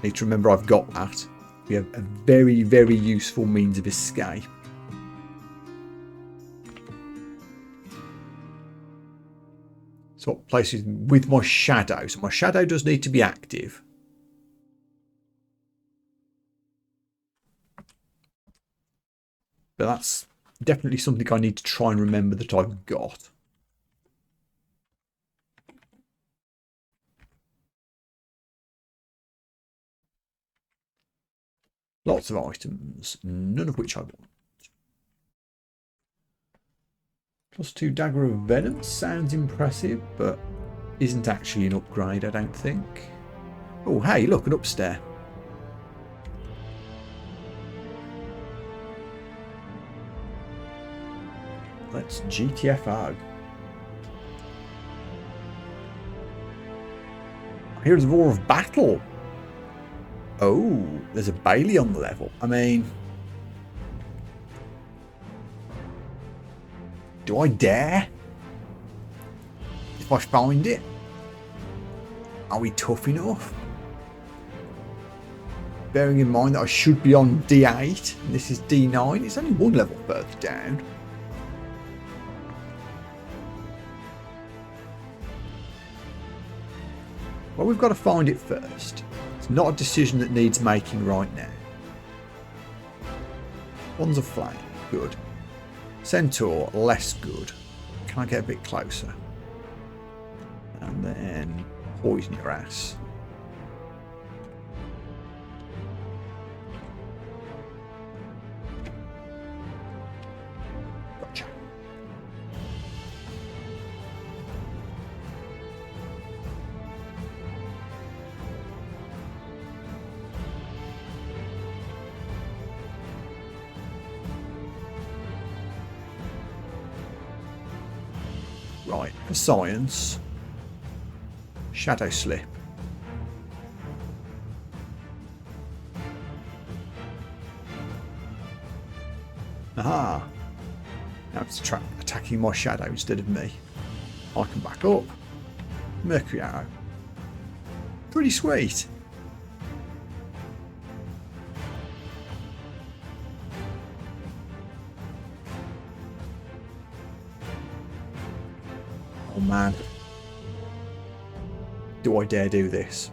Need to remember I've got that. We have a very, very useful means of escape. So what places with my shadow? So my shadow does need to be active. But that's definitely something I need to try and remember that I've got. Lots of items, none of which I want. +2 Dagger of Venom sounds impressive, but isn't actually an upgrade, I don't think. Oh, hey, look, an upstairs. Let's GTFO. Here's the roar of battle. Oh, there's a Bailey on the level. I mean, do I dare? If I find it? Are we tough enough? Bearing in mind that I should be on D8 and this is D9. It's only 1 level further down. Well, we've got to find it first. It's not a decision that needs making right now. One's a flame. Good. Centaur, less good. Can I get a bit closer? And then poison your ass. Gotcha. Right, for science, shadow slip. Aha! Now it's attacking my shadow instead of me. I can back up. Mercury arrow. Pretty sweet. Oh man. Do I dare do this?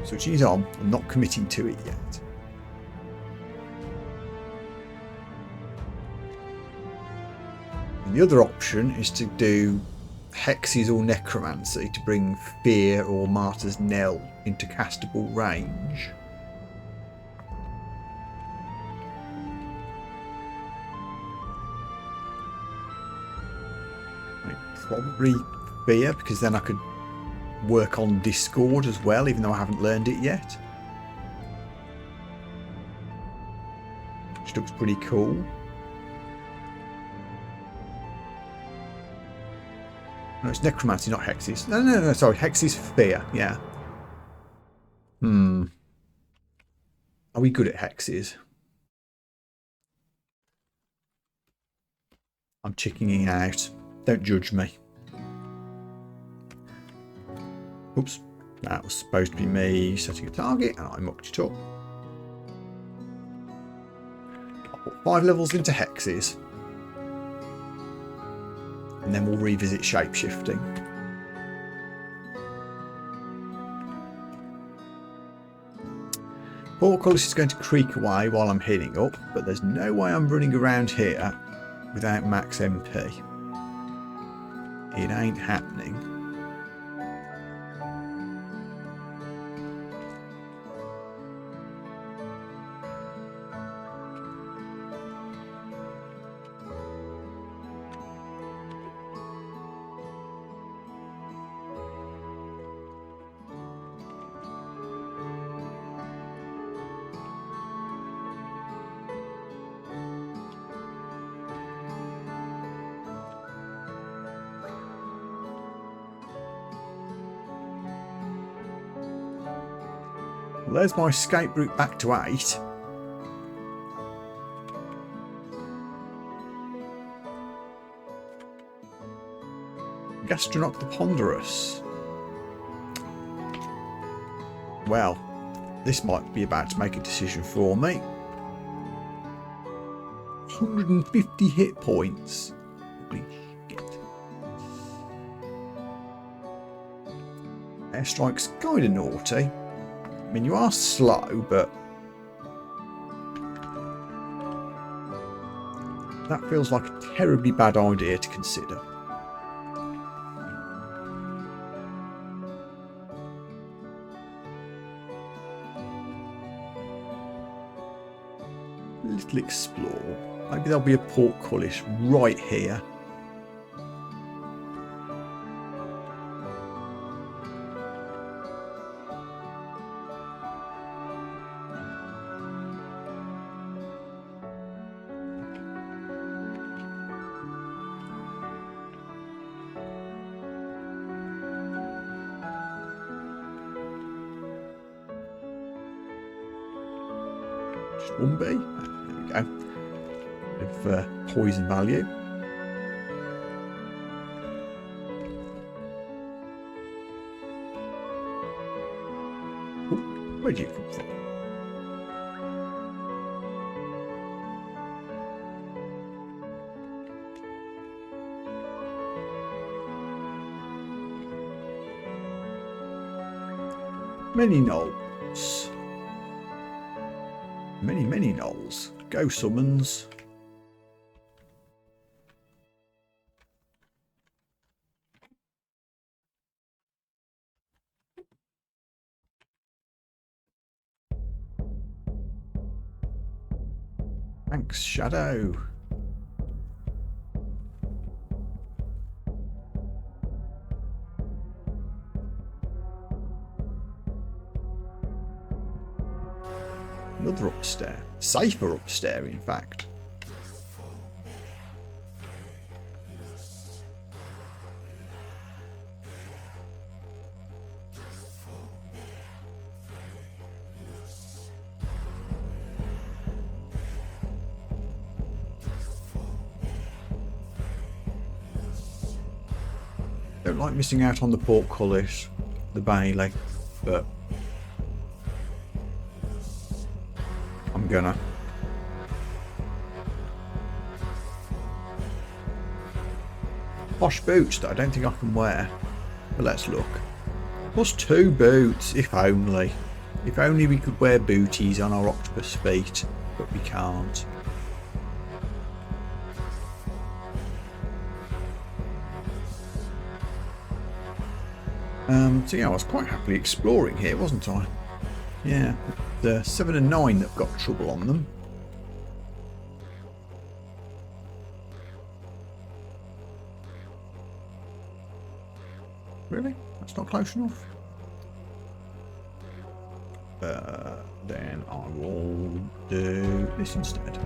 Switching it on. I'm not committing to it yet. And the other option is to do hexes or necromancy to bring fear or martyr's knell into castable range. Probably fear, because then I could work on Discord as well, even though I haven't learned it yet. Which looks pretty cool. No, it's necromancy, not hexes. No, sorry, hexes fear, yeah. Are we good at hexes? I'm chickening out. Don't judge me. Oops, that was supposed to be me setting a target and I mucked it up. I'll put 5 levels into hexes. And then we'll revisit shapeshifting. Portcullis is going to creak away while I'm healing up, but there's no way I'm running around here without max MP. It ain't happening. Well, there's my escape route back to 8. Gastronaut the Ponderous. Well, this might be about to make a decision for me. 150 hit points. Holy shit. Airstrike's kind of naughty. I mean, you are slow, but that feels like a terribly bad idea to consider. Little explore. Maybe there'll be a portcullis right here. Just one bee. There we go. Bit of poison value. Ooh, where'd you come from? Many gnolls. Many gnolls. Go summons. Thanks, Shadow. Another upstairs. Safer upstairs, in fact. Don't like missing out on the portcullis, the Bailey, but I'm gonna. Posh boots that I don't think I can wear, but let's look. +2 boots, if only. If only we could wear booties on our octopus feet, but we can't. So yeah, I was quite happily exploring here, wasn't I? Yeah, the 7 and 9 that have got trouble on them. Really? That's not close enough? Then I will do this instead.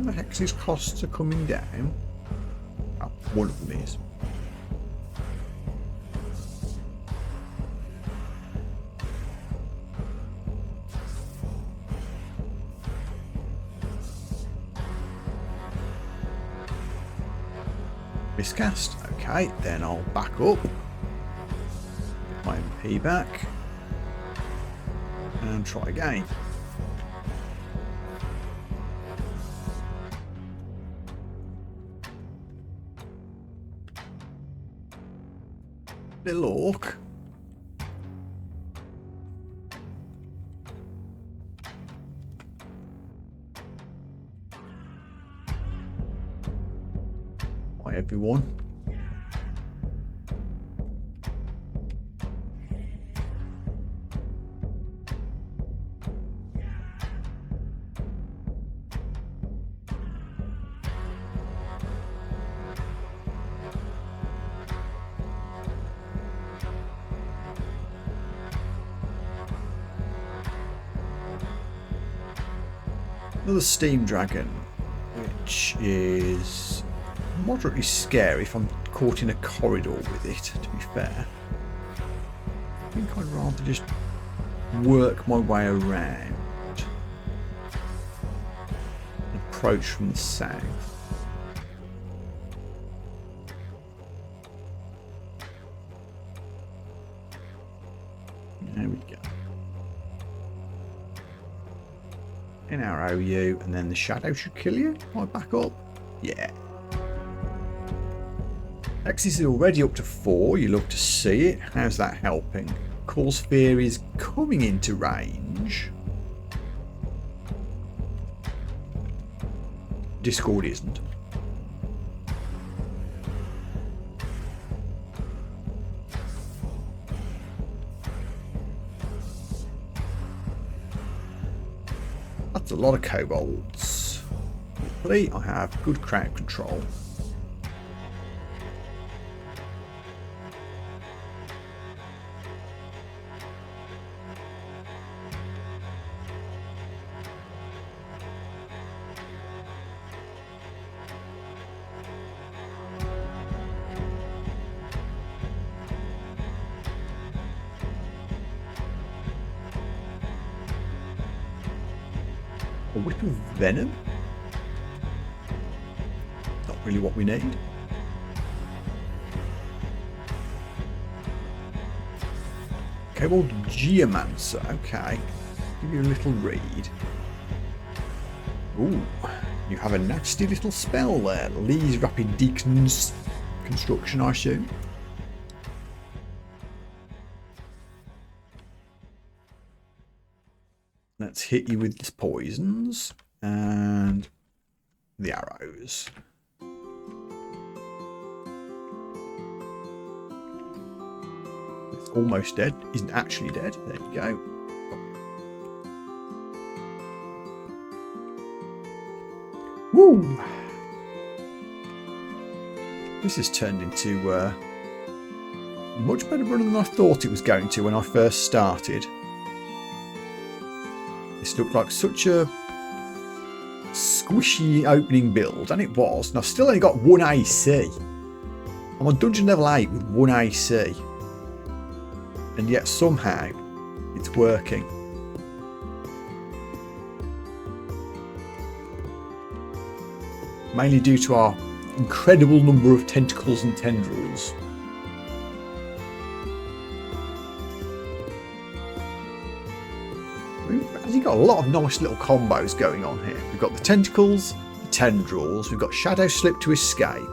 The Hex's costs are coming down. Oh, one of them is. Miscast. Okay, then I'll back up. Get my MP back. And try again. Little orc. Hi everyone. Another steam dragon, which is moderately scary if I'm caught in a corridor with it, to be fair. I think I'd rather just work my way around. Approach from the south. There we go. An arrow you, and then the shadow should kill you. Right, back up. Yeah. Axis is already up to 4. You love to see it. How's that helping? Core Sphere is coming into range. Discord isn't. That's a lot of kobolds. Hopefully I have good crowd control. A whip of venom? Not really what we need. Kobold Geomancer, okay. Give you a little read. Ooh, you have a nasty little spell there. Lee's Rapid Deconstruction, I assume. Let's hit you with the poisons and the arrows. It's almost dead. Isn't actually dead. There you go. Woo! This has turned into a much better run than I thought it was going to when I first started. This looked like such a squishy opening build, and it was. And I've still only got 1 AC. I'm on dungeon level 8 with 1 AC. And yet somehow it's working. Mainly due to our incredible number of tentacles and tendrils. We've got a lot of nice little combos going on here. We've got the tentacles, the tendrils, we've got Shadow Slip to escape,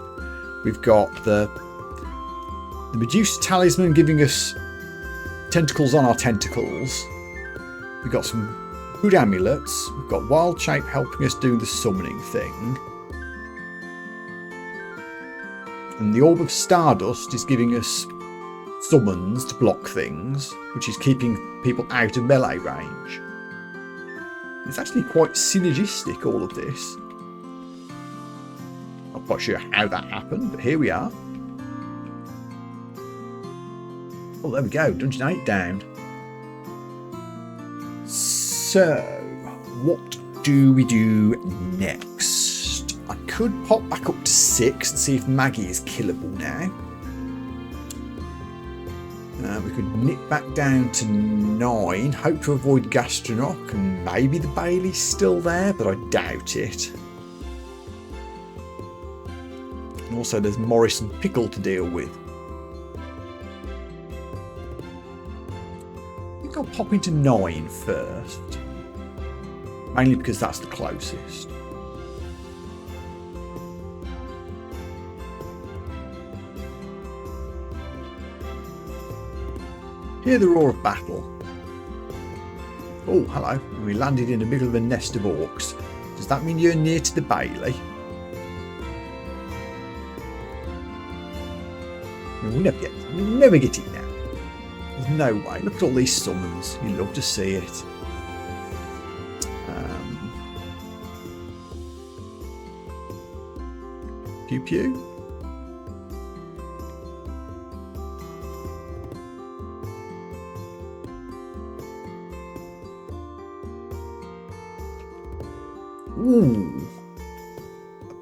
we've got the Medusa Talisman giving us tentacles on our tentacles, we've got some good amulets, we've got Wild Shape helping us do the summoning thing, and the Orb of Stardust is giving us summons to block things, which is keeping people out of melee range. It's actually quite synergistic, all of this. Not quite sure how that happened, but here we are. Oh, there we go. Dungeon 8 down. So, what do we do next? I could pop back up to 6 and see if Maggie is killable now. We could nip back down to 9, hope to avoid Gastronach, and maybe the Bailey's still there, but I doubt it. And also there's Morris and Pickle to deal with. I think I'll pop into 9 first. Mainly because that's the closest. Hear the roar of battle. Oh, hello. We landed in the middle of a nest of orcs. Does that mean you're near to the Bailey? We'll never get it now. There's no way. Look at all these summons. You love to see it. Pew pew. Ooh.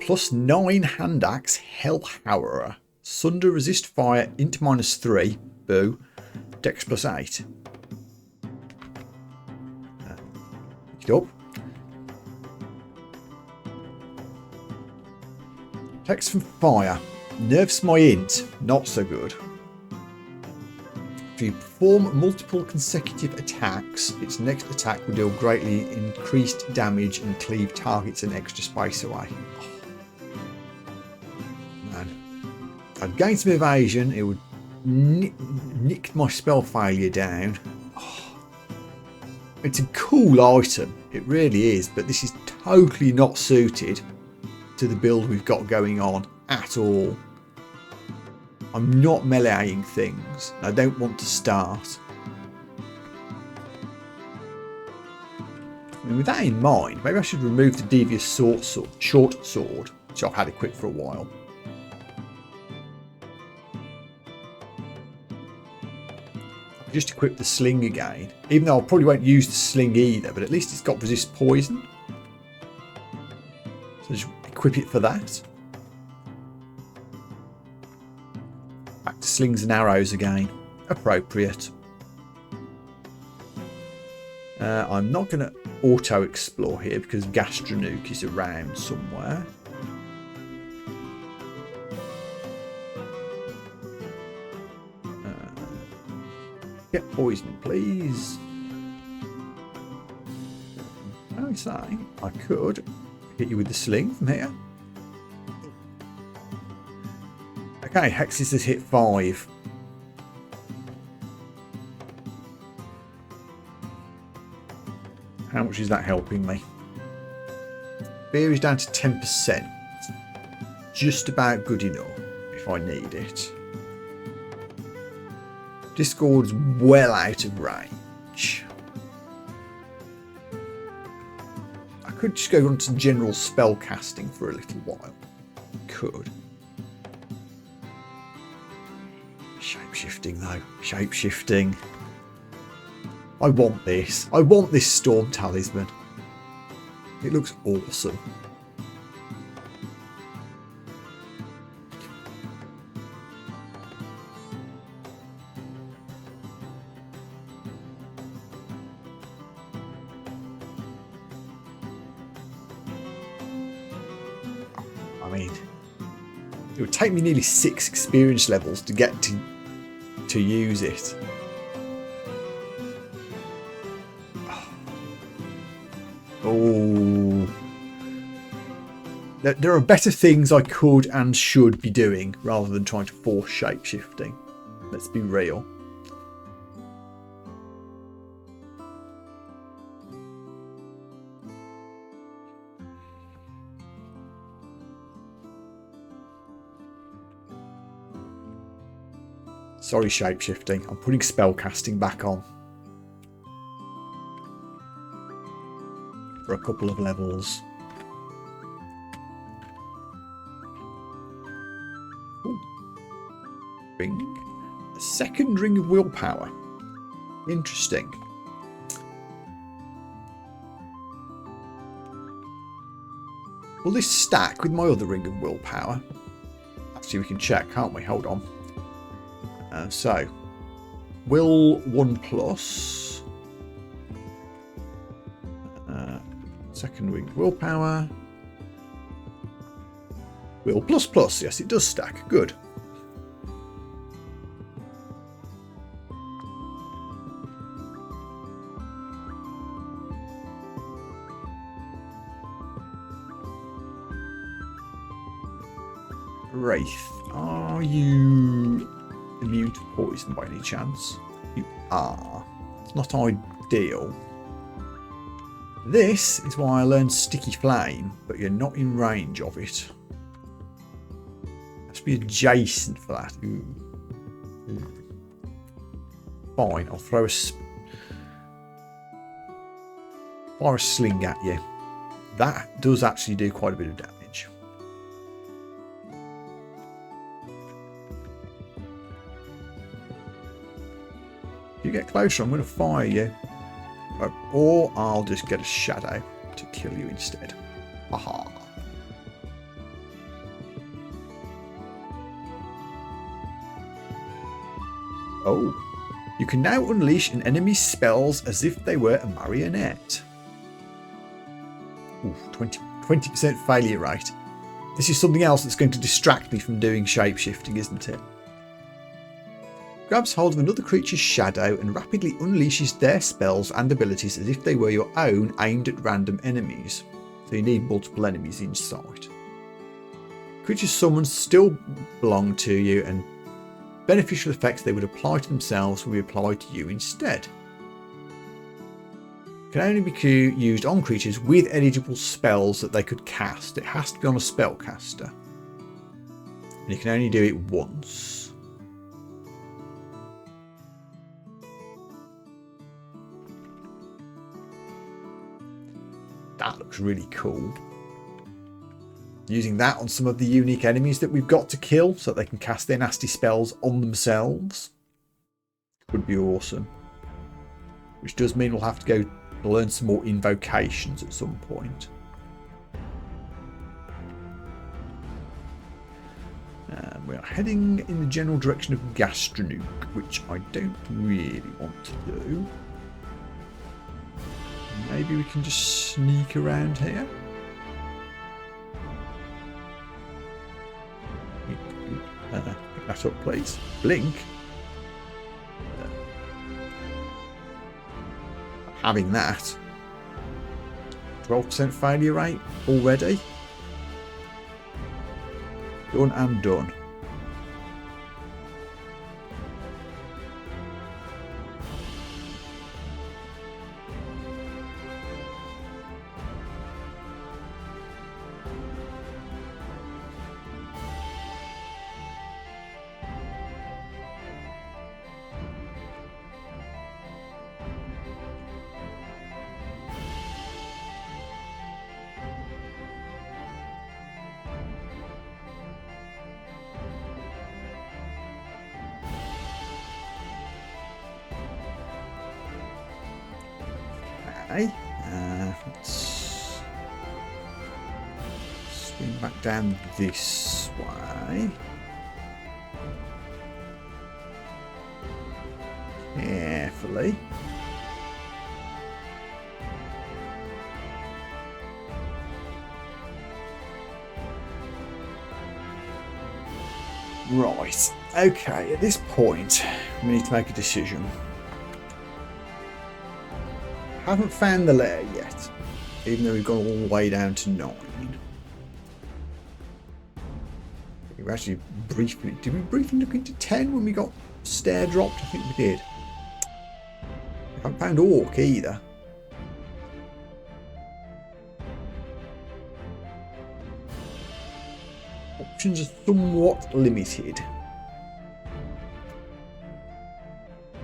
+9 hand axe, Hellhauer. Sunder, resist fire, int -3. Boo. Dex +8. Pick it up. Text from fire. Nerfs my int. Not so good. If you perform multiple consecutive attacks, its next attack will deal greatly increased damage and cleave targets an extra space away. Oh. Man. I'd gain some evasion, it would nick my spell failure down. Oh. It's a cool item, it really is, but this is totally not suited to the build we've got going on at all. I'm not meleeing things. I don't want to start. I mean, with that in mind, maybe I should remove the devious short sword, which I've had equipped for a while. I'll just equip the sling again, even though I probably won't use the sling either, but at least it's got resist poison. So just equip it for that. Back to slings and arrows again. Appropriate. I'm not going to auto-explore here because Gastronuke is around somewhere. Get poison, please. I would say I could hit you with the sling from here. Okay, Hexis has hit 5. How much is that helping me? Fear is down to 10%. Just about good enough if I need it. Discord's well out of range. I could just go on to general spell casting for a little while. Could. Shape-shifting though. Shape-shifting. I want this. I want this Storm Talisman. It looks awesome. I mean, it would take me nearly 6 experience levels to get to use it. Oh, there are better things I could and should be doing rather than trying to force shape-shifting. Let's be real. Sorry, shape-shifting. I'm putting spellcasting back on. For a couple of levels. Ooh. Ring. A second ring of willpower. Interesting. Will this stack with my other ring of willpower? Actually, we can check, can't we? Hold on. So, will 1+. Second ring willpower. Will ++. Yes, it does stack. Good. Wraith, are you immune to poison by any chance? You are. It's not ideal. This is why I learned Sticky Flame, but you're not in range of it. Has to be adjacent for that. Ooh. Ooh. Fine, I'll throw a sling at you. That does actually do quite a bit of damage. If you get closer, I'm going to fire you. Or I'll just get a shadow to kill you instead. Aha. Oh. You can now unleash an enemy's spells as if they were a marionette. Ooh, 20% failure rate. This is something else that's going to distract me from doing shape-shifting, isn't it? Grabs hold of another creature's shadow and rapidly unleashes their spells and abilities as if they were your own, aimed at random enemies. So you need multiple enemies in sight. Creatures summoned still belong to you, and beneficial effects they would apply to themselves will be applied to you instead. Can only be used on creatures with eligible spells that they could cast. It has to be on a spellcaster. And you can only do it once. That looks really cool. Using that on some of the unique enemies that we've got to kill so that they can cast their nasty spells on themselves would be awesome. Which does mean we'll have to go learn some more invocations at some point. We are heading in the general direction of Gastronuke, which I don't really want to do. Maybe we can just sneak around here. Pick that up, please. Blink. Having that. 12% failure rate already. Done and done. Let's swing back down this way. Carefully. Right. Okay, at this point, we need to make a decision. Haven't found the lair yet, even though we've gone all the way down to 9. We actually briefly, did we briefly look into 10 when we got stair dropped? I think we did. I haven't found Orc either. Options are somewhat limited.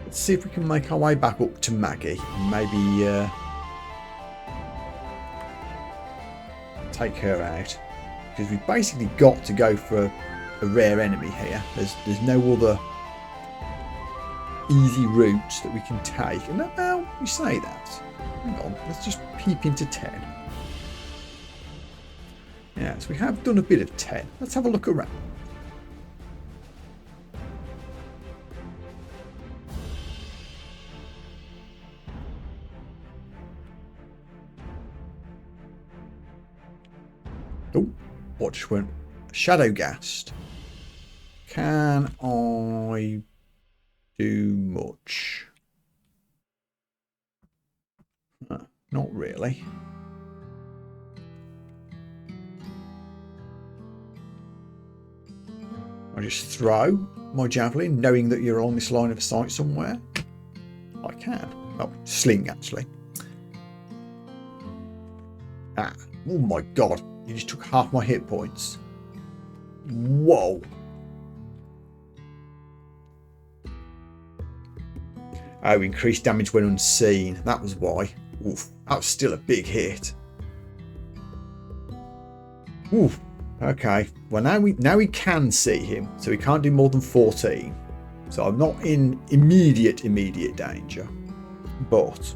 Let's see if we can make our way back up to Maggie and maybe take her out, because we've basically got to go for a rare enemy here. There's no other easy routes that we can take. And now we say that. Hang on, let's just peep into 10. Yeah, so we have done a bit of 10. Let's have a look around. Oh, what just went? Shadowgast. Can I do much? Not really. I just throw my javelin, knowing that you're on this line of sight somewhere. I can. Oh, sling actually. Ah, oh my god. You just took half my hit points. Whoa. Oh, increased damage when unseen. That was why. Oof, that was still a big hit. Oof. Okay. Well, now we can see him, so he can't do more than 14. So I'm not in immediate danger. But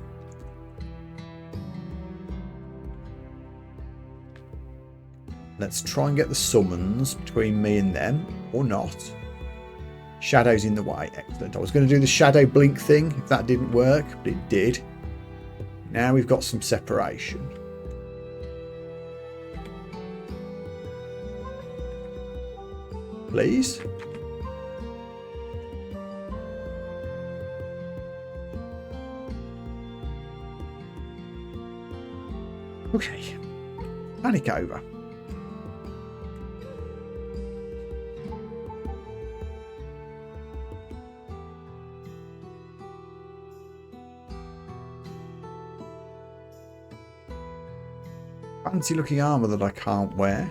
Let's try and get the summons between me and them, or not. Shadow's in the way. Excellent. I was going to do the shadow blink thing if that didn't work, but it did. Now we've got some separation. Please. Okay. Panic over. Fancy looking armour that I can't wear.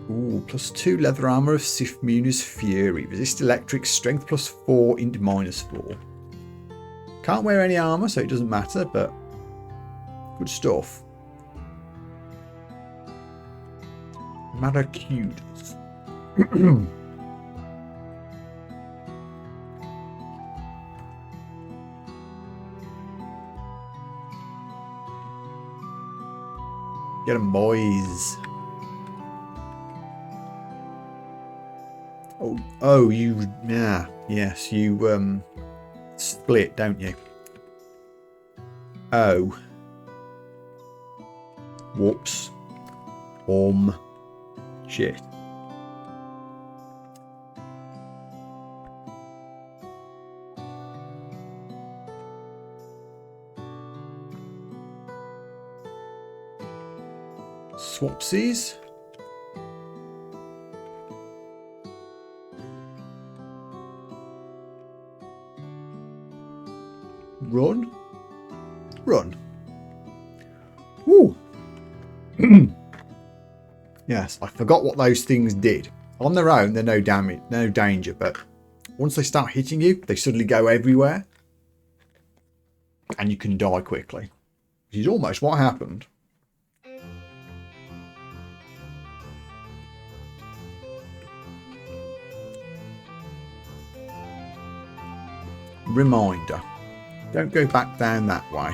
Ooh, +2 leather armour of Sif Muni's Fury. Resist electric, strength +4 into -4. Can't wear any armour, so it doesn't matter, but good stuff. Maracudas. Get 'em, boys. Oh, you, yeah, yes, you, split, don't you? Oh. Whoops. Shit. Swapsies. Run. Woo. Yes, I forgot what those things did. On their own, they're no damage, no danger, but once they start hitting you, they suddenly go everywhere. And you can die quickly. Which is almost what happened. Reminder. Don't go back down that way.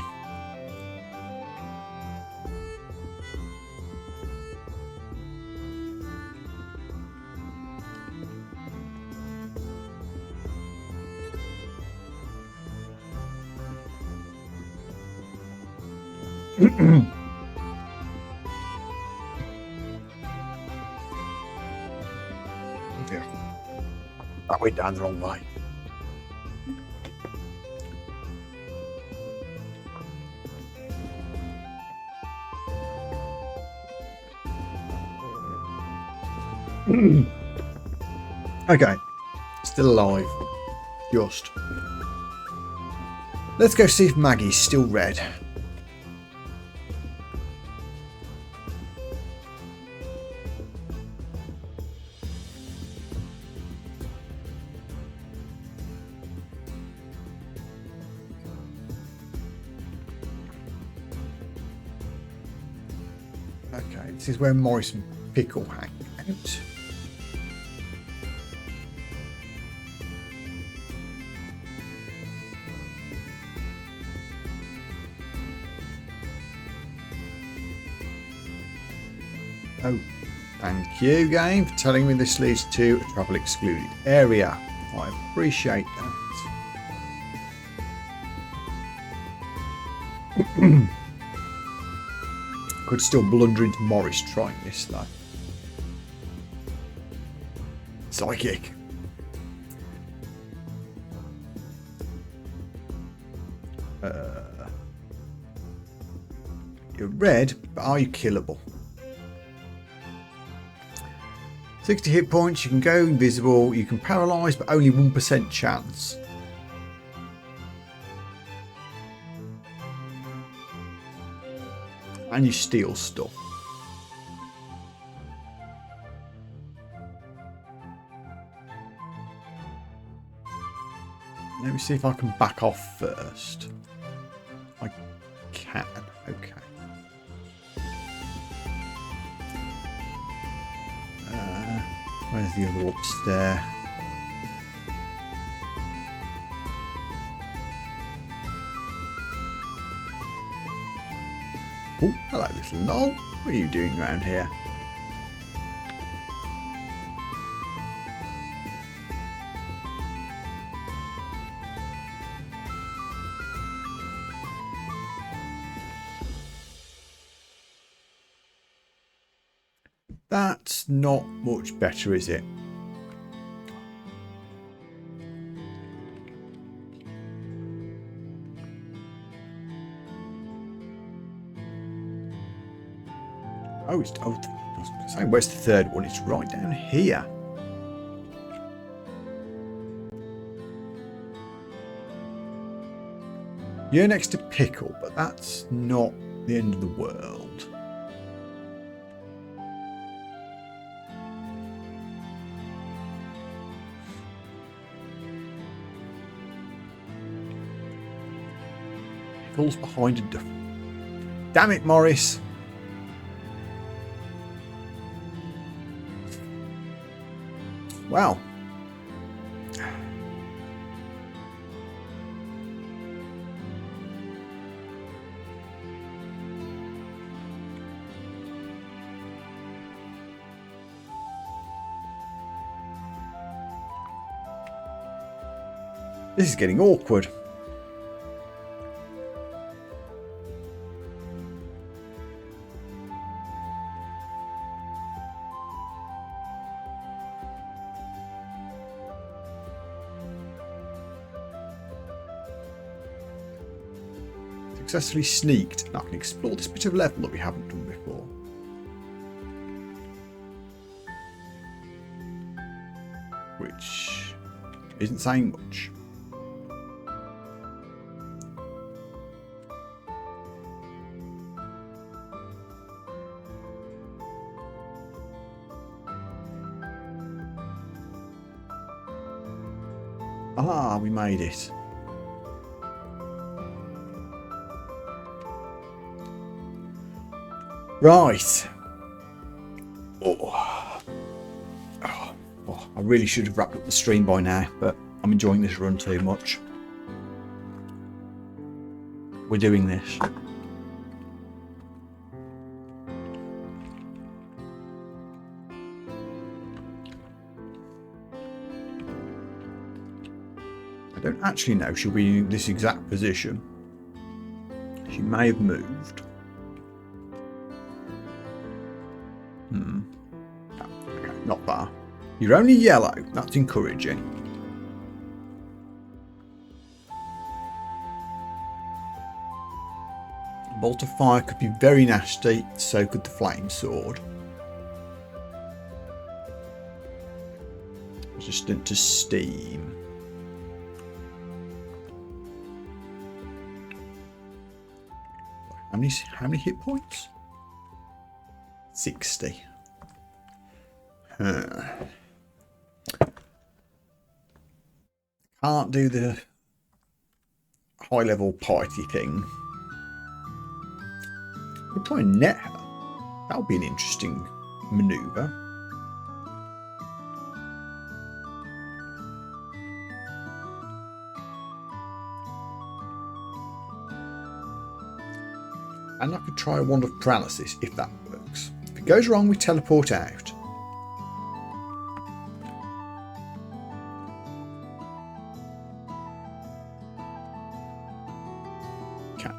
Yeah. That went down the wrong way. Okay, still alive. Just. Let's go see if Maggie's still red. Okay, this is where Morris and Pickle hang out. Oh, thank you, game, for telling me this leads to a travel excluded area. I appreciate that. Could still blunder into Morris trying this though. Psychic. You're red, but are you killable? 60 hit points, you can go invisible, you can paralyse, but only 1% chance. And you steal stuff. Let me see if I can back off first. I can, okay. Where's the other upstairs? Oh, hello, little knoll. What are you doing around here? That's not much better, is it? Oh, I was going to say, where's the third one? It's right down here. You're next to Pickle, but that's not the end of the world. Pickle's behind a duffel. Damn it, Morris. Well. This is getting awkward. Successfully sneaked. Now I can explore this bit of level that we haven't done before. Which isn't saying much. Ah, we made it. Right. Oh, I really should have wrapped up the stream by now, but I'm enjoying this run too much. We're doing this. I don't actually know she'll be in this exact position. She may have moved. Okay, not far. You're only yellow. That's encouraging. Bolt of fire could be very nasty. So could the flame sword. Resistant to steam. How many hit points? 60. Can't do the high level party thing. We'll try and net her. That would be an interesting maneuver. And I could try a wand of paralysis if that works. If it goes wrong, we teleport out. Okay.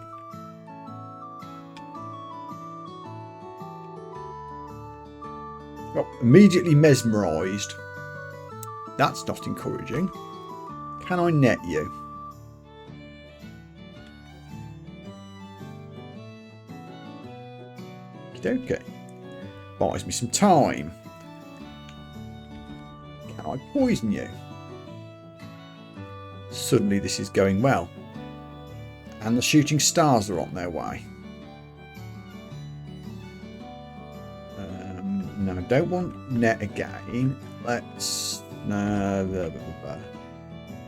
Well, immediately mesmerised. That's not encouraging. Can I net you? Okay, buys me some time. Can I poison you? Suddenly this is going well. And the shooting stars are on their way. No, I don't want net again. Let's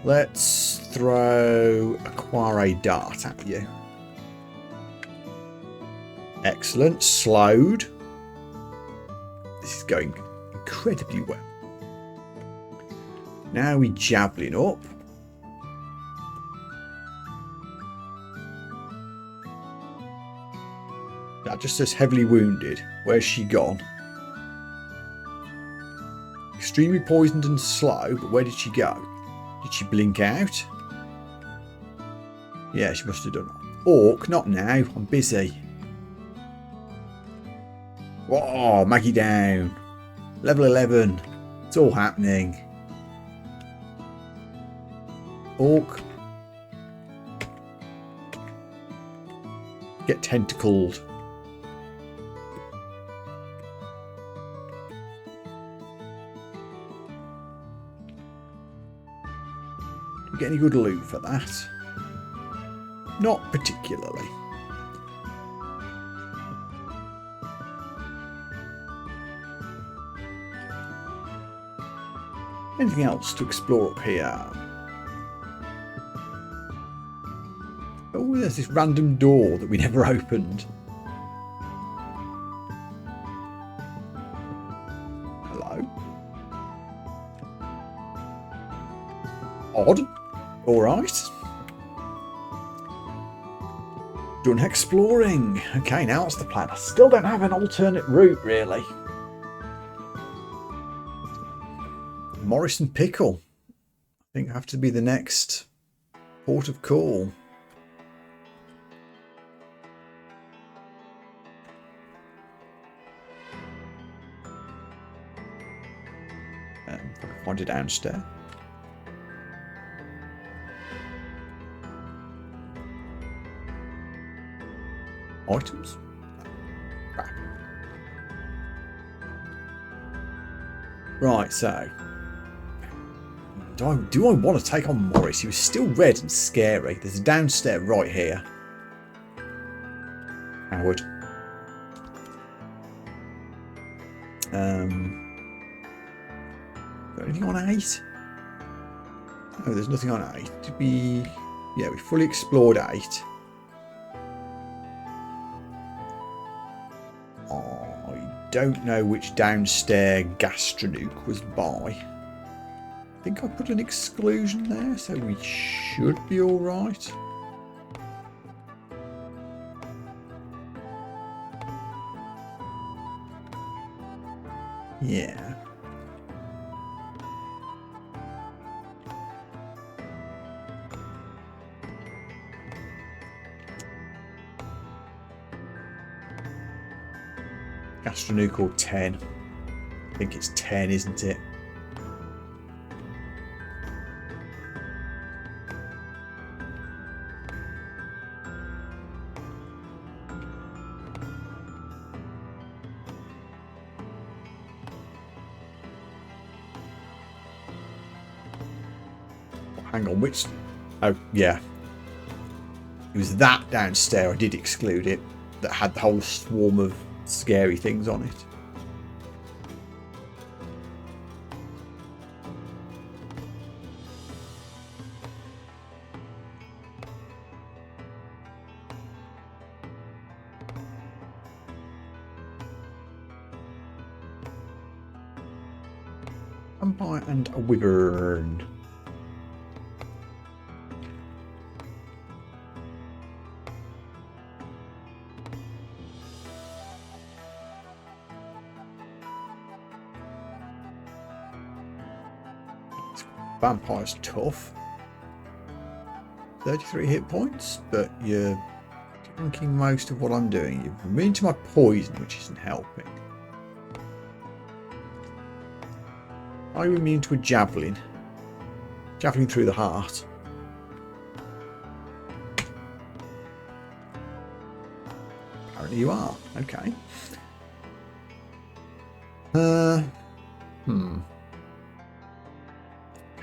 let's throw a Quarry dart at you. Excellent. Slowed. This is going incredibly well. Now we javelin up. That just says heavily wounded. Where's she gone? Extremely poisoned and slow, but where did she go? Did she blink out? Yeah, she must have done. Orc, not now. I'm busy. Whoa, Maggie down. Level 11. It's all happening. Orc. Get tentacled. Do we get any good loot for that? Not particularly. Anything else to explore up here? Oh, there's this random door that we never opened. Hello? Odd. Alright. Done exploring. Okay, now what's the plan? I still don't have an alternate route, really. Morris and Pickle. I think have to be the next port of call. If I can find it downstairs. Items. Crap. Right, so do I want to take on Morris? He was still red and scary. There's a downstairs right here. Howard. Got anything on 8? No, there's nothing on 8. Yeah, we fully explored 8. I don't know which downstairs gastronuke was by. I think I put an exclusion there, so we should be alright. Yeah. Gastronuke or 10. I think it's 10, isn't it? Hang on, which... Oh, yeah. It was that downstairs, I did exclude it, that had the whole swarm of scary things on it. Vampire and a wyvern. Vampire's tough. 33 hit points, but you're tanking most of what I'm doing. You've been into my poison, which isn't helping. Are you immune to a javelin? Javelin through the heart. Apparently you are. Okay.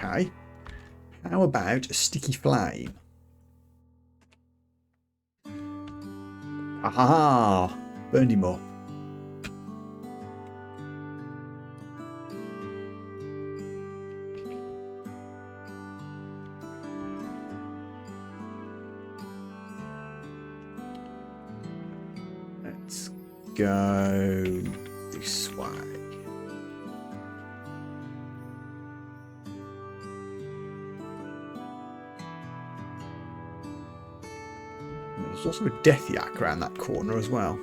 Okay. How about a sticky flame? Aha! Burned him up. Let's go this way. There's also a death yak around that corner as well.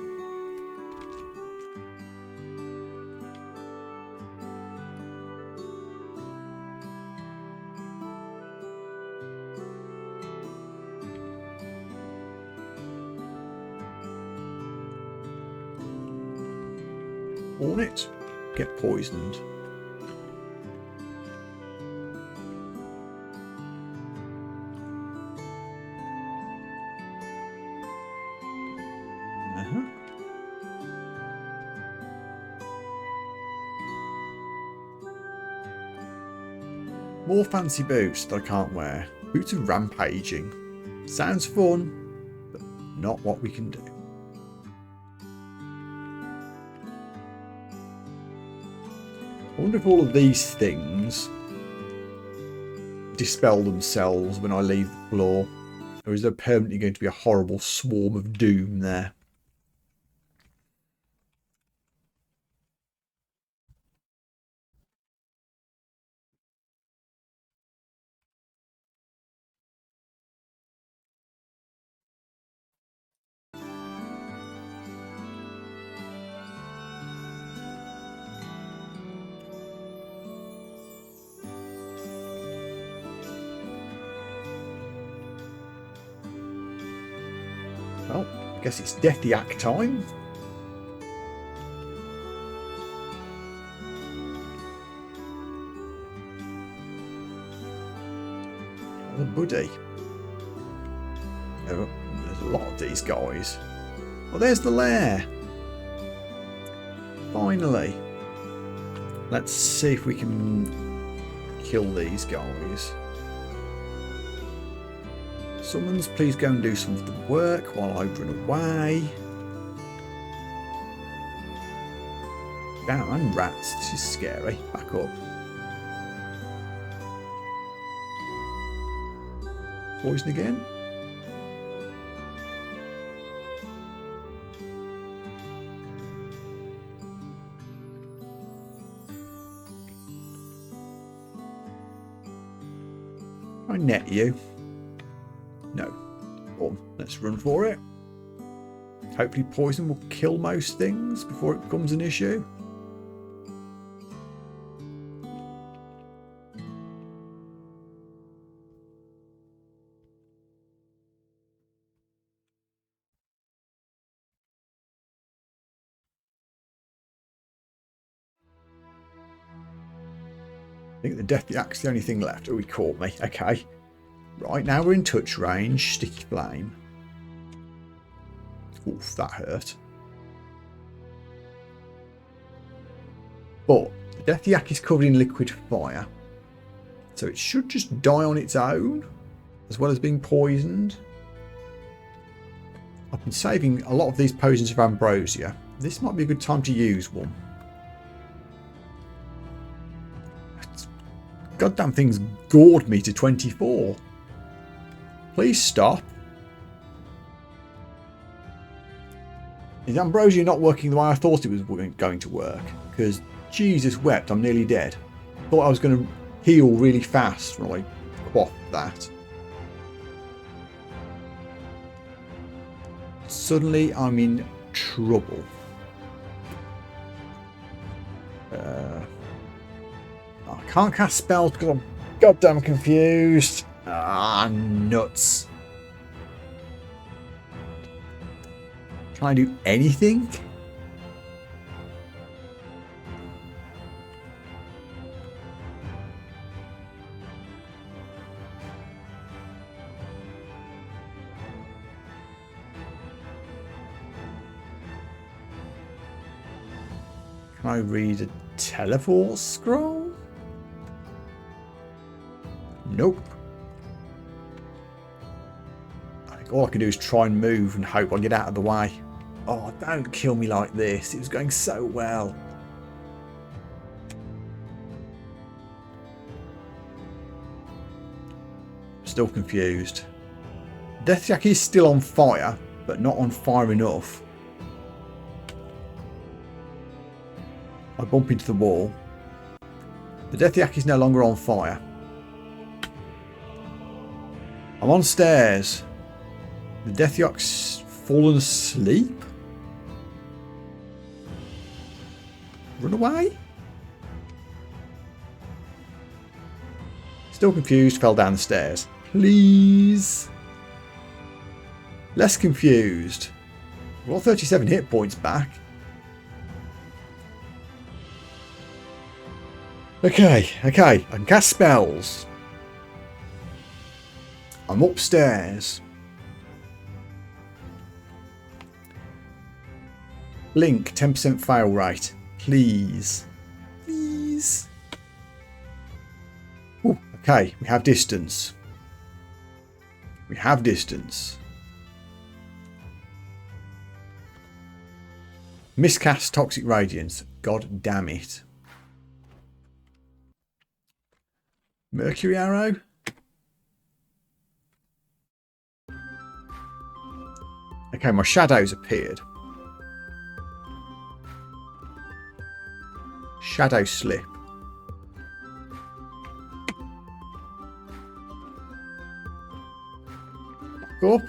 Hornet, get poisoned. More fancy boots that I can't wear. Boots of rampaging. Sounds fun, but not what we can do. I wonder if all of these things dispel themselves when I leave the floor. Or is there permanently going to be a horrible swarm of doom there? Well, I guess it's Deathiac time. Oh, buddy. Oh, there's a lot of these guys. Oh, there's the lair. Finally. Let's see if we can kill these guys. Summons, please go and do some of the work while I run away. Damn, and rats. This is scary. Back up. Poison again. I net you. No. Well, let's run for it. Hopefully poison will kill most things before it becomes an issue. I think the Deathiac's the only thing left. Oh, he caught me. Okay. Right, now we're in touch range. Sticky flame. Oof, that hurt. But the Deathiac is covered in liquid fire. So it should just die on its own, as well as being poisoned. I've been saving a lot of these potions of ambrosia. This might be a good time to use one. Goddamn thing's gored me to 24. Please stop. Is ambrosia not working the way I thought it was going to work? Because Jesus wept, I'm nearly dead. Thought I was going to heal really fast when I quaffed that. Suddenly I'm in trouble. I can't cast spells because I'm goddamn confused. Ah, nuts. Can I do anything? Can I read a teleport scroll? Nope. I think all I can do is try and move and hope I get out of the way. Oh, don't kill me like this. It was going so well. Still confused. Deathiac is still on fire, but not on fire enough. I bump into the wall. The Deathiac is no longer on fire. I'm on stairs. The Deathiac's fallen asleep? Run away? Still confused, fell down the stairs. Please? Less confused. We've got 37 hit points back. Okay, I can cast spells. I'm upstairs. Blink, 10% fail rate. Please. Please. Ooh, okay, we have distance. We have distance. Miscast Toxic Radiance. God damn it. Mercury Arrow. Okay, my shadows appeared. Shadow Slip. Back up.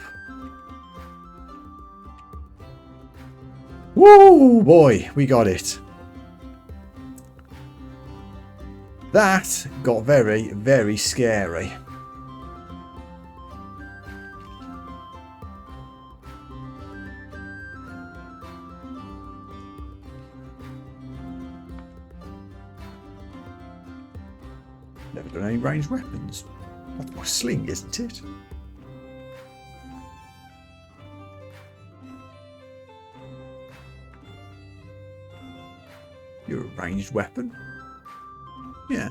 Woo, boy, we got it. That got very, very scary. Never done any ranged weapons. That's my sling, isn't it? You're a ranged weapon? Yeah.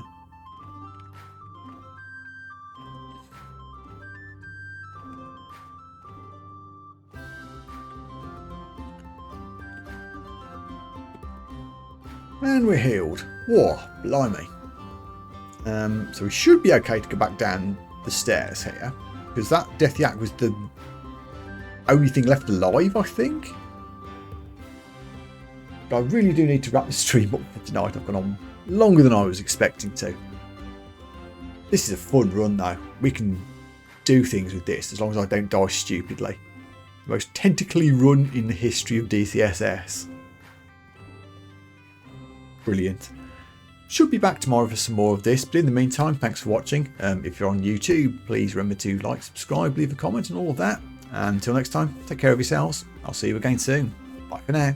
And we're healed. Whoa, blimey. So we should be okay to go back down the stairs here, because that Death Yak was the only thing left alive, I think. But I really do need to wrap the stream up for tonight. I've gone on longer than I was expecting to. This is a fun run though. We can do things with this as long as I don't die stupidly. The most tentacly run in the history of DCSS. Brilliant. Should be back tomorrow for some more of this, but in the meantime, thanks for watching. If you're on YouTube, please remember to like, subscribe, leave a comment and all of that. And until next time, take care of yourselves. I'll see you again soon. Bye for now.